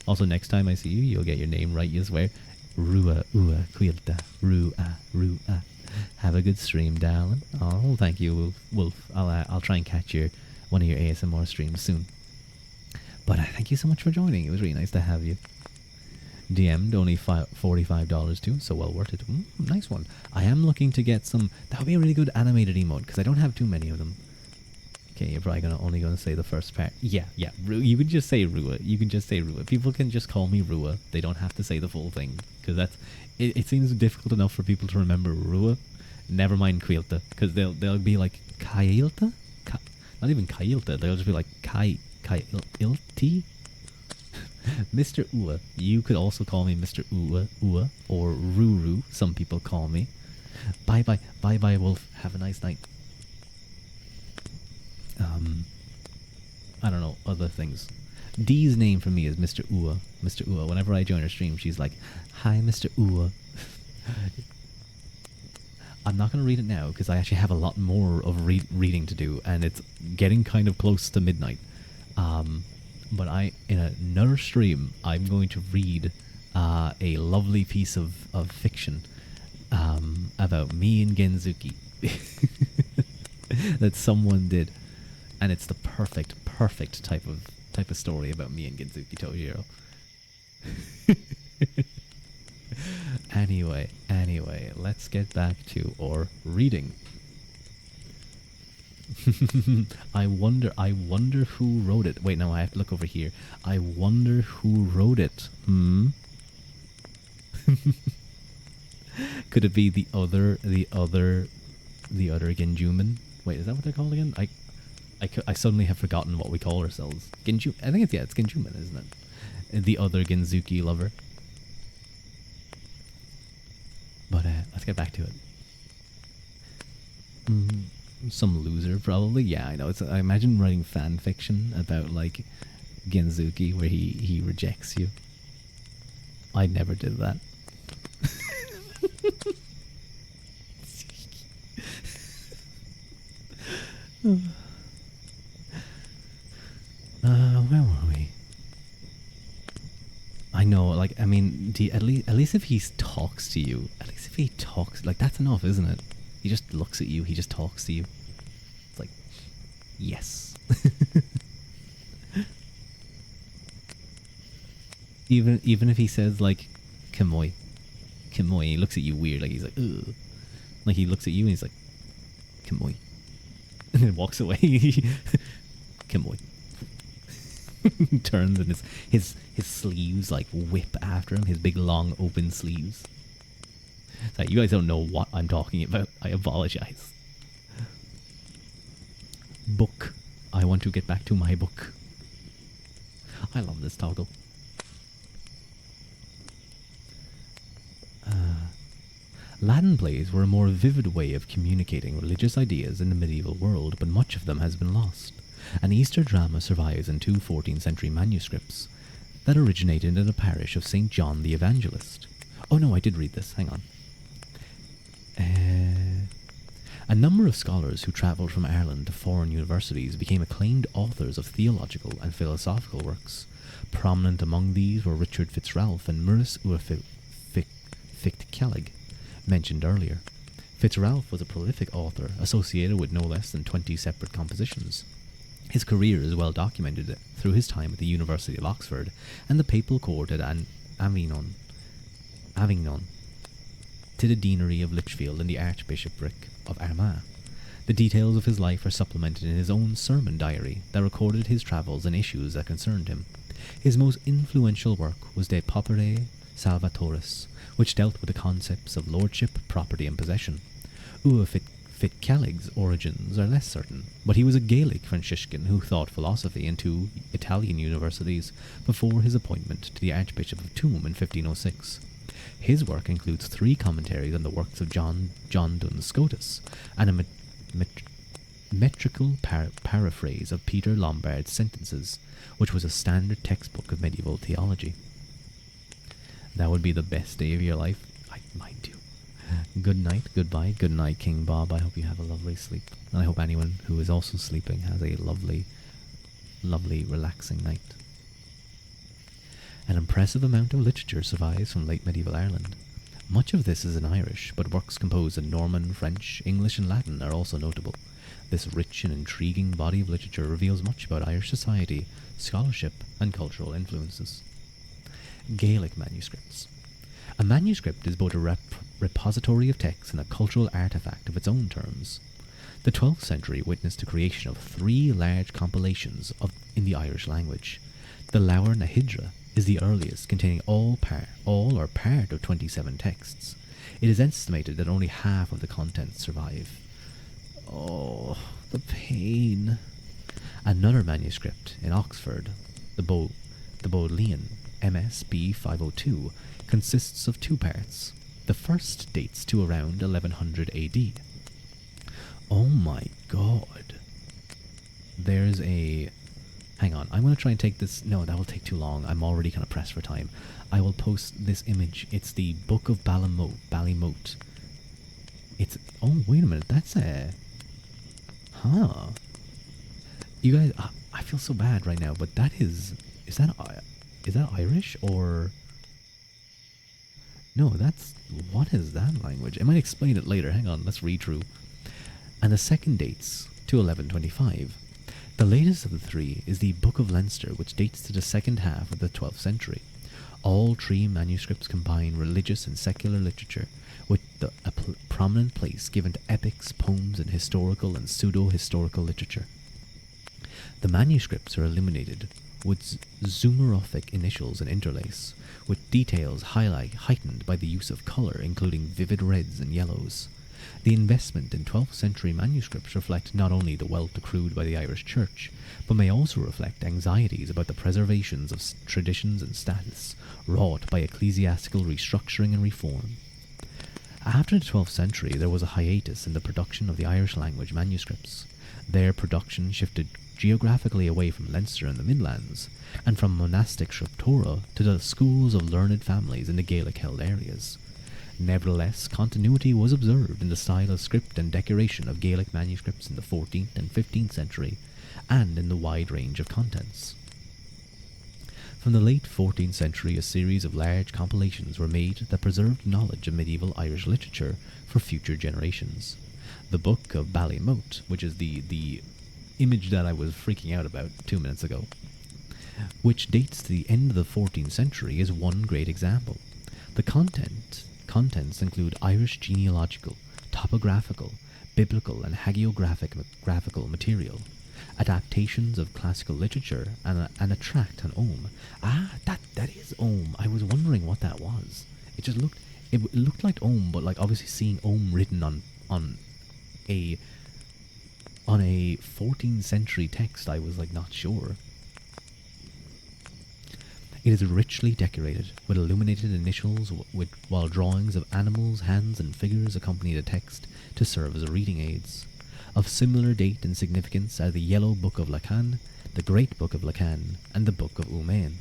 Also, next time I see you, you'll get your name right, you swear. Rua, ua, quilta, rua. Have a good stream, darling. Oh, thank you, Wolf. I'll try and catch one of your ASMR streams soon. But thank you so much for joining. It was really nice to have you. DM'd only $45 too, so well worth it. Nice one. I am looking to get some... That would be a really good animated emote, because I don't have too many of them. Okay, you're probably only gonna say the first part. Yeah. You can just say Rua. People can just call me Rua. They don't have to say the full thing, because it seems difficult enough for people to remember Rua. Never mind Quilta, because they'll be like Kailta? Not even Kailta. They'll just be like Ilti? Mr. Ua. You could also call me Mr. Ua, or Ruru, some people call me. Bye bye, bye bye, Wolf. Have a nice night. I don't know, other things. Dee's name for me is Mr. Ua. Mr. Ua. Whenever I join her stream, she's like, "Hi, Mr. Ua." I'm not going to read it now because I actually have a lot more of reading to do, and it's getting kind of close to midnight. But in another stream, I'm going to read a lovely piece of fiction about me and Genzuki that someone did, and it's the perfect type of story about me and Genzuki Tojiro. Anyway, let's get back to our reading. I wonder who wrote it. Wait, no, I have to look over here. I wonder who wrote it. Could it be the other Genjuman? Wait, is that what they're called again? I suddenly have forgotten what we call ourselves. Genju. I think it's Genjuman, isn't it? The other Genzuki lover. But let's get back to it. Some loser, probably. Yeah, I know. I imagine writing fan fiction about like Genzuki where he rejects you. I never did that. Where were we? I know, like, I mean, at least if he talks to you, like, that's enough, isn't it? He just looks at you, he just talks to you. It's like, yes. Even if he says, like, Kimoi, he looks at you weird, like, he's like, ugh. Like, he looks at you and he's like, Kimoi. And then walks away. Kimoi. Turns and his sleeves like whip after him, his big long open sleeves. So you guys don't know what I'm talking about. I apologize. Book. I want to get back to my book. I love this toggle. Latin plays were a more vivid way of communicating religious ideas in the medieval world, but much of them has been lost. An Easter drama survives in two 14th century manuscripts that originated in the parish of St. John the Evangelist. Oh no, I did read this. Hang on. A number of scholars who travelled from Ireland to foreign universities became acclaimed authors of theological and philosophical works. Prominent among these were Richard Fitzralph and Maurice Ficht-Kellig, mentioned earlier. Fitzralph was a prolific author associated with no less than 20 separate compositions. His career is well documented through his time at the University of Oxford and the papal court at Avignon, to the deanery of Lichfield and the archbishopric of Armagh. The details of his life are supplemented in his own sermon diary that recorded his travels and issues that concerned him. His most influential work was De Pauperis Salvatoris, which dealt with the concepts of lordship, property and possession. Ua Ficht-Kellig's origins are less certain, but he was a Gaelic Franciscan who taught philosophy in two Italian universities before his appointment to the Archbishop of Tuam in 1506. His work includes 3 commentaries on the works of John Duns Scotus and a metrical paraphrase of Peter Lombard's Sentences, which was a standard textbook of medieval theology. That would be the best day of your life. Mine too. Good night, goodbye, good night, King Bob. I hope you have a lovely sleep. And I hope anyone who is also sleeping has a lovely, lovely, relaxing night. An impressive amount of literature survives from late medieval Ireland. Much of this is in Irish, but works composed in Norman, French, English and Latin are also notable. This rich and intriguing body of literature reveals much about Irish society, scholarship and cultural influences. Gaelic manuscripts. A manuscript is both a repository of texts and a cultural artifact of its own terms. The 12th century witnessed the creation of 3 large compilations in the Irish language. The Lower Nahidra is the earliest, containing all or part of 27 texts. It is estimated that only half of the contents survive. Oh, the pain. Another manuscript in Oxford, the Bodleian MSB 502, consists of two parts. The first dates to around 1100 AD. Oh my god. There's a... Hang on, I'm going to try and take this... No, that will take too long. I'm already kind of pressed for time. I will post this image. It's the Book of Ballymote. It's... Oh, wait a minute. That's a... Huh. You guys... I feel so bad right now, but that is... Is that Irish or... No, that's... What is that language? I might explain it later. Hang on, let's read through. And the second dates to 1125. The latest of the three is the Book of Leinster, which dates to the second half of the 12th century. All three manuscripts combine religious and secular literature, with a prominent place given to epics, poems, and historical and pseudo-historical literature. The manuscripts are illuminated with zoomorphic initials and interlace, with details heightened by the use of colour, including vivid reds and yellows. The investment in 12th century manuscripts reflect not only the wealth accrued by the Irish Church, but may also reflect anxieties about the preservations of traditions and status wrought by ecclesiastical restructuring and reform. After the 12th century, there was a hiatus in the production of the Irish language manuscripts. Their production shifted geographically away from Leinster and the Midlands, and from monastic scriptura to the schools of learned families in the Gaelic-held areas. Nevertheless, continuity was observed in the style of script and decoration of Gaelic manuscripts in the 14th and 15th century, and in the wide range of contents. From the late 14th century, a series of large compilations were made that preserved knowledge of medieval Irish literature for future generations. The Book of Ballymote, which is the image that I was freaking out about 2 minutes ago, which dates to the end of the 14th century, is one great example. The contents include Irish genealogical, topographical, biblical, and hagiographical material, adaptations of classical literature, and a tract on Ogham. Ah, that is Ogham. I was wondering what that was. It looked like Ogham, but like obviously seeing Ogham written on a 14th century text, I was like not sure. It is richly decorated with illuminated initials, while drawings of animals, hands, and figures accompany the text to serve as reading aids. Of similar date and significance are the Yellow Book of Lacan, the Great Book of Lacan, and the Book of Umain.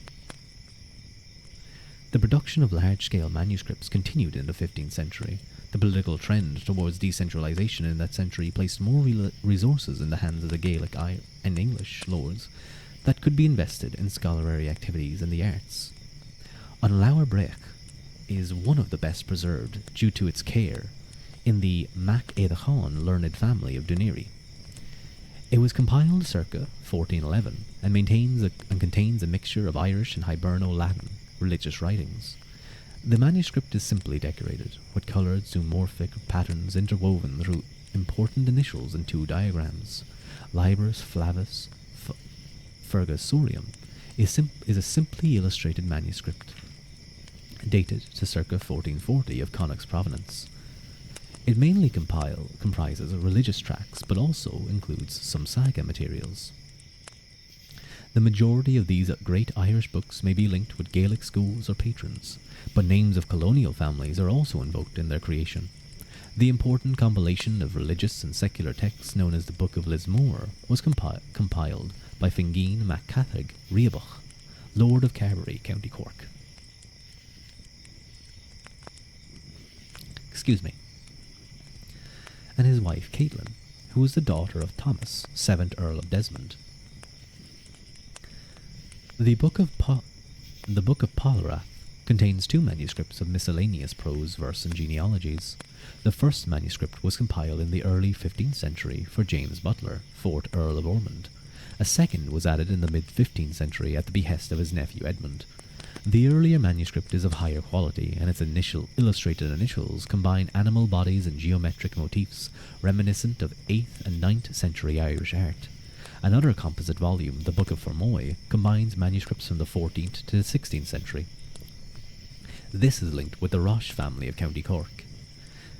The production of large-scale manuscripts continued in the 15th century. The political trend towards decentralization in that century placed more resources in the hands of the Gaelic and English lords that could be invested in scholarly activities and the arts. An Lower Breach is one of the best preserved due to its care in the Mac Éadacháin learned family of Duneri. It was compiled circa 1411 and contains a mixture of Irish and Hiberno-Latin religious writings. The manuscript is simply decorated, with coloured zoomorphic patterns interwoven through important initials and two diagrams. Libris Flavus Fergusorium is a simply illustrated manuscript, dated to circa 1440 of Connacht's provenance. It mainly comprises religious tracts, but also includes some saga materials. The majority of these great Irish books may be linked with Gaelic schools or patrons, but names of colonial families are also invoked in their creation. The important compilation of religious and secular texts known as the Book of Lismore was compiled by Fingine MacCathig Riabach, Lord of Carbery, County Cork. Excuse me. And his wife Caitlin, who was the daughter of Thomas, 7th Earl of Desmond. The Book of Pollerath contains two manuscripts of miscellaneous prose, verse, and genealogies. The first manuscript was compiled in the early 15th century for James Butler, 4th Earl of Ormond. A second was added in the mid-15th century at the behest of his nephew Edmund. The earlier manuscript is of higher quality, and its illustrated initials combine animal bodies and geometric motifs reminiscent of 8th and 9th century Irish art. Another composite volume, the Book of Fermoy, combines manuscripts from the 14th to the 16th century. This is linked with the Roche family of County Cork.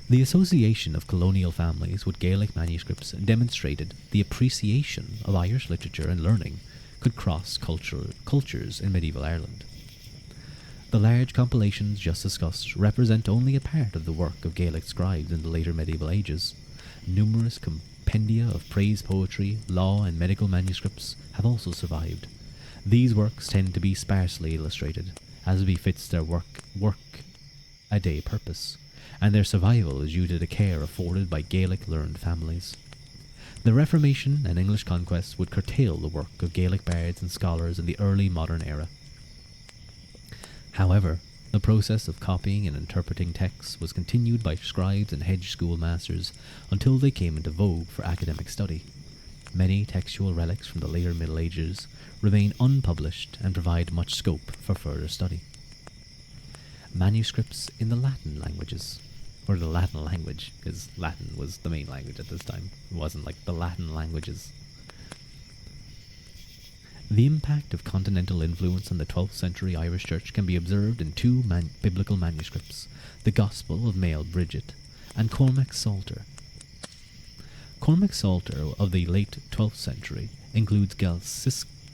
The association of colonial families with Gaelic manuscripts demonstrated the appreciation of Irish literature and learning could cross cultures in medieval Ireland. The large compilations just discussed represent only a part of the work of Gaelic scribes in the later medieval ages. Numerous compendia of praise poetry, law, and medical manuscripts have also survived. These works tend to be sparsely illustrated, as befits their work-a-day purpose, and their survival is due to the care afforded by Gaelic-learned families. The Reformation and English conquest would curtail the work of Gaelic bards and scholars in the early modern era. However, the process of copying and interpreting texts was continued by scribes and hedge schoolmasters until they came into vogue for academic study. Many textual relics from the later Middle Ages remain unpublished and provide much scope for further study. Manuscripts in the Latin languages, or the Latin language, because Latin was the main language at this time. It wasn't like the Latin languages. The impact of continental influence on the 12th century Irish Church can be observed in two biblical manuscripts, the Gospel of Male Bridget and Cormac's Psalter. Cormac's Psalter of the late 12th century includes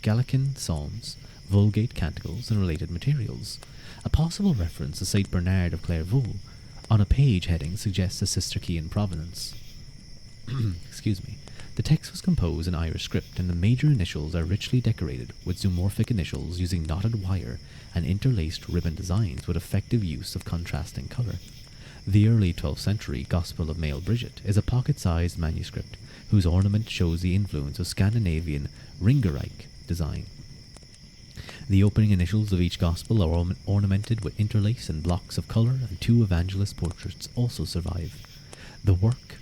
Gallican psalms, Vulgate canticles, and related materials. A possible reference to St. Bernard of Clairvaux on a page heading suggests a Cistercian provenance. Excuse me. The text was composed in Irish script, and the major initials are richly decorated with zoomorphic initials using knotted wire and interlaced ribbon designs with effective use of contrasting colour. The early 12th century Gospel of Male Bridget is a pocket-sized manuscript whose ornament shows the influence of Scandinavian Ringerike design. The opening initials of each Gospel are ornamented with interlace and blocks of colour, and two evangelist portraits also survive. The work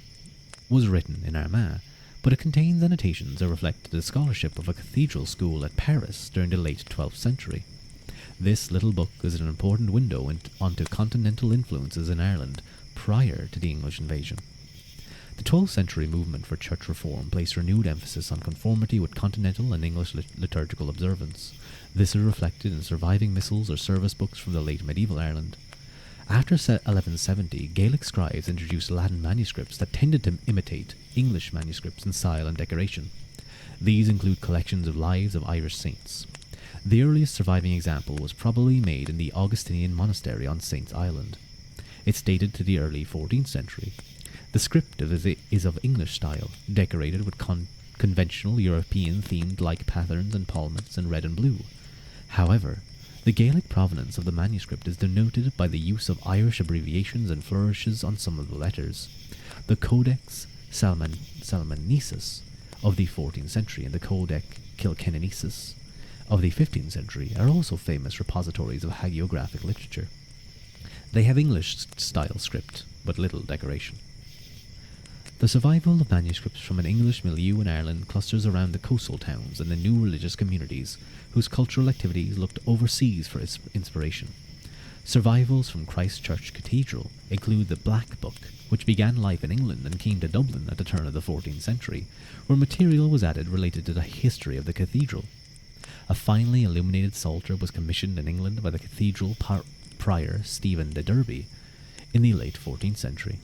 was written in Armagh, but it contains annotations that reflect the scholarship of a cathedral school at Paris during the late 12th century. This little book is an important window onto continental influences in Ireland prior to the English invasion. The 12th century movement for church reform placed renewed emphasis on conformity with continental and English liturgical observance. This is reflected in surviving missals or service books from the late medieval Ireland. After 1170, Gaelic scribes introduced Latin manuscripts that tended to imitate English manuscripts in style and decoration. These include collections of lives of Irish saints. The earliest surviving example was probably made in the Augustinian monastery on Saints Island. It's dated to the early 14th century. The script is of English style, decorated with conventional European-themed like patterns and palmets in red and blue. However, the Gaelic provenance of the manuscript is denoted by the use of Irish abbreviations and flourishes on some of the letters. The Codex Salmaniensis of the 14th century and the Codex Kilkenensis of the 15th century are also famous repositories of hagiographic literature. They have English-style script, but little decoration. The survival of manuscripts from an English milieu in Ireland clusters around the coastal towns and the new religious communities whose cultural activities looked overseas for inspiration. Survivals from Christ Church Cathedral include the Black Book, which began life in England and came to Dublin at the turn of the 14th century, where material was added related to the history of the cathedral. A finely illuminated psalter was commissioned in England by the cathedral prior Stephen de Derby in the late 14th century.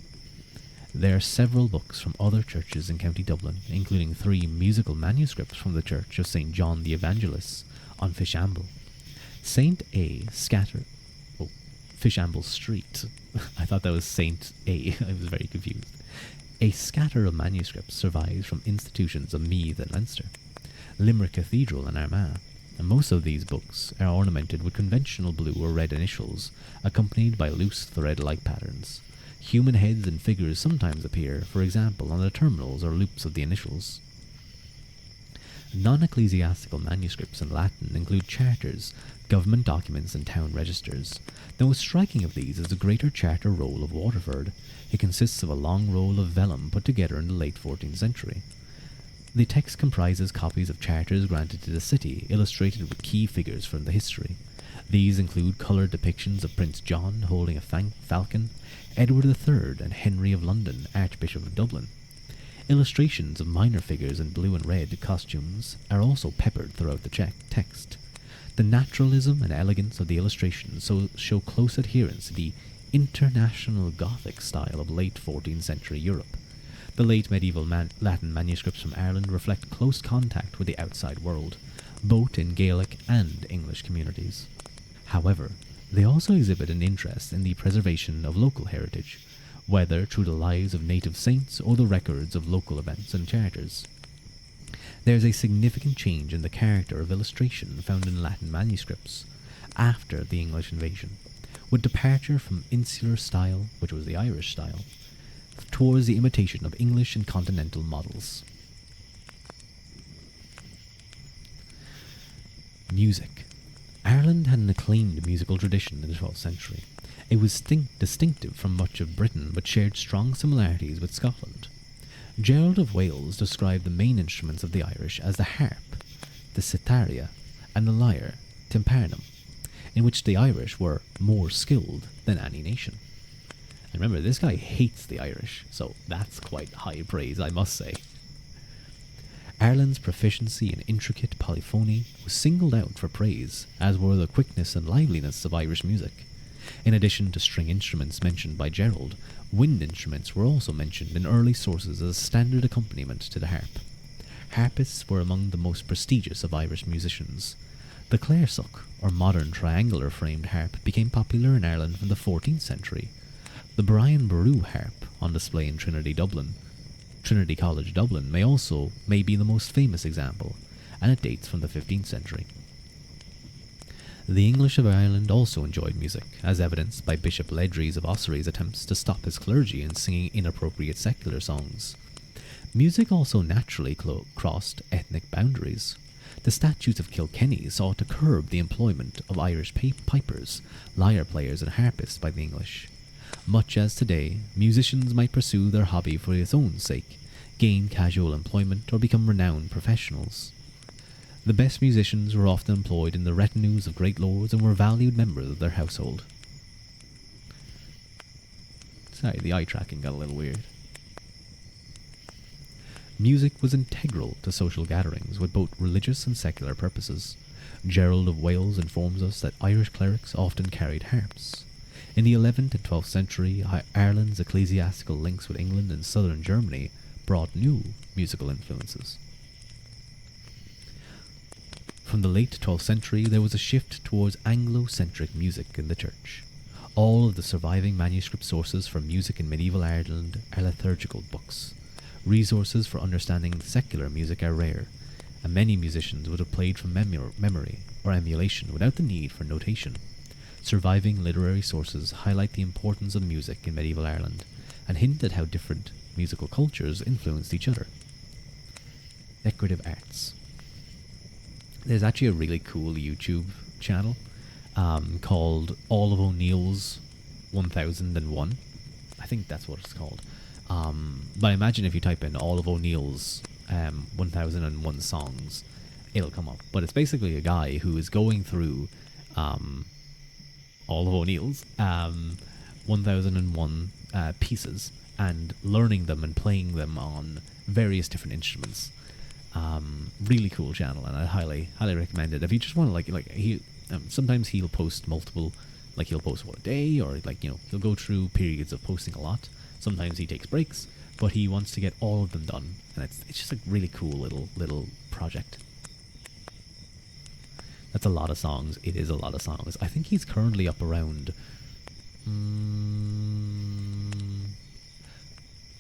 There are several books from other churches in County Dublin, including 3 musical manuscripts from the Church of St. John the Evangelist on Fishamble. St. A. Fishamble Street. I thought that was St. A. I was very confused. A scatter of manuscripts survives from institutions of Meath and Leinster, Limerick Cathedral and Armagh, and most of these books are ornamented with conventional blue or red initials, accompanied by loose thread-like patterns. Human heads and figures sometimes appear, for example, on the terminals or loops of the initials. Non-ecclesiastical manuscripts in Latin include charters, government documents, and town registers. The most striking of these is the Greater Charter Roll of Waterford. It consists of a long roll of vellum put together in the late 14th century. The text comprises copies of charters granted to the city, illustrated with key figures from the history. These include coloured depictions of Prince John holding a falcon, Edward III and Henry of London, Archbishop of Dublin. Illustrations of minor figures in blue and red costumes are also peppered throughout the text. The naturalism and elegance of the illustrations show close adherence to the international Gothic style of late 14th century Europe. The late medieval Latin manuscripts from Ireland reflect close contact with the outside world, both in Gaelic and English communities. However, they also exhibit an interest in the preservation of local heritage, whether through the lives of native saints or the records of local events and charters. There is a significant change in the character of illustration found in Latin manuscripts after the English invasion, with departure from insular style, which was the Irish style, towards the imitation of English and continental models. Music. Ireland had an acclaimed musical tradition in the 12th century. It was distinctive from much of Britain, but shared strong similarities with Scotland. Gerald of Wales described the main instruments of the Irish as the harp, the cithara, and the lyre, tympanum, in which the Irish were more skilled than any nation. And remember, this guy hates the Irish, so that's quite high praise, I must say. Ireland's proficiency in intricate polyphony was singled out for praise, as were the quickness and liveliness of Irish music. In addition to string instruments mentioned by Gerald, wind instruments were also mentioned in early sources as a standard accompaniment to the harp. Harpists were among the most prestigious of Irish musicians. The clairsuch, or modern triangular-framed harp, became popular in Ireland from the 14th century. The Brian Boru harp, on display in Trinity College Dublin, may be the most famous example, and it dates from the 15th century. The English of Ireland also enjoyed music, as evidenced by Bishop Ledry's of Ossory's attempts to stop his clergy in singing inappropriate secular songs. Music also naturally crossed ethnic boundaries. The Statutes of Kilkenny sought to curb the employment of Irish pipers, lyre players, and harpists by the English. Much as today, musicians might pursue their hobby for its own sake, gain casual employment, or become renowned professionals. The best musicians were often employed in the retinues of great lords and were valued members of their household. Sorry, the eye tracking got a little weird. Music was integral to social gatherings with both religious and secular purposes. Gerald of Wales informs us that Irish clerics often carried harps. In the 11th and 12th century, Ireland's ecclesiastical links with England and southern Germany brought new musical influences. From the late 12th century, there was a shift towards Anglo-centric music in the church. All of the surviving manuscript sources for music in medieval Ireland are liturgical books. Resources for understanding secular music are rare, and many musicians would have played from memory or emulation without the need for notation. Surviving literary sources highlight the importance of music in medieval Ireland and hint at how different musical cultures influenced each other. Decorative arts. There's actually a really cool YouTube channel called All of O'Neill's 1001. I think that's what it's called. But I imagine if you type in all of O'Neill's 1001 songs, it'll come up. But it's basically a guy who is going through all of O'Neill's 1001 pieces and learning them and playing them on various different instruments. Really cool channel, and I highly recommend it if you just want to sometimes he'll post multiple, he'll post one a day, or he'll go through periods of posting a lot. Sometimes he takes breaks, but he wants to get all of them done, and it's just a really cool little project. That's a lot of songs. It is a lot of songs. I think he's currently up around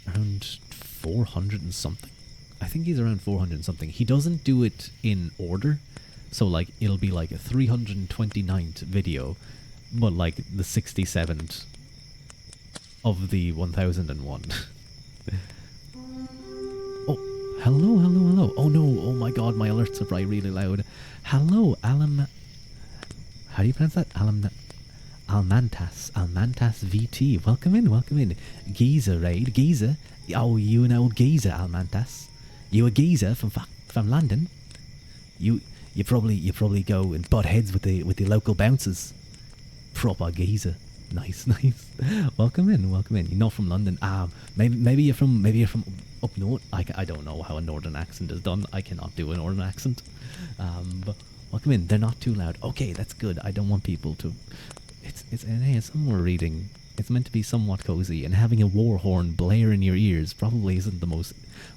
400 and something. I think he's around 400 and something. He doesn't do it in order, so it'll be a 329th video, but the 67th of the 1001. Oh, hello. Oh no, oh my god, my alerts are probably really loud. Hello, how do you pronounce that? Almantas VT. Welcome in. Geezer raid. Geezer. Oh, you an old geezer, Almantas. You a geezer from London? You probably go and butt heads with the local bouncers. Proper geezer. Nice. Welcome in. You're not from London. Maybe you're from up north. I don't know how a northern accent is done. I cannot do a northern accent. But welcome in. They're not too loud. Okay, that's good. I don't want people to. It's somewhere reading It's meant to be somewhat cozy, and having a war horn blare in your ears probably isn't the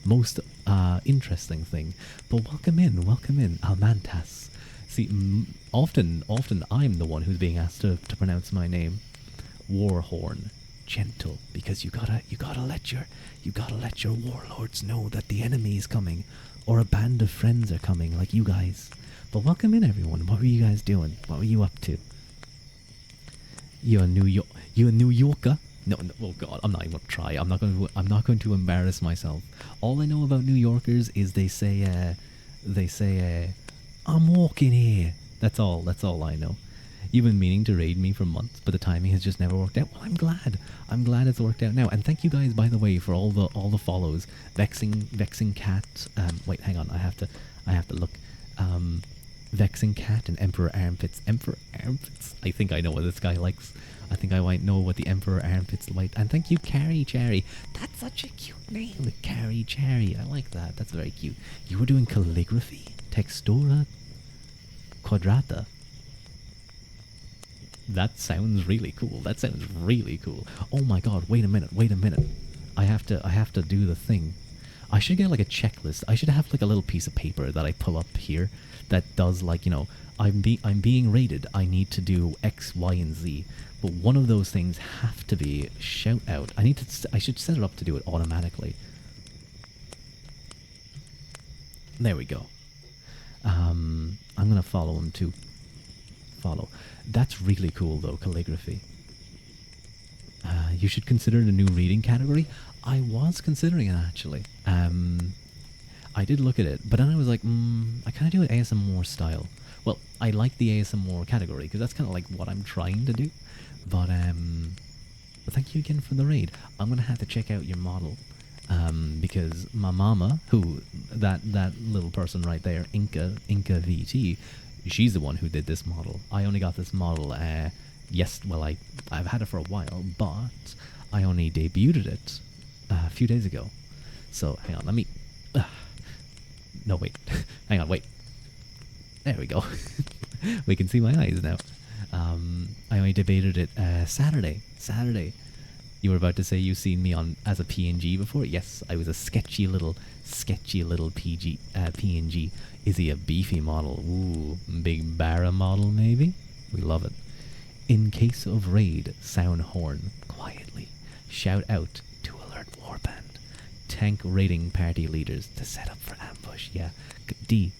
most interesting thing. But welcome in, Almantas. See, often I'm the one who's being asked to pronounce my name. Warhorn, gentle, because you gotta let your warlords know that the enemy is coming, or a band of friends are coming, like you guys. But welcome in, everyone. What were you guys doing? What were you up to? You a New Yorker? No, oh God, I'm not even gonna try. I'm not going to embarrass myself. All I know about New Yorkers is they say, I'm walking here. That's all I know. You've been meaning to raid me for months, but the timing has just never worked out. Well, I'm glad it's worked out now. And thank you guys, by the way, for all the follows. Vexing Cat. Wait, hang on. I have to look. Vexing Cat and Emperor Armpits. Emperor Armpits? I think I know what this guy likes. I think I might know what the Emperor Armpits like. And thank you, Carrie Cherry. That's such a cute name, Carrie Cherry. I like that. That's very cute. You were doing calligraphy? Textura quadrata. That sounds really cool. Oh my God, wait a minute. I have to do the thing. I should get like a checklist. I should have like a little piece of paper that I pull up here that does like, I'm being raided. I need to do X, Y, and Z. But one of those things have to be shout out. I should set it up to do it automatically. There we go. I'm gonna follow him too. Follow. That's really cool though, calligraphy. You should consider it a new reading category. I was considering it actually. I did look at it, but then I was like, I kind of do it ASMR style. Well, I like the ASMR category because that's kind of like what I'm trying to do. But thank you again for the raid. I'm gonna have to check out your model. Because my mama, who that little person right there, Inca VT, she's the one who did this model. I only got this model. I've had it for a while, but I only debuted it a few days ago. So hang on, let me. No wait, hang on, wait. There we go. We can see my eyes now. I only debated it Saturday. You were about to say you've seen me on as a PNG before? Yes, I was a sketchy little PNG. Is he a beefy model? Ooh, big barra model maybe? We love it. In case of raid, sound horn quietly. Shout out to alert warband. Tank raiding party leaders to set up for ambush. Yeah, D,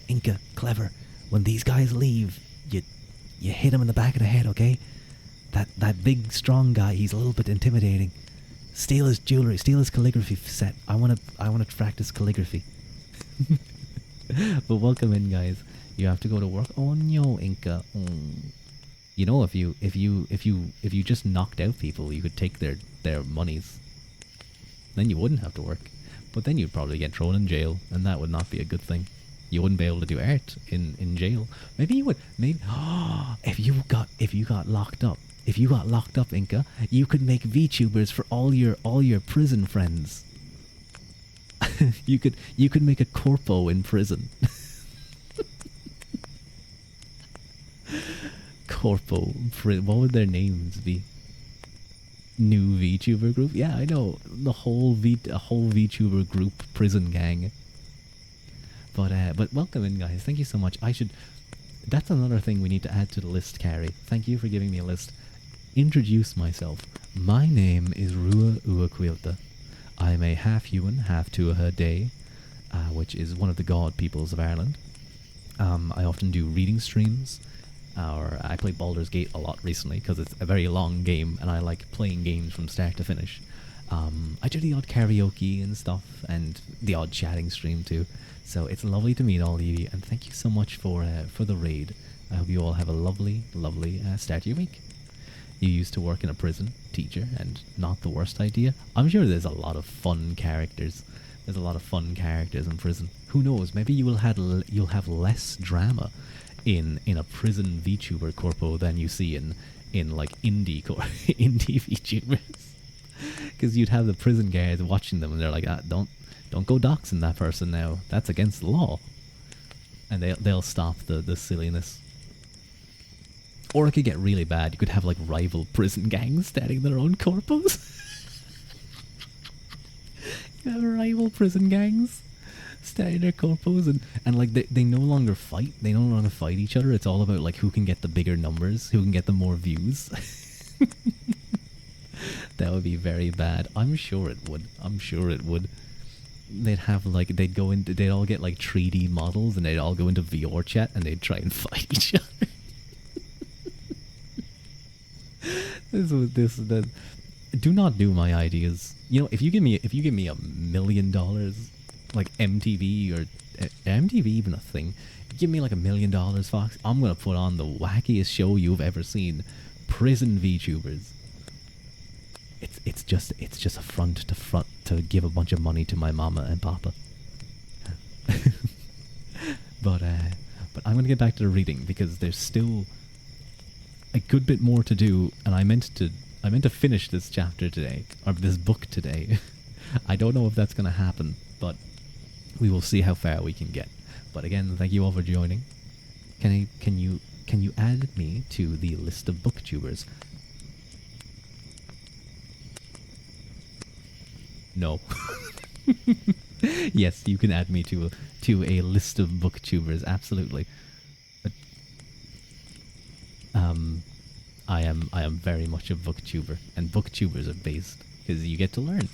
Inca, clever. When these guys leave, you hit him in the back of the head, okay? That big, strong guy, he's a little bit intimidating. Steal his jewelry, steal his calligraphy set. I wanna practice calligraphy. But welcome in, guys. You have to go to work. Oh no, Inca. You know, if you just knocked out people, you could take their monies. Then you wouldn't have to work. But then you'd probably get thrown in jail, and that would not be a good thing. You wouldn't be able to do art in jail. Maybe you would. Maybe if you got locked up. If you got locked up, Inca, you could make VTubers for all your prison friends. you could make a corpo in prison. Corpo. What would their names be? New VTuber group? Yeah, I know. A whole VTuber group prison gang. But welcome in, guys. Thank you so much. That's another thing we need to add to the list, Carrie. Thank you for giving me a list. Introduce myself. My name is Ruadh Uaquilta. I'm a half-human, half-Tuatha Dé, which is one of the god peoples of Ireland. I often do reading streams, or I played Baldur's Gate a lot recently because it's a very long game and I like playing games from start to finish. I do the odd karaoke and stuff and the odd chatting stream too. So it's lovely to meet all of you, and thank you so much for the raid. I hope you all have a lovely start to your week. You used to work in a prison, teacher, and not the worst idea. I'm sure there's a lot of fun characters. There's a lot of fun characters in prison. Who knows? Maybe you'll have less drama in a prison VTuber corpo than you see in like indie indie VTubers. Because you'd have the prison guards watching them, and they're like, don't go doxing that person now. That's against the law. And they'll stop the silliness. Or it could get really bad. You could have like rival prison gangs starting their own corpos. You have rival prison gangs starting their corpos, and like they no longer fight. They no longer fight each other. It's all about like who can get the bigger numbers, who can get the more views. That would be very bad. I'm sure it would. I'm sure it would. They'd have like they'd all get like 3D models and they'd all go into VR chat and they'd try and fight each other. That. Do not do my ideas. You know, if you give me $1 million, like MTV or MTV even a thing, give me like $1 million, Fox. I'm gonna put on the wackiest show you've ever seen. Prison VTubers. It's just a front to give a bunch of money to my mama and papa. But I'm gonna get back to the reading because there's still a good bit more to do, and I meant to finish this chapter today, or this book today. I don't know if that's gonna happen, but we will see how far we can get. But again, thank you all for joining. Can you add me to the list of booktubers? No. Yes, you can add me to a list of booktubers, absolutely. But I am very much a booktuber, and booktubers are based because you get to learn.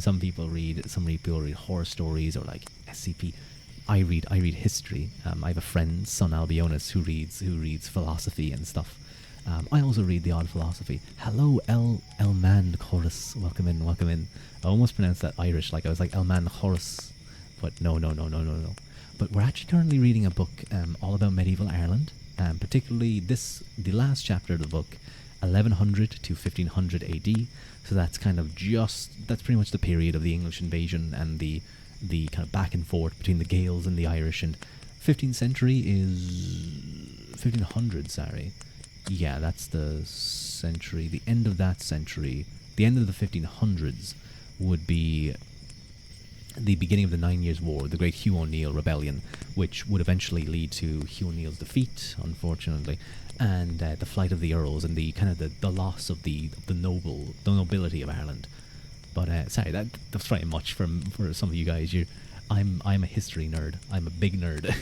Some people read horror stories or like SCP. I read history. I have a friend, Son Albionus, who reads philosophy and stuff. I also read the odd philosophy. Hello, Elman Chorus. Welcome in. I almost pronounced that Irish, like I was like Elman Chorus, but no. But we're actually currently reading a book all about medieval Ireland, particularly the last chapter of the book, 1100 to 1500 AD. So that's pretty much the period of the English invasion and the kind of back and forth between the Gaels and the Irish. And 15th century is 1500. Sorry. Yeah, that's the century. The end of that century, the end of the 1500s, would be the beginning of the 9 Years' War, the Great Hugh O'Neill Rebellion, which would eventually lead to Hugh O'Neill's defeat, unfortunately, and the flight of the Earls and the kind of the loss of the nobility of Ireland. But sorry, that's very much for some of you guys. I'm a history nerd. I'm a big nerd.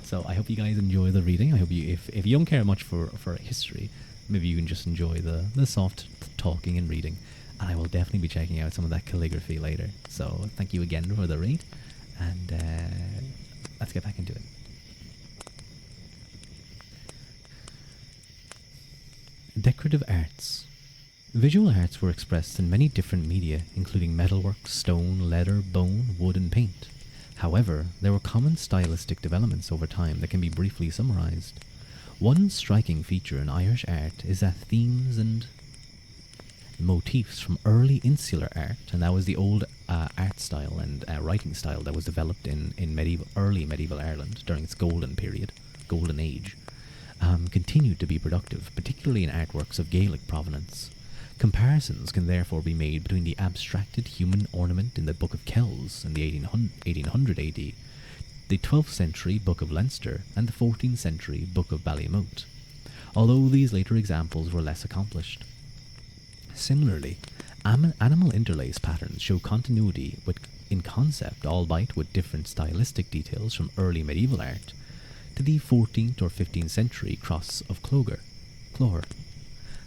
So I hope you guys enjoy the reading. I hope if you don't care much for history, maybe you can just enjoy the soft talking and reading. And I will definitely be checking out some of that calligraphy later. So thank you again for the read, and let's get back into it. Decorative arts. Visual arts were expressed in many different media, including metalwork, stone, leather, bone, wood, and paint. However, there were common stylistic developments over time that can be briefly summarized. One striking feature in Irish art is that themes and motifs from early insular art, and that was the old art style and writing style that was developed in early medieval Ireland during its golden age, continued to be productive, particularly in artworks of Gaelic provenance. Comparisons can therefore be made between the abstracted human ornament in the Book of Kells in the 1800 AD, the 12th century Book of Leinster, and the 14th century Book of Ballymote, although these later examples were less accomplished. Similarly, animal interlace patterns show continuity in concept, albeit with different stylistic details from early medieval art to the 14th or 15th century cross of clogher.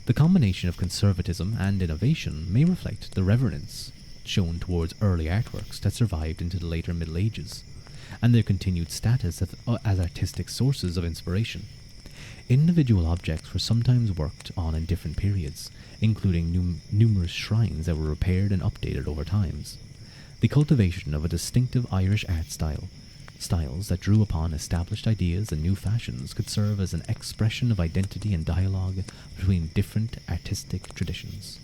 The combination of conservatism and innovation may reflect the reverence shown towards early artworks that survived into the later Middle Ages, and their continued status as artistic sources of inspiration. Individual objects were sometimes worked on in different periods, including numerous shrines that were repaired and updated over times. The cultivation of a distinctive Irish art styles that drew upon established ideas and new fashions could serve as an expression of identity and dialogue between different artistic traditions.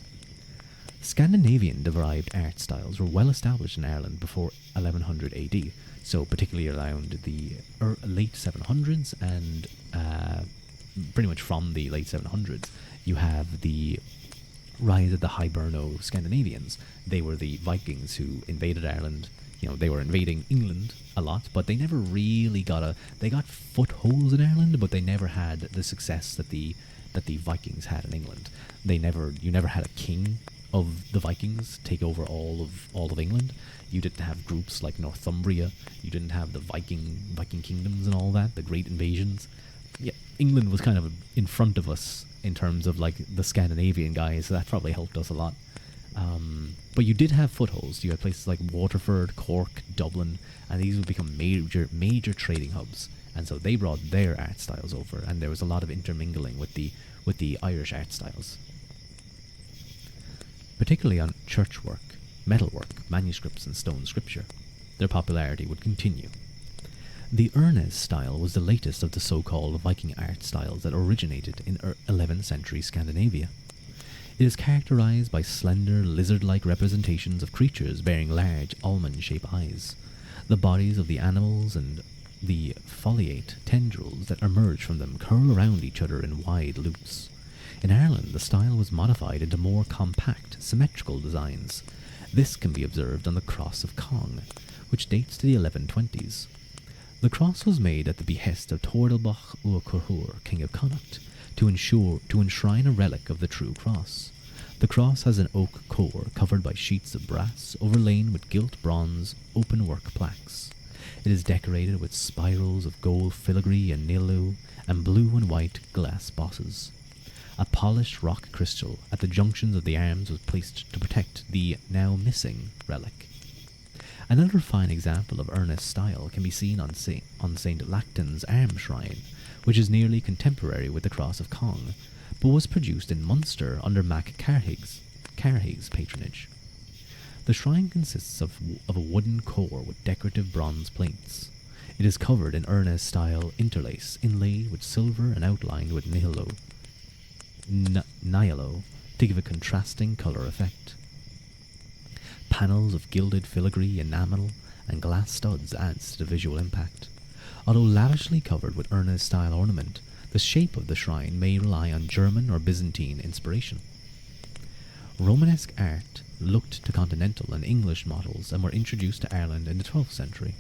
Scandinavian-derived art styles were well established in Ireland before 1100 AD, so particularly around the late 700s and pretty much from the late 700s, you have the rise of the Hiberno Scandinavians. They were the Vikings who invaded Ireland they were invading England a lot, but they never really they got footholds in Ireland, but they never had the success that the Vikings had in England. You never had a king of the Vikings take over all of England. You didn't have groups like Northumbria. You didn't have the Viking kingdoms and all that, the great invasions. Yeah, England was kind of in front of us in terms of like the Scandinavian guys, so that probably helped us a lot. But you did have footholds. You had places like Waterford, Cork, Dublin, and these would become major trading hubs. And so they brought their art styles over, and there was a lot of intermingling with the Irish art styles, particularly on churchwork, metalwork, manuscripts, and stone scripture. Their popularity would continue. The Ernest style was the latest of the so-called Viking art styles that originated in 11th century Scandinavia. It is characterized by slender, lizard-like representations of creatures bearing large, almond-shaped eyes. The bodies of the animals and the foliate tendrils that emerge from them curl around each other in wide loops. In Ireland, the style was modified into more compact, symmetrical designs. This can be observed on the Cross of Cong, which dates to the 1120s. The cross was made at the behest of Tordelbach ua Corhur, King of Connacht, to enshrine a relic of the true cross. The cross has an oak core covered by sheets of brass overlain with gilt bronze open-work plaques. It is decorated with spirals of gold filigree and nilu and blue and white glass bosses. A polished rock crystal at the junctions of the arms was placed to protect the now missing relic. Another fine example of Ernest style can be seen on St. Lactan's arm shrine, which is nearly contemporary with the Cross of Cong, but was produced in Munster under Mac Carhaig's patronage. The shrine consists of a wooden core with decorative bronze plates. It is covered in Ernest style interlace inlaid with silver and outlined with nyalo to give a contrasting colour effect. Panels of gilded filigree, enamel, and glass studs adds to the visual impact. Although lavishly covered with Ernest-style ornament, the shape of the shrine may rely on German or Byzantine inspiration. Romanesque art looked to continental and English models and were introduced to Ireland in the 12th century.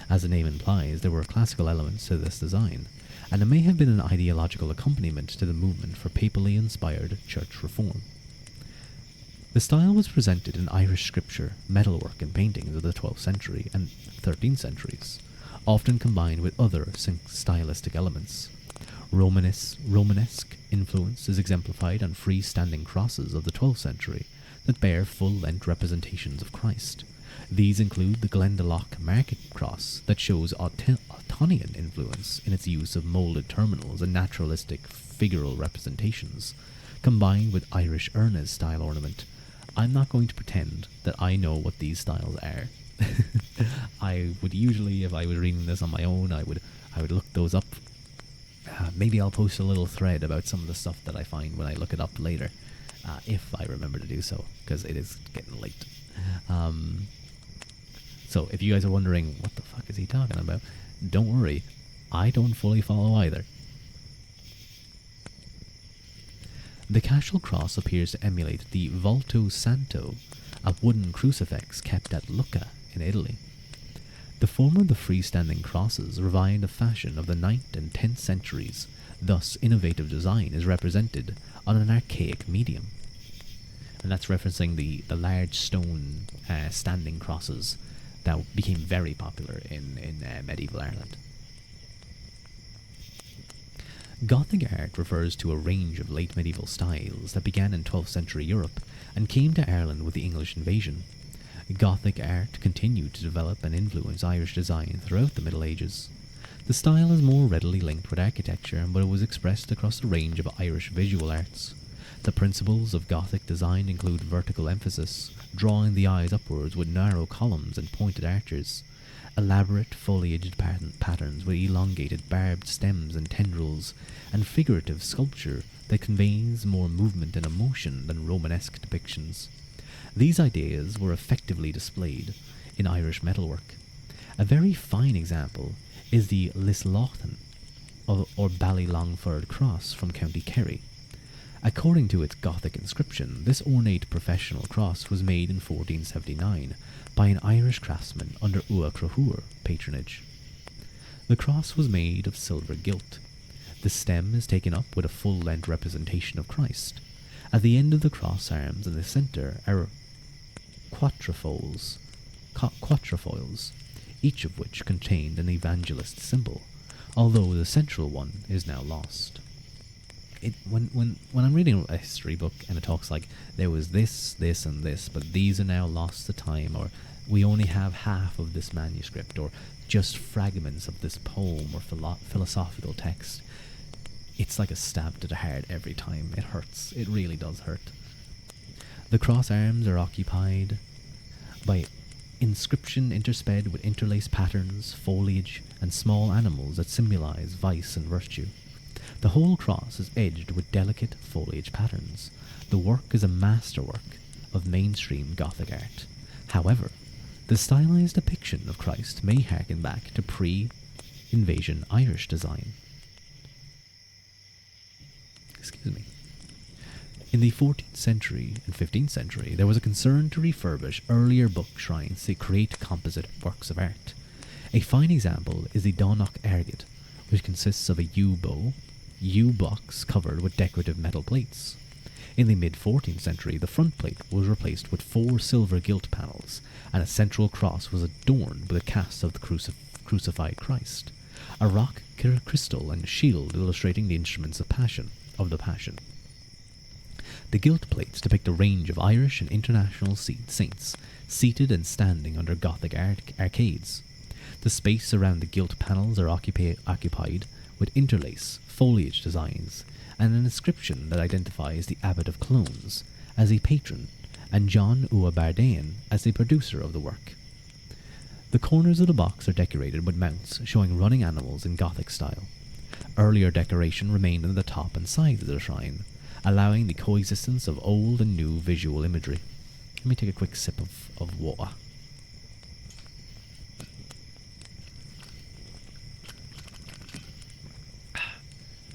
As the name implies, there were classical elements to this design, and it may have been an ideological accompaniment to the movement for papally inspired church reform. The style was presented in Irish scripture, metalwork, and paintings of the 12th century and 13th centuries, often combined with other stylistic elements. Romanesque influence is exemplified on freestanding crosses of the 12th century that bear full-length representations of Christ. These include the Glendalough Market Cross that shows Ottonian influence in its use of moulded terminals and naturalistic figural representations, combined with Irish Ernest-style ornament. I'm not going to pretend that I know what these styles are. I would usually, if I was reading this on my own, I would look those up. Maybe I'll post a little thread about some of the stuff that I find when I look it up later, if I remember to do so, because it is getting late. So if you guys are wondering, what the fuck is he talking about? Don't worry, I don't fully follow either. The Cashel cross appears to emulate the Volto Santo, a wooden crucifix kept at Lucca in Italy. The form of the freestanding crosses revived a fashion of the 9th and 10th centuries, thus innovative design is represented on an archaic medium. And that's referencing the large stone standing crosses that became very popular in medieval Ireland. Gothic art refers to a range of late medieval styles that began in 12th century Europe and came to Ireland with the English invasion. Gothic art continued to develop and influence Irish design throughout the Middle Ages. The style is more readily linked with architecture, but it was expressed across a range of Irish visual arts. The principles of Gothic design include vertical emphasis, drawing the eyes upwards with narrow columns and pointed arches, elaborate foliaged patterns with elongated barbed stems and tendrils, and figurative sculpture that conveys more movement and emotion than Romanesque depictions. These ideas were effectively displayed in Irish metalwork. A very fine example is the Lislaughton or Ballylongford cross from County Kerry. According to its Gothic inscription, this ornate professional cross was made in 1479 by an Irish craftsman under Ruadh patronage. The cross was made of silver gilt. The stem is taken up with a full-length representation of Christ. At the end of the cross arms in the centre are quatrefoils, each of which contained an evangelist symbol, although the central one is now lost. When I'm reading a history book and it talks like there was this, and this, but these are now lost to time, or we only have half of this manuscript, or just fragments of this poem or philosophical text, it's like a stab to the heart every time. It hurts. It really does hurt. The cross arms are occupied by inscription intersped with interlaced patterns, foliage, and small animals that symbolize vice and virtue. The whole cross is edged with delicate foliage patterns. The work is a masterwork of mainstream Gothic art. However, the stylized depiction of Christ may harken back to pre-invasion Irish design. In the 14th century and 15th century, there was a concern to refurbish earlier book shrines to create composite works of art. A fine example is the Donach Airgid, which consists of a U-box covered with decorative metal plates. In the mid-14th century, the front plate was replaced with 4 silver gilt panels, and a central cross was adorned with a cast of the crucified Christ, a rock crystal and shield illustrating the instruments of the Passion. The gilt plates depict a range of Irish and international saints seated and standing under Gothic arcades. The space around the gilt panels are occupied with interlace, foliage designs, and an inscription that identifies the Abbot of Clones as a patron and John Ua Bardain as the producer of the work. The corners of the box are decorated with mounts showing running animals in Gothic style. Earlier decoration remained on the top and sides of the shrine, allowing the coexistence of old and new visual imagery. Let me take a quick sip of water.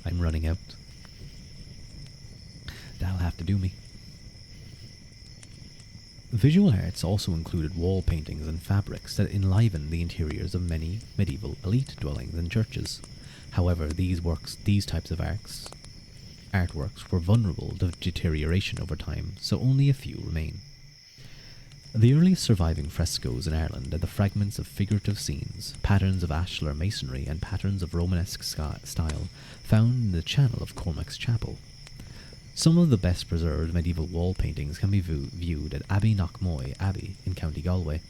I'm running out. That'll have to do me. Visual arts also included wall paintings and fabrics that enlivened the interiors of many medieval elite dwellings and churches. However, these types of artworks were vulnerable to deterioration over time, so only a few remain. The earliest surviving frescoes in Ireland are the fragments of figurative scenes, patterns of ashlar masonry, and patterns of Romanesque style found in the channel of Cormac's Chapel. Some of the best preserved medieval wall paintings can be viewed at Abbey Knockmoy Abbey in County Galway.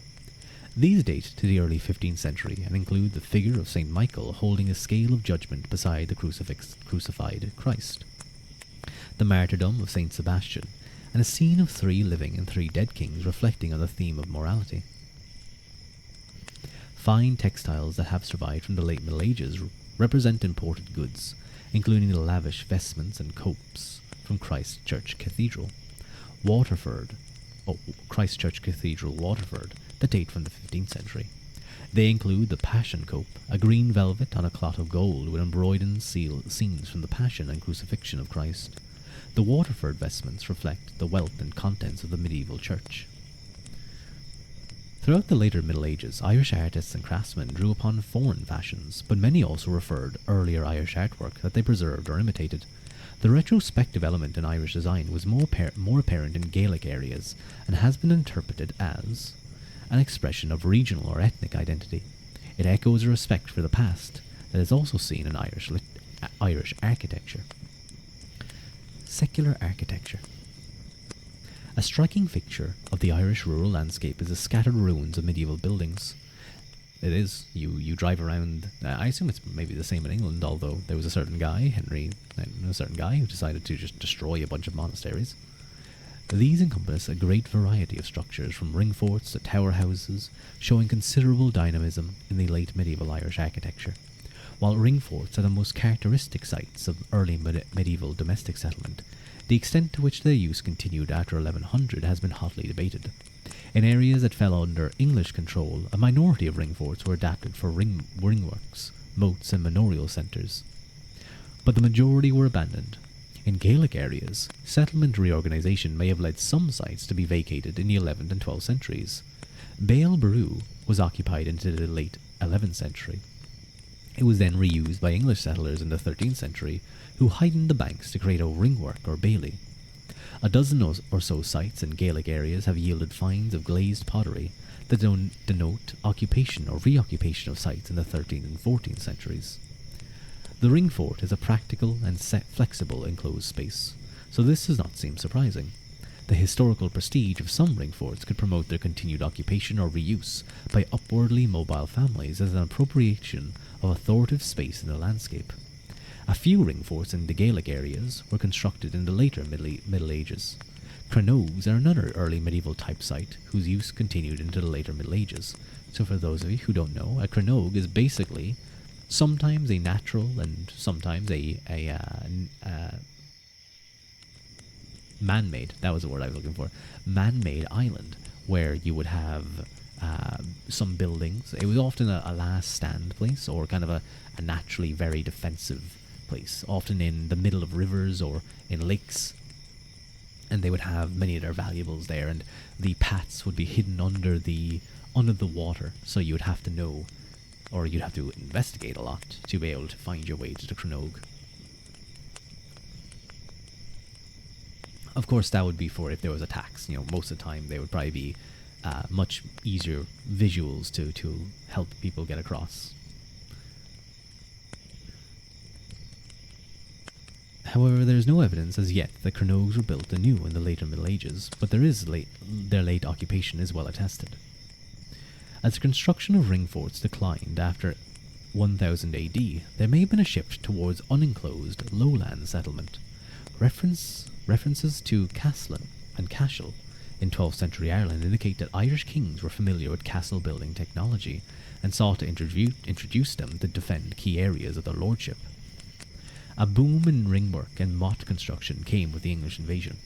These date to the early 15th century and include the figure of St. Michael holding a scale of judgment beside the crucified Christ, the martyrdom of St. Sebastian, and a scene of 3 living and 3 dead kings reflecting on the theme of morality. Fine textiles that have survived from the late Middle Ages represent imported goods, including the lavish vestments and copes from Christ Church Cathedral, Waterford, that date from the 15th century. They include the Passion Cope, a green velvet on a cloth of gold with embroidered scenes from the Passion and Crucifixion of Christ. The Waterford vestments reflect the wealth and contents of the medieval church. Throughout the later Middle Ages, Irish artists and craftsmen drew upon foreign fashions, but many also referred earlier Irish artwork that they preserved or imitated. The retrospective element in Irish design was more apparent in Gaelic areas and has been interpreted as an expression of regional or ethnic identity. It echoes a respect for the past that is also seen in Irish architecture. Secular architecture. A striking feature of the Irish rural landscape is the scattered ruins of medieval buildings. It is. You drive around. I assume it's maybe the same in England, although there was a certain guy, who decided to just destroy a bunch of monasteries. These encompass a great variety of structures, from ring forts to tower houses, showing considerable dynamism in the late medieval Irish architecture. While ring forts are the most characteristic sites of early medieval domestic settlement, the extent to which their use continued after 1100 has been hotly debated. In areas that fell under English control, a minority of ring forts were adapted for ringworks, moats and manorial centres, but the majority were abandoned. In Gaelic areas, settlement reorganisation may have led some sites to be vacated in the 11th and 12th centuries. Baal Beru was occupied into the late 11th century. It was then reused by English settlers in the 13th century, who heightened the banks to create a ringwork or bailey. A dozen or so sites in Gaelic areas have yielded finds of glazed pottery that denote occupation or reoccupation of sites in the 13th and 14th centuries. The ring fort is a practical and flexible enclosed space, so this does not seem surprising. The historical prestige of some ring forts could promote their continued occupation or reuse by upwardly mobile families as an appropriation of authoritative space in the landscape. A few ring forts in the Gaelic areas were constructed in the later Middle Ages. Cranogues are another early medieval type site whose use continued into the later Middle Ages. So for those of you who don't know, a cranogue is basically sometimes a natural and sometimes a man-made, that was the word I was looking for, man-made island where you would have some buildings. It was often a last stand place or kind of a naturally very defensive place, often in the middle of rivers or in lakes. And they would have many of their valuables there, and the paths would be hidden under the water, so you would have to know, or you'd have to investigate a lot to be able to find your way to the Cranogue. Of course, that would be for if there was attacks. Most of the time they would probably be much easier visuals to help people get across. However, there is no evidence as yet that Cranogues were built anew in the later Middle Ages, but their late occupation is well attested. As the construction of ring forts declined after 1000 AD, there may have been a shift towards unenclosed lowland settlement. References to Castlin and Cashel in 12th century Ireland indicate that Irish kings were familiar with castle building technology and sought to introduce them to defend key areas of their lordship. A boom in ringwork and motte construction came with the English invasion.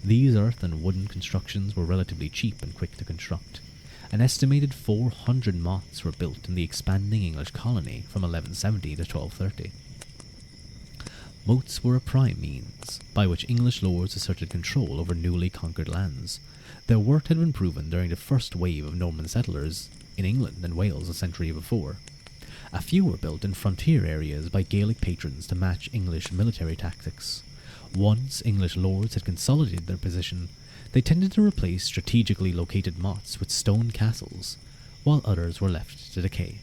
These earth and wooden constructions were relatively cheap and quick to construct. An estimated 400 mottes were built in the expanding English colony from 1170 to 1230. Moats were a prime means by which English lords asserted control over newly conquered lands. Their worth had been proven during the first wave of Norman settlers in England and Wales a century before. A few were built in frontier areas by Gaelic patrons to match English military tactics. Once English lords had consolidated their position, they tended to replace strategically located mottes with stone castles, while others were left to decay.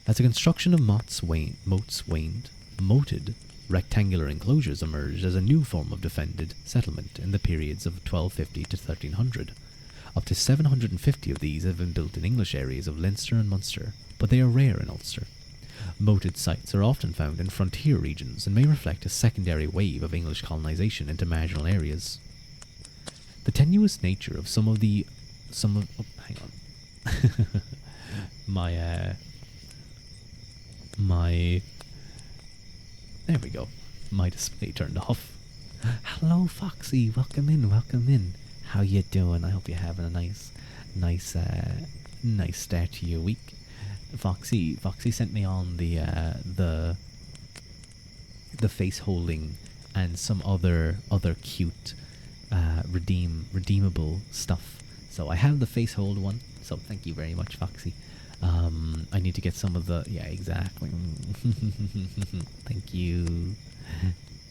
As the construction of moats waned, moated rectangular enclosures emerged as a new form of defended settlement in the periods of 1250 to 1300. Up to 750 of these have been built in English areas of Leinster and Munster, but they are rare in Ulster. Moated sites are often found in frontier regions and may reflect a secondary wave of English colonisation into marginal areas. The tenuous nature of hang on. There we go. My display turned off. Hello, Foxy. Welcome in. How you doing? I hope you're having a nice start to your week. Foxy sent me on the face holding and some other cute redeemable stuff. So I have the face hold one. So thank you very much, Foxy. I need to get some of the... Yeah, exactly. Thank you.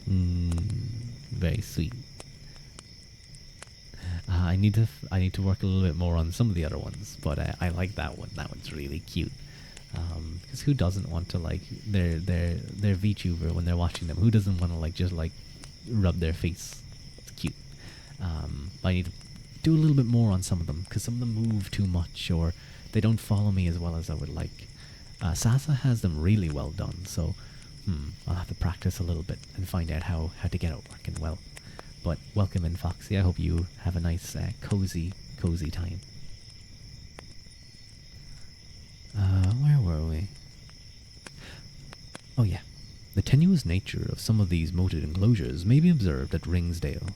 Very sweet. I need to work a little bit more on some of the other ones, but I like that one. That one's really cute. Because who doesn't want to like their VTuber when they're watching them? Who doesn't want to just rub their face? It's cute. But I need to do a little bit more on some of them because some of them move too much or they don't follow me as well as I would like. Sasa has them really well done, so I'll have to practice a little bit and find out how to get it working well. But welcome in, Foxy. I hope you have a nice, cozy time. Where were we? Oh yeah. The tenuous nature of some of these moated enclosures may be observed at Ringsdale,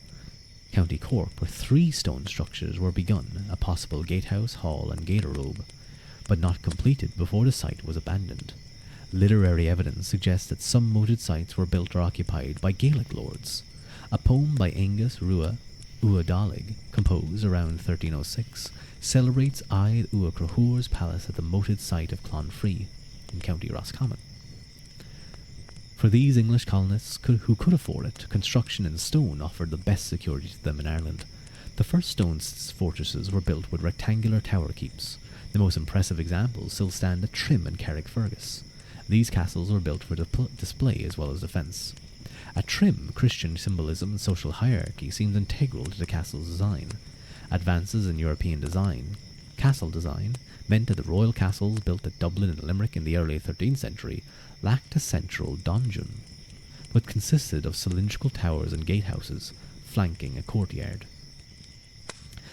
County Cork, where 3 stone structures were begun, a possible gatehouse, hall and gaterobe. but not completed before the site was abandoned. Literary evidence suggests that some moated sites were built or occupied by Gaelic lords. A poem by Angus Ruadh, composed around 1306, celebrates Ide Uachtarúr's palace at the moated site of Clonfree in County Roscommon. For these English colonists who could afford it, construction in stone offered the best security to them in Ireland. The first stone fortresses were built with rectangular tower keeps. The most impressive examples still stand at Trim and Carrickfergus. These castles were built for display as well as defence. At Trim, Christian symbolism and social hierarchy seemed integral to the castle's design. Advances in European castle design, meant that the royal castles built at Dublin and Limerick in the early 13th century lacked a central donjon, but consisted of cylindrical towers and gatehouses flanking a courtyard.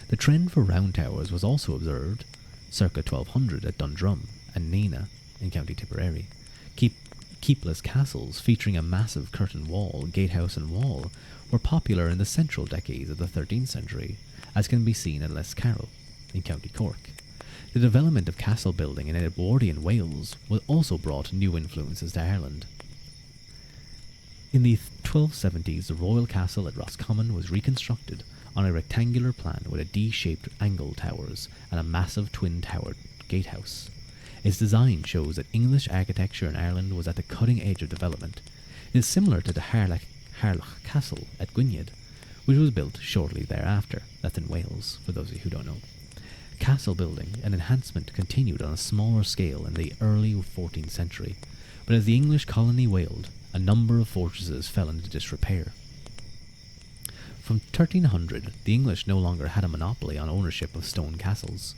The trend for round towers was also observed circa 1200 at Dundrum and Nenagh in County Tipperary. Keepless castles featuring a massive curtain wall, gatehouse and wall were popular in the central decades of the 13th century, as can be seen at Lescarrow in County Cork. The development of castle building in Edwardian Wales also brought new influences to Ireland. In the 1270s, the royal castle at Roscommon was reconstructed on a rectangular plan with a D-shaped angle towers and a massive twin-towered gatehouse. Its design shows that English architecture in Ireland was at the cutting edge of development. It is similar to the Harlech Castle at Gwynedd, which was built shortly thereafter. That's in Wales, for those of you who don't know. Castle building and enhancement continued on a smaller scale in the early 14th century, but as the English colony waned, a number of fortresses fell into disrepair. From 1300, the English no longer had a monopoly on ownership of stone castles.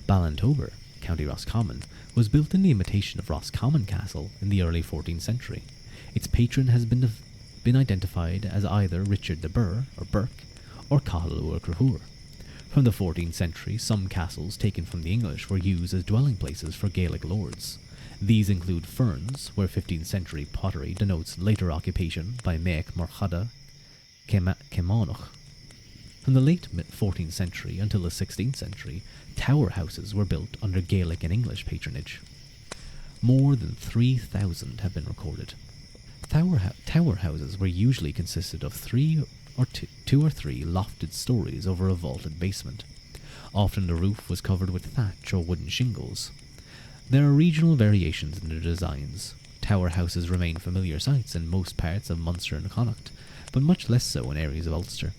Ballintober, County Roscommon, was built in the imitation of Roscommon Castle in the early 14th century. Its patron has been identified as either Richard the Burr, or Burke, or Cathal Uachtarúr. From the 14th century, some castles taken from the English were used as dwelling places for Gaelic lords. These include Ferns, where 15th century pottery denotes later occupation by Meac Morchada Cemánach. From the late 14th century until the 16th century, tower houses were built under Gaelic and English patronage. More than 3,000 have been recorded. Tower houses were usually consisted of two or three lofted stories over a vaulted basement. Often the roof was covered with thatch or wooden shingles. There are regional variations in their designs. Tower houses remain familiar sights in most parts of Munster and Connacht, but much less so in areas of Ulster.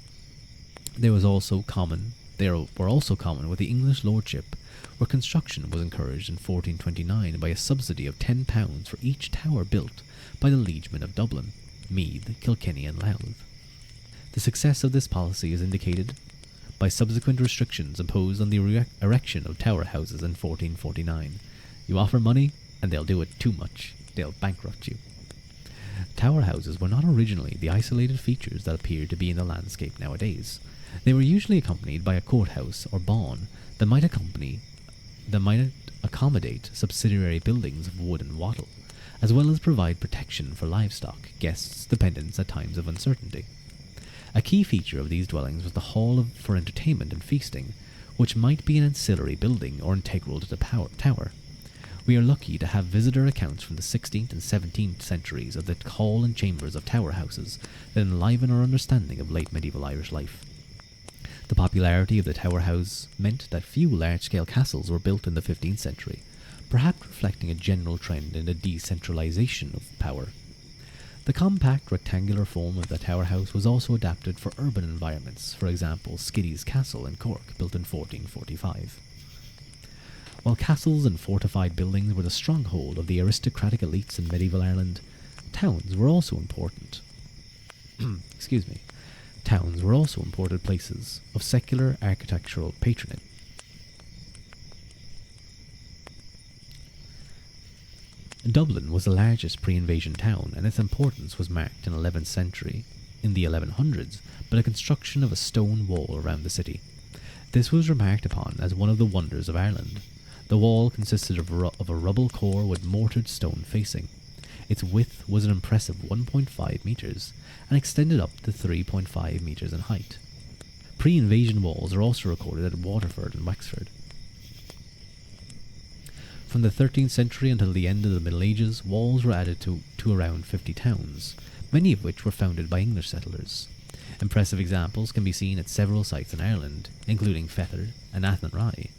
They were also common with the English lordship, where construction was encouraged in 1429 by a subsidy of £10 for each tower built by the liegemen of Dublin, Meath, Kilkenny and Louth. The success of this policy is indicated by subsequent restrictions imposed on the erection of tower houses in 1449. You offer money, and they'll do it too much. They'll bankrupt you. Tower houses were not originally the isolated features that appear to be in the landscape nowadays. They were usually accompanied by a courthouse or bawn that might accommodate subsidiary buildings of wood and wattle, as well as provide protection for livestock, guests, dependents at times of uncertainty. A key feature of these dwellings was the hall for entertainment and feasting, which might be an ancillary building or integral to the tower. We are lucky to have visitor accounts from the 16th and 17th centuries of the hall and chambers of tower houses that enliven our understanding of late medieval Irish life. The popularity of the tower house meant that few large-scale castles were built in the 15th century, perhaps reflecting a general trend in the decentralization of power. The compact rectangular form of the tower house was also adapted for urban environments, for example Skiddy's Castle in Cork, built in 1445. While castles and fortified buildings were the stronghold of the aristocratic elites in medieval Ireland, towns were also important. Towns were also important places of secular architectural patronage. Dublin was the largest pre-invasion town, and its importance was marked in the 11th century, in the 1100s, by the construction of a stone wall around the city. This was remarked upon as one of the wonders of Ireland. The wall consisted of a rubble core with mortared stone facing. Its width was an impressive 1.5 metres, and extended up to 3.5 metres in height. Pre-invasion walls are also recorded at Waterford and Wexford. From the 13th century until the end of the Middle Ages, walls were added to around 50 towns, many of which were founded by English settlers. Impressive examples can be seen at several sites in Ireland, including Fethard and Athenry.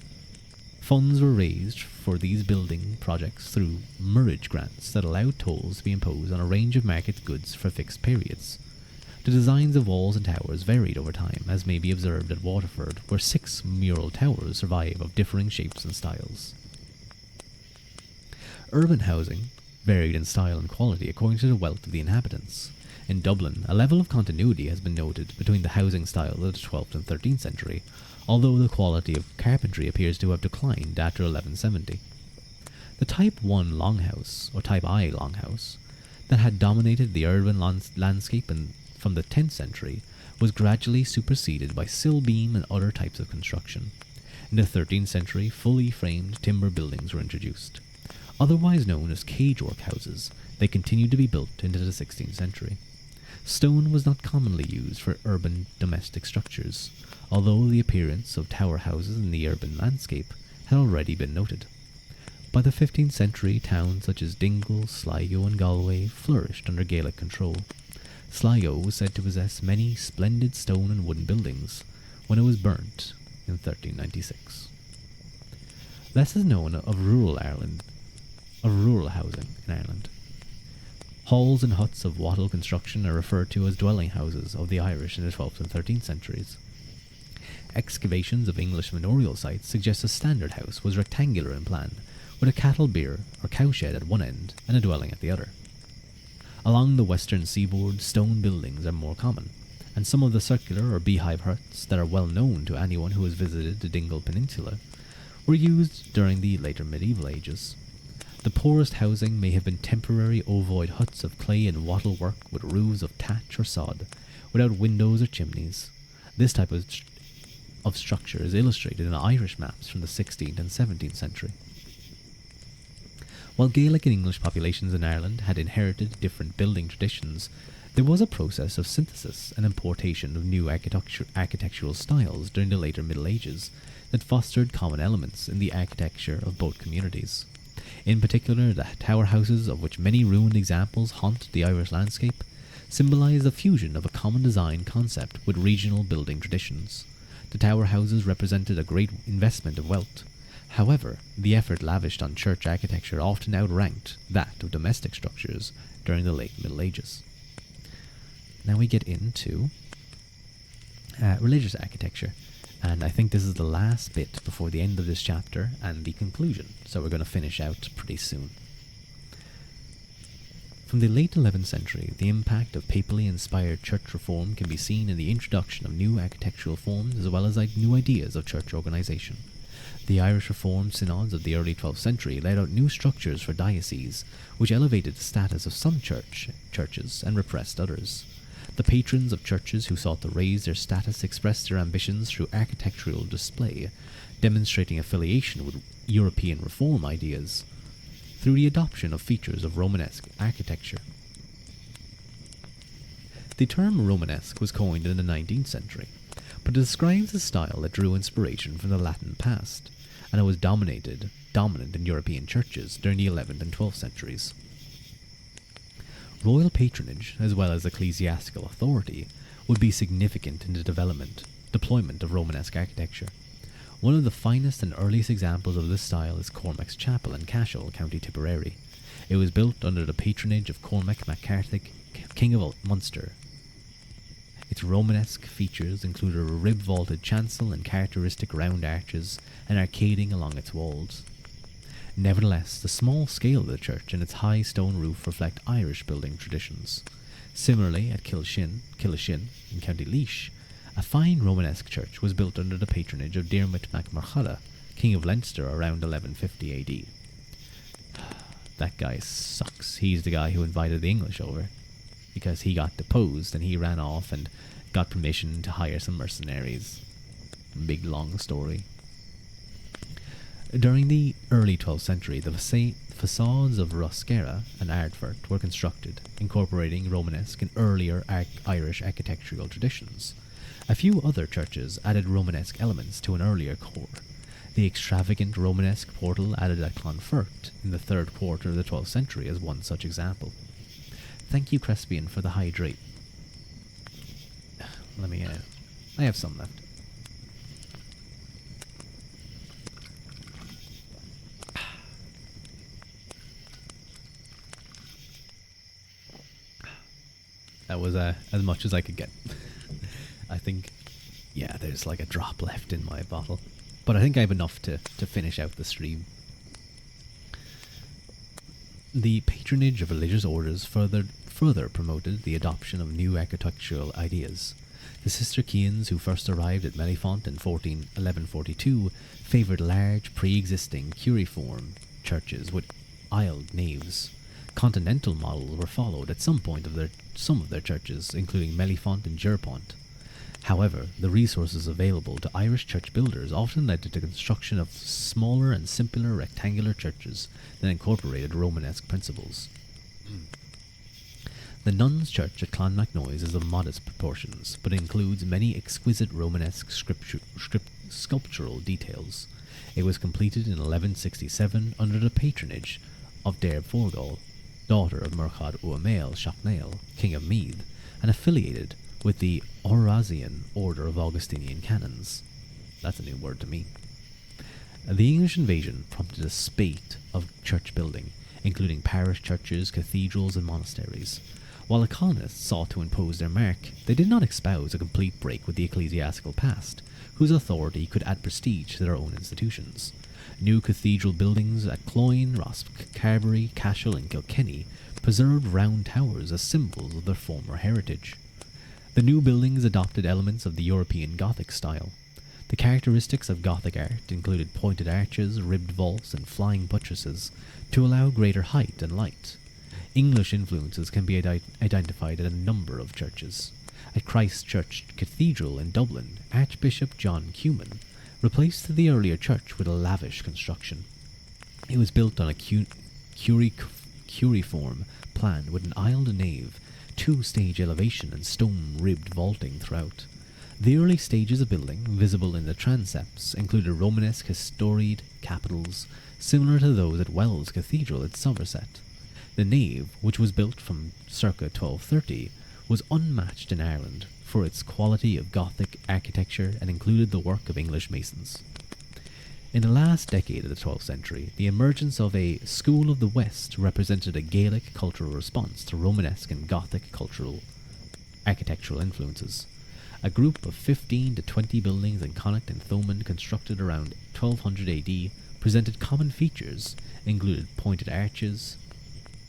Funds were raised for these building projects through murage grants that allowed tolls to be imposed on a range of market goods for fixed periods. The designs of walls and towers varied over time, as may be observed at Waterford, where 6 mural towers survive of differing shapes and styles. Urban housing varied in style and quality according to the wealth of the inhabitants. In Dublin, a level of continuity has been noted between the housing styles of the 12th and 13th century, although the quality of carpentry appears to have declined after 1170. The Type I longhouse, or Type I longhouse, that had dominated the urban landscape from the 10th century was gradually superseded by sill beam and other types of construction. In the 13th century, fully framed timber buildings were introduced. Otherwise known as cagework houses, they continued to be built into the 16th century. Stone was not commonly used for urban domestic structures, although the appearance of tower houses in the urban landscape had already been noted. By the 15th century, towns such as Dingle, Sligo and Galway flourished under Gaelic control. Sligo was said to possess many splendid stone and wooden buildings when it was burnt in 1396. Less is known of rural housing in Ireland. Halls and huts of wattle construction are referred to as dwelling houses of the Irish in the 12th and 13th centuries. Excavations of English manorial sites suggest a standard house was rectangular in plan, with a cattle byre or cowshed at one end and a dwelling at the other. Along the western seaboard, stone buildings are more common, and some of the circular or beehive huts that are well known to anyone who has visited the Dingle Peninsula were used during the later medieval ages. The poorest housing may have been temporary ovoid huts of clay and wattle work with roofs of thatch or sod, without windows or chimneys. This type of structure is illustrated in Irish maps from the 16th and 17th century. While Gaelic and English populations in Ireland had inherited different building traditions, there was a process of synthesis and importation of new architectural styles during the later Middle Ages that fostered common elements in the architecture of both communities. In particular, the tower houses, of which many ruined examples haunt the Irish landscape, symbolize the fusion of a common design concept with regional building traditions. The tower houses represented a great investment of wealth. However, the effort lavished on church architecture often outranked that of domestic structures during the late Middle Ages. Now we get into religious architecture. And I think this is the last bit before the end of this chapter and the conclusion, so we're going to finish out pretty soon. From the late 11th century, the impact of papally inspired church reform can be seen in the introduction of new architectural forms as well as new ideas of church organisation. The Irish Reformed synods of the early 12th century laid out new structures for dioceses, which elevated the status of some churches and repressed others. The patrons of churches who sought to raise their status expressed their ambitions through architectural display, demonstrating affiliation with European reform ideas through the adoption of features of Romanesque architecture. The term Romanesque was coined in the 19th century, but it describes a style that drew inspiration from the Latin past, and it was dominant in European churches during the 11th and 12th centuries. Royal patronage, as well as ecclesiastical authority, would be significant in the deployment of Romanesque architecture. One of the finest and earliest examples of this style is Cormac's Chapel in Cashel, County Tipperary. It was built under the patronage of Cormac MacCarthy, King of Munster. Its Romanesque features included a rib-vaulted chancel and characteristic round arches and arcading along its walls. Nevertheless, the small scale of the church and its high stone roof reflect Irish building traditions. Similarly, at Killishin in County Laois, a fine Romanesque church was built under the patronage of Diarmait mac Murchada, King of Leinster, around 1150 AD. That guy sucks. He's the guy who invited the English over, because he got deposed and he ran off and got permission to hire some mercenaries. Big long story. During the early 12th century, the facades of Roscarra and Ardfert were constructed, incorporating Romanesque and earlier Irish architectural traditions. A few other churches added Romanesque elements to an earlier core. The extravagant Romanesque portal added at Clonfert in the 3rd quarter of the 12th century is one such example. Thank you, Crespian, for the hydrate. Let me, I have some left. That was as much as I could get. I think, yeah, there's like a drop left in my bottle. But I think I have enough to finish out the stream. The patronage of religious orders further promoted the adoption of new architectural ideas. The Cistercians, who first arrived at Mellifont in 1142, favoured large, pre-existing curiform churches with aisled naves. Continental models were followed at some of their churches, including Mellifont and Jerpont. However, the resources available to Irish church builders often led to the construction of smaller and simpler rectangular churches that incorporated Romanesque principles. The Nuns' Church at Clonmacnoise is of modest proportions, but includes many exquisite Romanesque sculptural details. It was completed in 1167 under the patronage of Derb Forgall, daughter of Murchad Uamail Shachnail, King of Meath, and affiliated with the Orasian Order of Augustinian Canons. That's a new word to me. The English invasion prompted a spate of church building, including parish churches, cathedrals, and monasteries. While the colonists sought to impose their mark, they did not espouse a complete break with the ecclesiastical past, whose authority could add prestige to their own institutions. New cathedral buildings at Cloyne, Ross Carbery, Cashel, and Kilkenny preserved round towers as symbols of their former heritage. The new buildings adopted elements of the European Gothic style. The characteristics of Gothic art included pointed arches, ribbed vaults, and flying buttresses to allow greater height and light. English influences can be identified at a number of churches. At Christ Church Cathedral in Dublin, Archbishop John Cumin replaced the earlier church with a lavish construction. It was built on a curiform plan with an aisled nave, 2-stage elevation, and stone-ribbed vaulting throughout. The early stages of building, visible in the transepts, included Romanesque historied capitals similar to those at Wells Cathedral at Somerset. The nave, which was built from circa 1230, was unmatched in Ireland for its quality of Gothic architecture and included the work of English masons. In the last decade of the 12th century, the emergence of a School of the West represented a Gaelic cultural response to Romanesque and Gothic architectural influences. A group of 15 to 20 buildings in Connacht and Thomond constructed around 1200 AD presented common features, included pointed arches,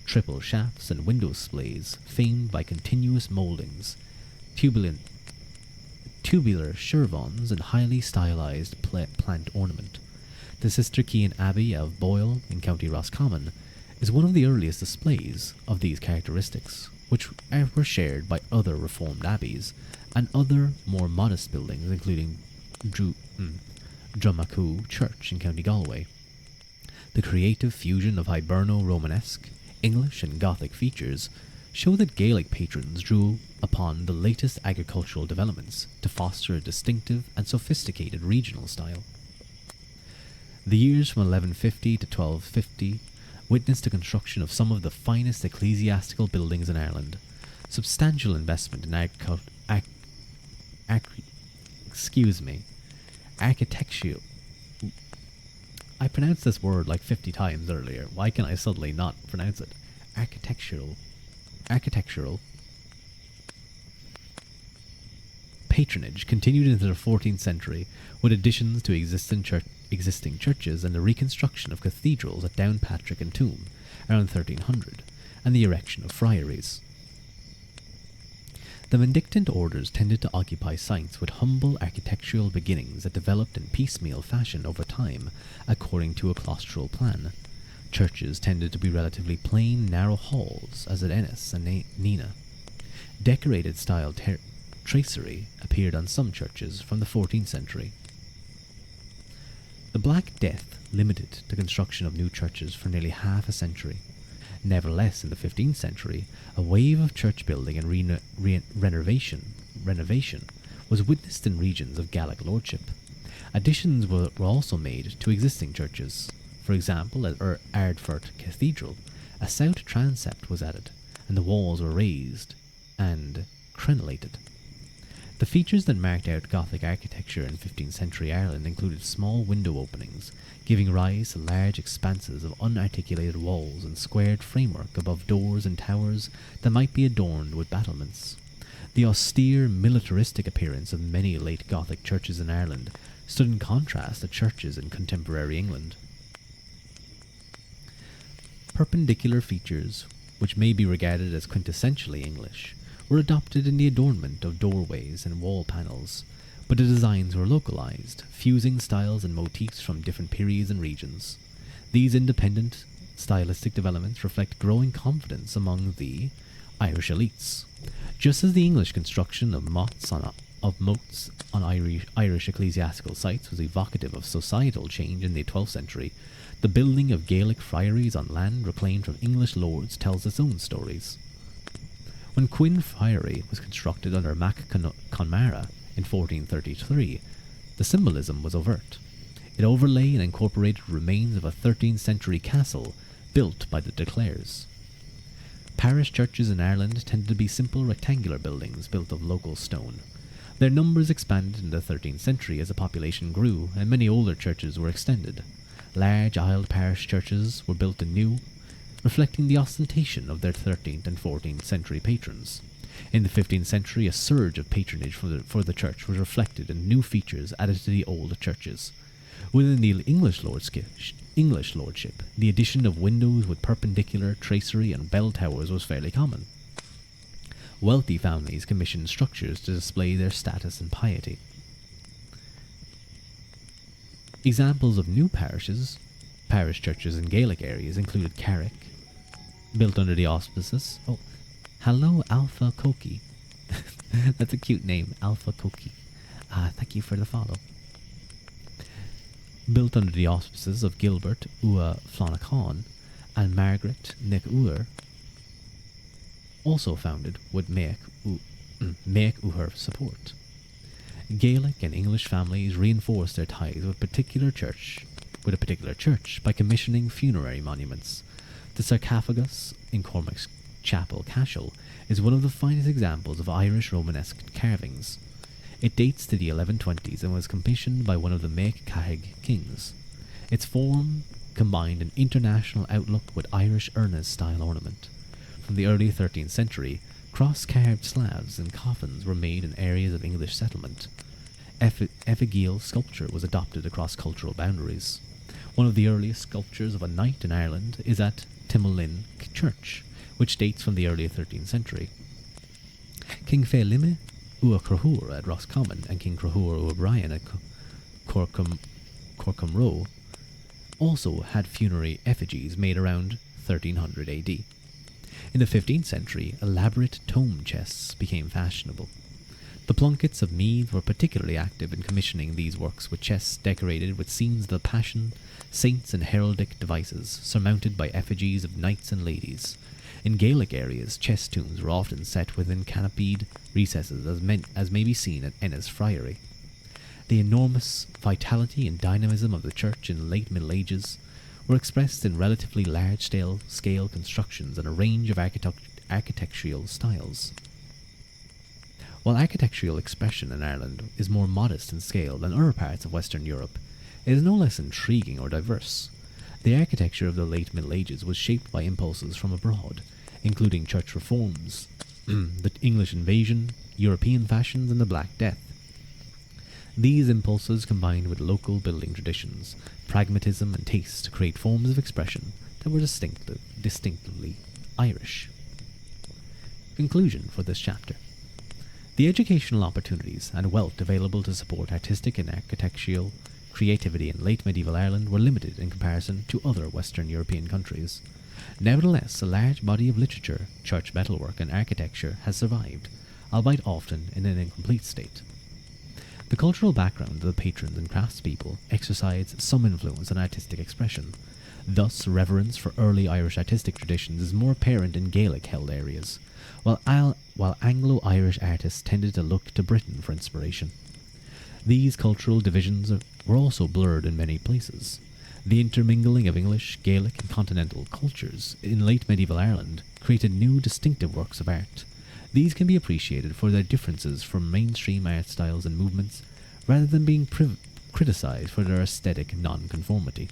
triple shafts, and window splays famed by continuous mouldings, tubular chervons, and highly stylized plant ornament. The Cistercian Abbey of Boyle in County Roscommon is one of the earliest displays of these characteristics, which were shared by other reformed abbeys and other more modest buildings, including Drumacu Church in County Galway. The creative fusion of Hiberno-Romanesque, English, and Gothic features show that Gaelic patrons drew upon the latest agricultural developments to foster a distinctive and sophisticated regional style. The years from 1150 to 1250 witnessed the construction of some of the finest ecclesiastical buildings in Ireland. Substantial investment in architecture. I pronounced this word like 50 times earlier. Why can I suddenly not pronounce it? Architectural patronage continued into the 14th century with additions to existing churches and the reconstruction of cathedrals at Downpatrick and Tuam around 1300 and the erection of friaries. The Benedictine orders tended to occupy sites with humble architectural beginnings that developed in piecemeal fashion over time according to a claustral plan. Churches tended to be relatively plain, narrow halls, as at Ennis and Nina. Decorated style tracery appeared on some churches from the 14th century. The Black Death limited the construction of new churches for nearly half a century. Nevertheless, in the 15th century, a wave of church building and renovation was witnessed in regions of Gaelic lordship. Additions were also made to existing churches. For example, at Ardfert Cathedral, a south transept was added, and the walls were raised and crenellated. The features that marked out Gothic architecture in 15th century Ireland included small window openings, giving rise to large expanses of unarticulated walls and squared framework above doors and towers that might be adorned with battlements. The austere, militaristic appearance of many late Gothic churches in Ireland stood in contrast to churches in contemporary England. Perpendicular features, which may be regarded as quintessentially English, were adopted in the adornment of doorways and wall panels, but the designs were localized, fusing styles and motifs from different periods and regions. These independent stylistic developments reflect growing confidence among the Irish elites. Just as the English construction of moats on Irish ecclesiastical sites was evocative of societal change in the 12th century, the building of Gaelic friaries on land reclaimed from English lords tells its own stories. When Quinn Friary was constructed under Mac Conmara in 1433, the symbolism was overt. It overlay and incorporated remains of a 13th century castle built by the De Clares. Parish churches in Ireland tended to be simple rectangular buildings built of local stone. Their numbers expanded in the 13th century as the population grew, and many older churches were extended. Large aisled parish churches were built anew, reflecting the ostentation of their 13th and 14th century patrons. In the 15th century, a surge of patronage for the church was reflected in new features added to the old churches. Within the English lordship, the addition of windows with perpendicular tracery and bell towers was fairly common. Wealthy families commissioned structures to display their status and piety. Examples of new parish churches in Gaelic areas included Carrick, built under the auspices. Oh, hello, Alpha Koki. That's a cute name, Alpha Koki. Thank you for the follow. Built under the auspices of Gilbert Ua Flonachan and Margaret Nick Uer, also founded with Make Uher support. Gaelic and English families reinforced their ties with a particular church by commissioning funerary monuments. The sarcophagus in Cormac's Chapel, Cashel, is one of the finest examples of Irish Romanesque carvings. It dates to the 1120s and was commissioned by one of the Mac Cahig kings. Its form combined an international outlook with Irish Ernest-style ornament. From the early 13th century, cross-carved slabs and coffins were made in areas of English settlement. Effigial sculpture was adopted across cultural boundaries. One of the earliest sculptures of a knight in Ireland is at Timolin Church, which dates from the early 13th century. King Félime Ua Crahur at Roscommon and King Crahur Ua Brian at Corcomroe also had funerary effigies made around 1300 AD. In the 15th century, elaborate tomb chests became fashionable. The Plunkets of Meath were particularly active in commissioning these works with chests decorated with scenes of the Passion, saints and heraldic devices, surmounted by effigies of knights and ladies. In Gaelic areas, chest tombs were often set within canopied recesses as may be seen at Ennis Friary. The enormous vitality and dynamism of the church in the late Middle Ages were expressed in relatively large-scale constructions and a range of architectural styles. While architectural expression in Ireland is more modest in scale than other parts of Western Europe, it is no less intriguing or diverse. The architecture of the late Middle Ages was shaped by impulses from abroad, including church reforms, the English invasion, European fashions, and the Black Death. These impulses combined with local building traditions, pragmatism, and taste to create forms of expression that were distinctively Irish. Conclusion for this chapter. The educational opportunities and wealth available to support artistic and architectural creativity in late medieval Ireland were limited in comparison to other Western European countries. Nevertheless, a large body of literature, church metalwork, and architecture has survived, albeit often in an incomplete state. The cultural background of the patrons and craftspeople exercised some influence on artistic expression. Thus, reverence for early Irish artistic traditions is more apparent in Gaelic-held areas, while Anglo-Irish artists tended to look to Britain for inspiration. These cultural divisions were also blurred in many places. The intermingling of English, Gaelic, and continental cultures in late medieval Ireland created new distinctive works of art. These can be appreciated for their differences from mainstream art styles and movements, rather than being criticised for their aesthetic nonconformity.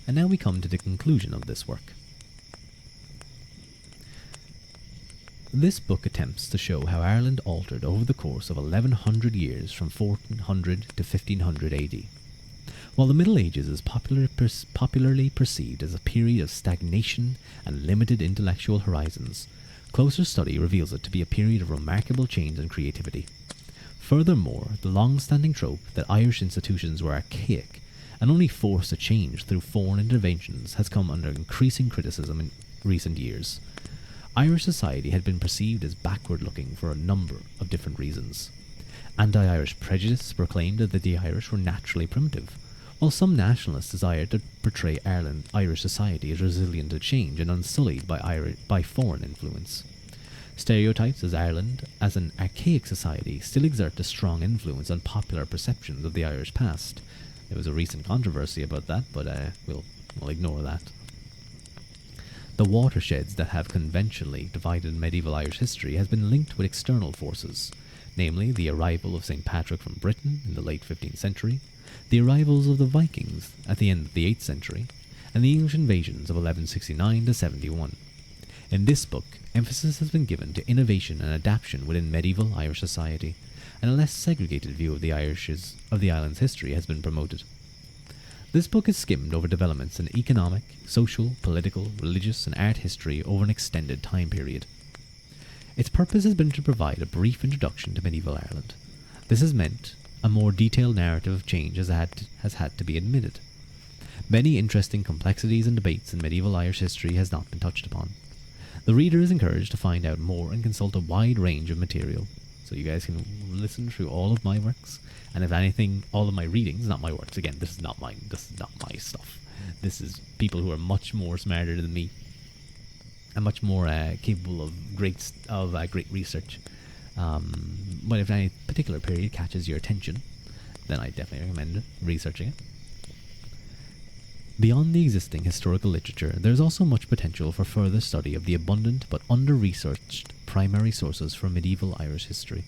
And now we come to the conclusion of this work. This book attempts to show how Ireland altered over the course of 1100 years from 1400 to 1500 AD. While the Middle Ages is popularly perceived as a period of stagnation and limited intellectual horizons, closer study reveals it to be a period of remarkable change and creativity. Furthermore, the long-standing trope that Irish institutions were archaic and only forced to change through foreign interventions has come under increasing criticism in recent years. Irish society had been perceived as backward-looking for a number of different reasons. Anti-Irish prejudice proclaimed that the Irish were naturally primitive, while some nationalists desired to portray Irish society as resilient to change and unsullied by foreign influence. Stereotypes as Ireland as an archaic society still exert a strong influence on popular perceptions of the Irish past. There was a recent controversy about that, but we'll ignore that. The watersheds that have conventionally divided medieval Irish history has been linked with external forces, namely the arrival of St. Patrick from Britain in the late 15th century, the arrivals of the Vikings at the end of the 8th century, and the English invasions of 1169 to 71. In this book, emphasis has been given to innovation and adaptation within medieval Irish society, and a less segregated view of the island's history has been promoted. This book has skimmed over developments in economic, social, political, religious, and art history over an extended time period. Its purpose has been to provide a brief introduction to medieval Ireland. This has meant a more detailed narrative of change has had to be admitted. Many interesting complexities and debates in medieval Irish history has not been touched upon. The reader is encouraged to find out more and consult a wide range of material, so you guys can listen through all of my works, and if anything, all of my readings, not my works. Again, this is not mine. This is not my stuff. This is people who are much more smarter than me and much more capable of great research. But if any particular period catches your attention, then I definitely recommend researching it. Beyond the existing historical literature, there is also much potential for further study of the abundant but under-researched primary sources for medieval Irish history.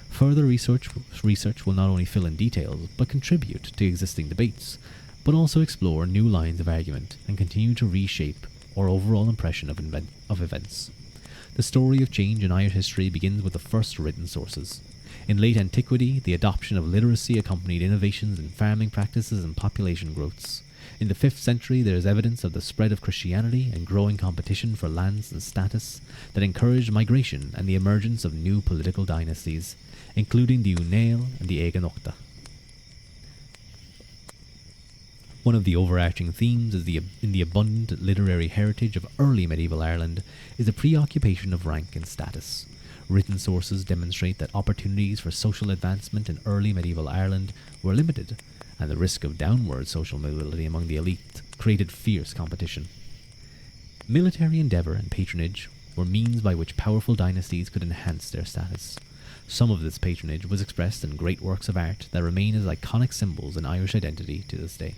Further research will not only fill in details, but contribute to existing debates, but also explore new lines of argument and continue to reshape our overall impression of events. The story of change in Irish history begins with the first written sources. In late antiquity, the adoption of literacy accompanied innovations in farming practices and population growths. In the 5th century, there is evidence of the spread of Christianity and growing competition for lands and status that encouraged migration and the emergence of new political dynasties, including the Unail and the Éigeanachta. One of the overarching themes in the abundant literary heritage of early medieval Ireland is the preoccupation of rank and status. Written sources demonstrate that opportunities for social advancement in early medieval Ireland were limited, and the risk of downward social mobility among the elite created fierce competition. Military endeavour and patronage were means by which powerful dynasties could enhance their status. Some of this patronage was expressed in great works of art that remain as iconic symbols in Irish identity to this day.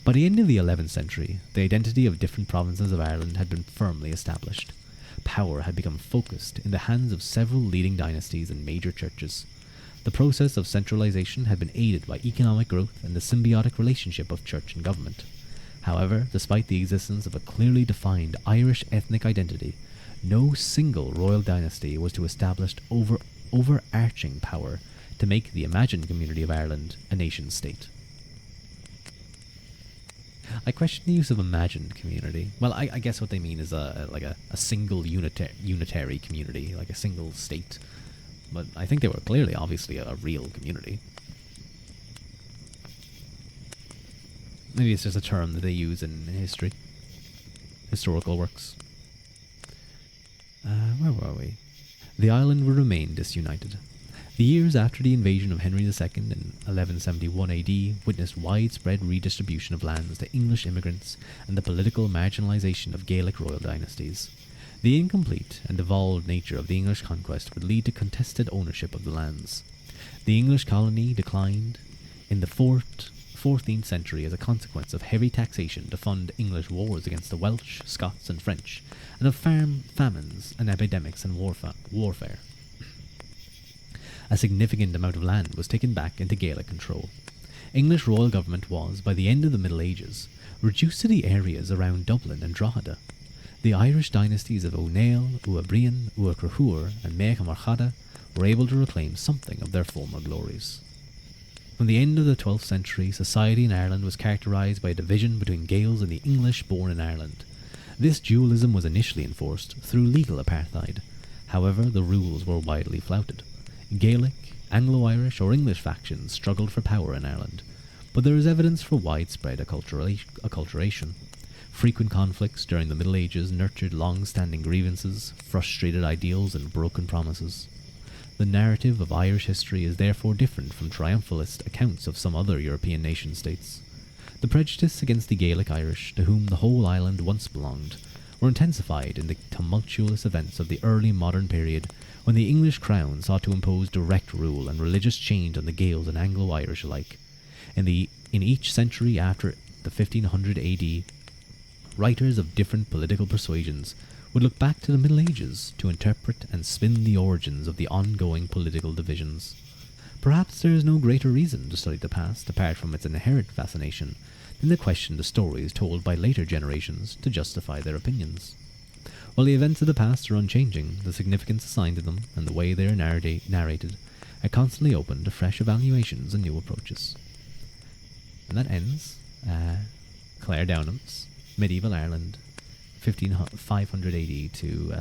By the end of the 11th century, the identity of different provinces of Ireland had been firmly established. Power had become focused in the hands of several leading dynasties and major churches. The process of centralization had been aided by economic growth and the symbiotic relationship of church and government. However, despite the existence of a clearly defined Irish ethnic identity, no single royal dynasty was to establish overarching power to make the imagined community of Ireland a nation-state. I question the use of imagined community. Well, I guess what they mean is a single unitary community, like a single state. But I think they were clearly, obviously, a real community. Maybe it's just a term that they use in history. Historical works. Where were we? The island would remain disunited. The years after the invasion of Henry II in 1171 AD witnessed widespread redistribution of lands to English immigrants and the political marginalization of Gaelic royal dynasties. The incomplete and devolved nature of the English conquest would lead to contested ownership of the lands. The English colony declined in the 14th century as a consequence of heavy taxation to fund English wars against the Welsh, Scots, and French, and of famines and epidemics and warfare. A significant amount of land was taken back into Gaelic control. English royal government was, by the end of the Middle Ages, reduced to the areas around Dublin and Drogheda. The Irish dynasties of O'Neill, Brian, Crahur, and Meacha Marchada were able to reclaim something of their former glories. From the end of the 12th century, society in Ireland was characterised by a division between Gaels and the English born in Ireland. This dualism was initially enforced through legal apartheid. However, the rules were widely flouted. Gaelic, Anglo-Irish or English factions struggled for power in Ireland, but there is evidence for widespread acculturation. Frequent conflicts during the Middle Ages nurtured long-standing grievances, frustrated ideals and broken promises. The narrative of Irish history is therefore different from triumphalist accounts of some other European nation-states. The prejudice against the Gaelic Irish, to whom the whole island once belonged, were intensified in the tumultuous events of the early modern period when the English crown sought to impose direct rule and religious change on the Gaels and Anglo-Irish alike. In each century after the 1500 AD, writers of different political persuasions would look back to the Middle Ages to interpret and spin the origins of the ongoing political divisions. Perhaps there is no greater reason to study the past, apart from its inherent fascination, than to question the stories told by later generations to justify their opinions. While the events of the past are unchanging, the significance assigned to them and the way they are narrated are constantly open to fresh evaluations and new approaches. And that ends Claire Downham's Medieval Ireland, 500 AD to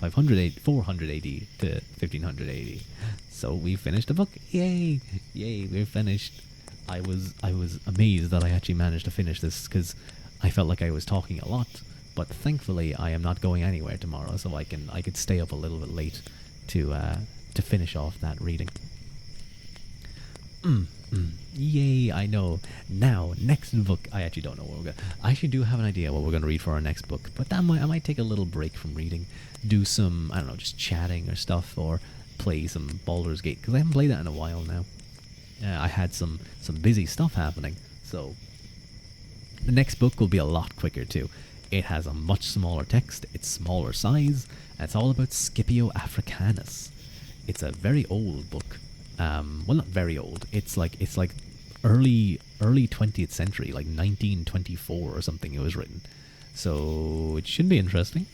400 AD to 1500 AD. So we finished the book. Yay! We're finished. I was amazed that I actually managed to finish this because I felt like I was talking a lot. But thankfully, I am not going anywhere tomorrow, so I could stay up a little bit late to finish off that reading. Yay, I know. Now, next book, I actually don't know what we're going to... I actually do have an idea what we're going to read for our next book, but I might take a little break from reading, do some, I don't know, just chatting or stuff, or play some Baldur's Gate, because I haven't played that in a while now. I had some busy stuff happening, so the next book will be a lot quicker too. It has a much smaller text, it's smaller size, and it's all about Scipio Africanus. It's a very old book. Well, not very old. It's like early 20th century, like 1924 or something. It was written, so it should be interesting.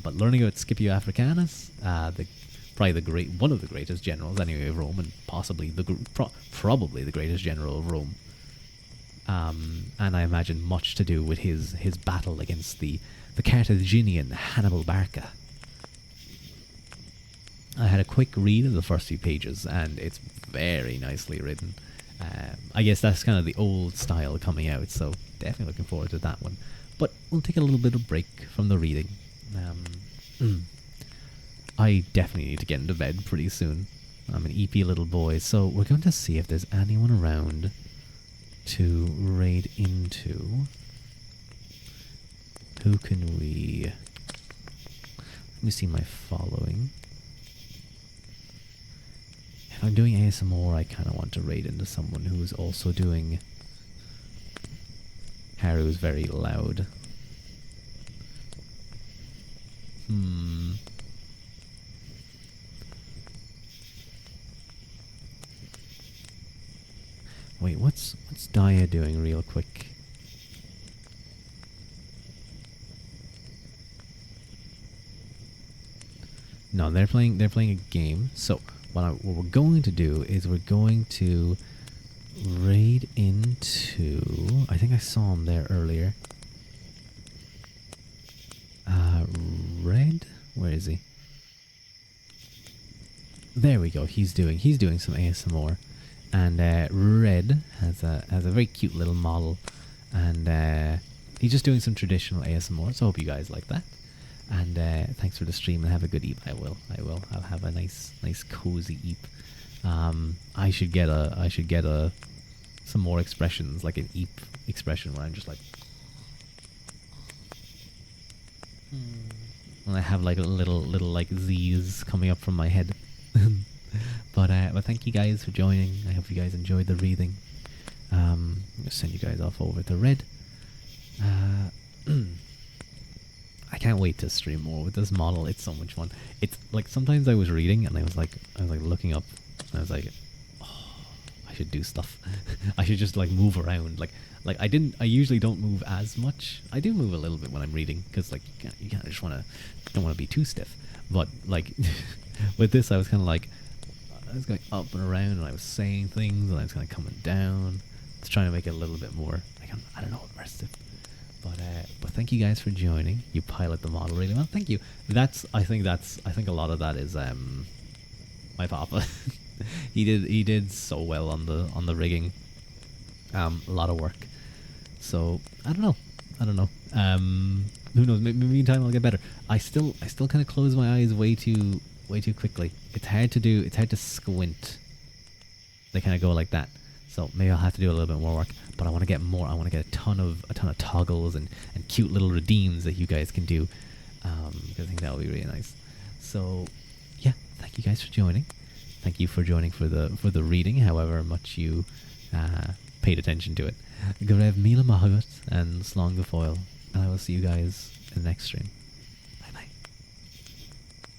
But learning about Scipio Africanus, one of the greatest generals anyway of Rome, and possibly probably the greatest general of Rome. And I imagine much to do with his battle against the Carthaginian Hannibal Barca. I had a quick read of the first few pages, and it's very nicely written. I guess that's kind of the old style coming out, so definitely looking forward to that one. But we'll take a little bit of break from the reading. I definitely need to get into bed pretty soon. I'm an eepy little boy, so we're going to see if there's anyone around to raid into. Who can we... Let me see my following. If I'm doing ASMR, I kind of want to raid into someone who is also doing... Haru's very loud. Wait, what's Daya doing real quick? No, they're playing a game. So what we're going to do is we're going to raid into... I think I saw him there earlier. Red? Where is he? There we go. He's doing some ASMR. And Red has a very cute little model, and he's just doing some traditional ASMR. So I hope you guys like that. And thanks for the stream, and have a good eep. I will. I'll have a nice cozy eep. I should get some more expressions, like an eep expression where I'm just like. And I have like little like Z's coming up from my head. But thank you guys for joining. I hope you guys enjoyed the reading. I'm gonna send you guys off over to Red. I can't wait to stream more with this model. It's so much fun. It's like sometimes I was reading and I was like looking up and I was like, oh, I should do stuff. I should just like move around. Like I usually don't move as much. I do move a little bit when I'm reading because like you can't just don't want to be too stiff. But like with this, I was kind of like I was going up and around and I was saying things and I was kind of coming down. It's trying to make it a little bit more like I don't know, immersive. But thank you guys for joining. You pilot the model really well. Thank you. I think a lot of that is my papa. he did so well on the rigging. A lot of work. So I don't know. Who knows? Maybe meantime I'll get better. I still kind of close my eyes way too quickly. It's hard to do. It's hard to squint. They kind of go like that. So maybe I'll have to do a little bit more work. But I want to get more. I want to get a ton of toggles and cute little redeems that you guys can do. Because I think that would be really nice. So yeah, thank you guys for joining. Thank you for joining for the reading, however much you paid attention to it. Garev Mila Mahagat and Slong the Foil. And I will see you guys in the next stream.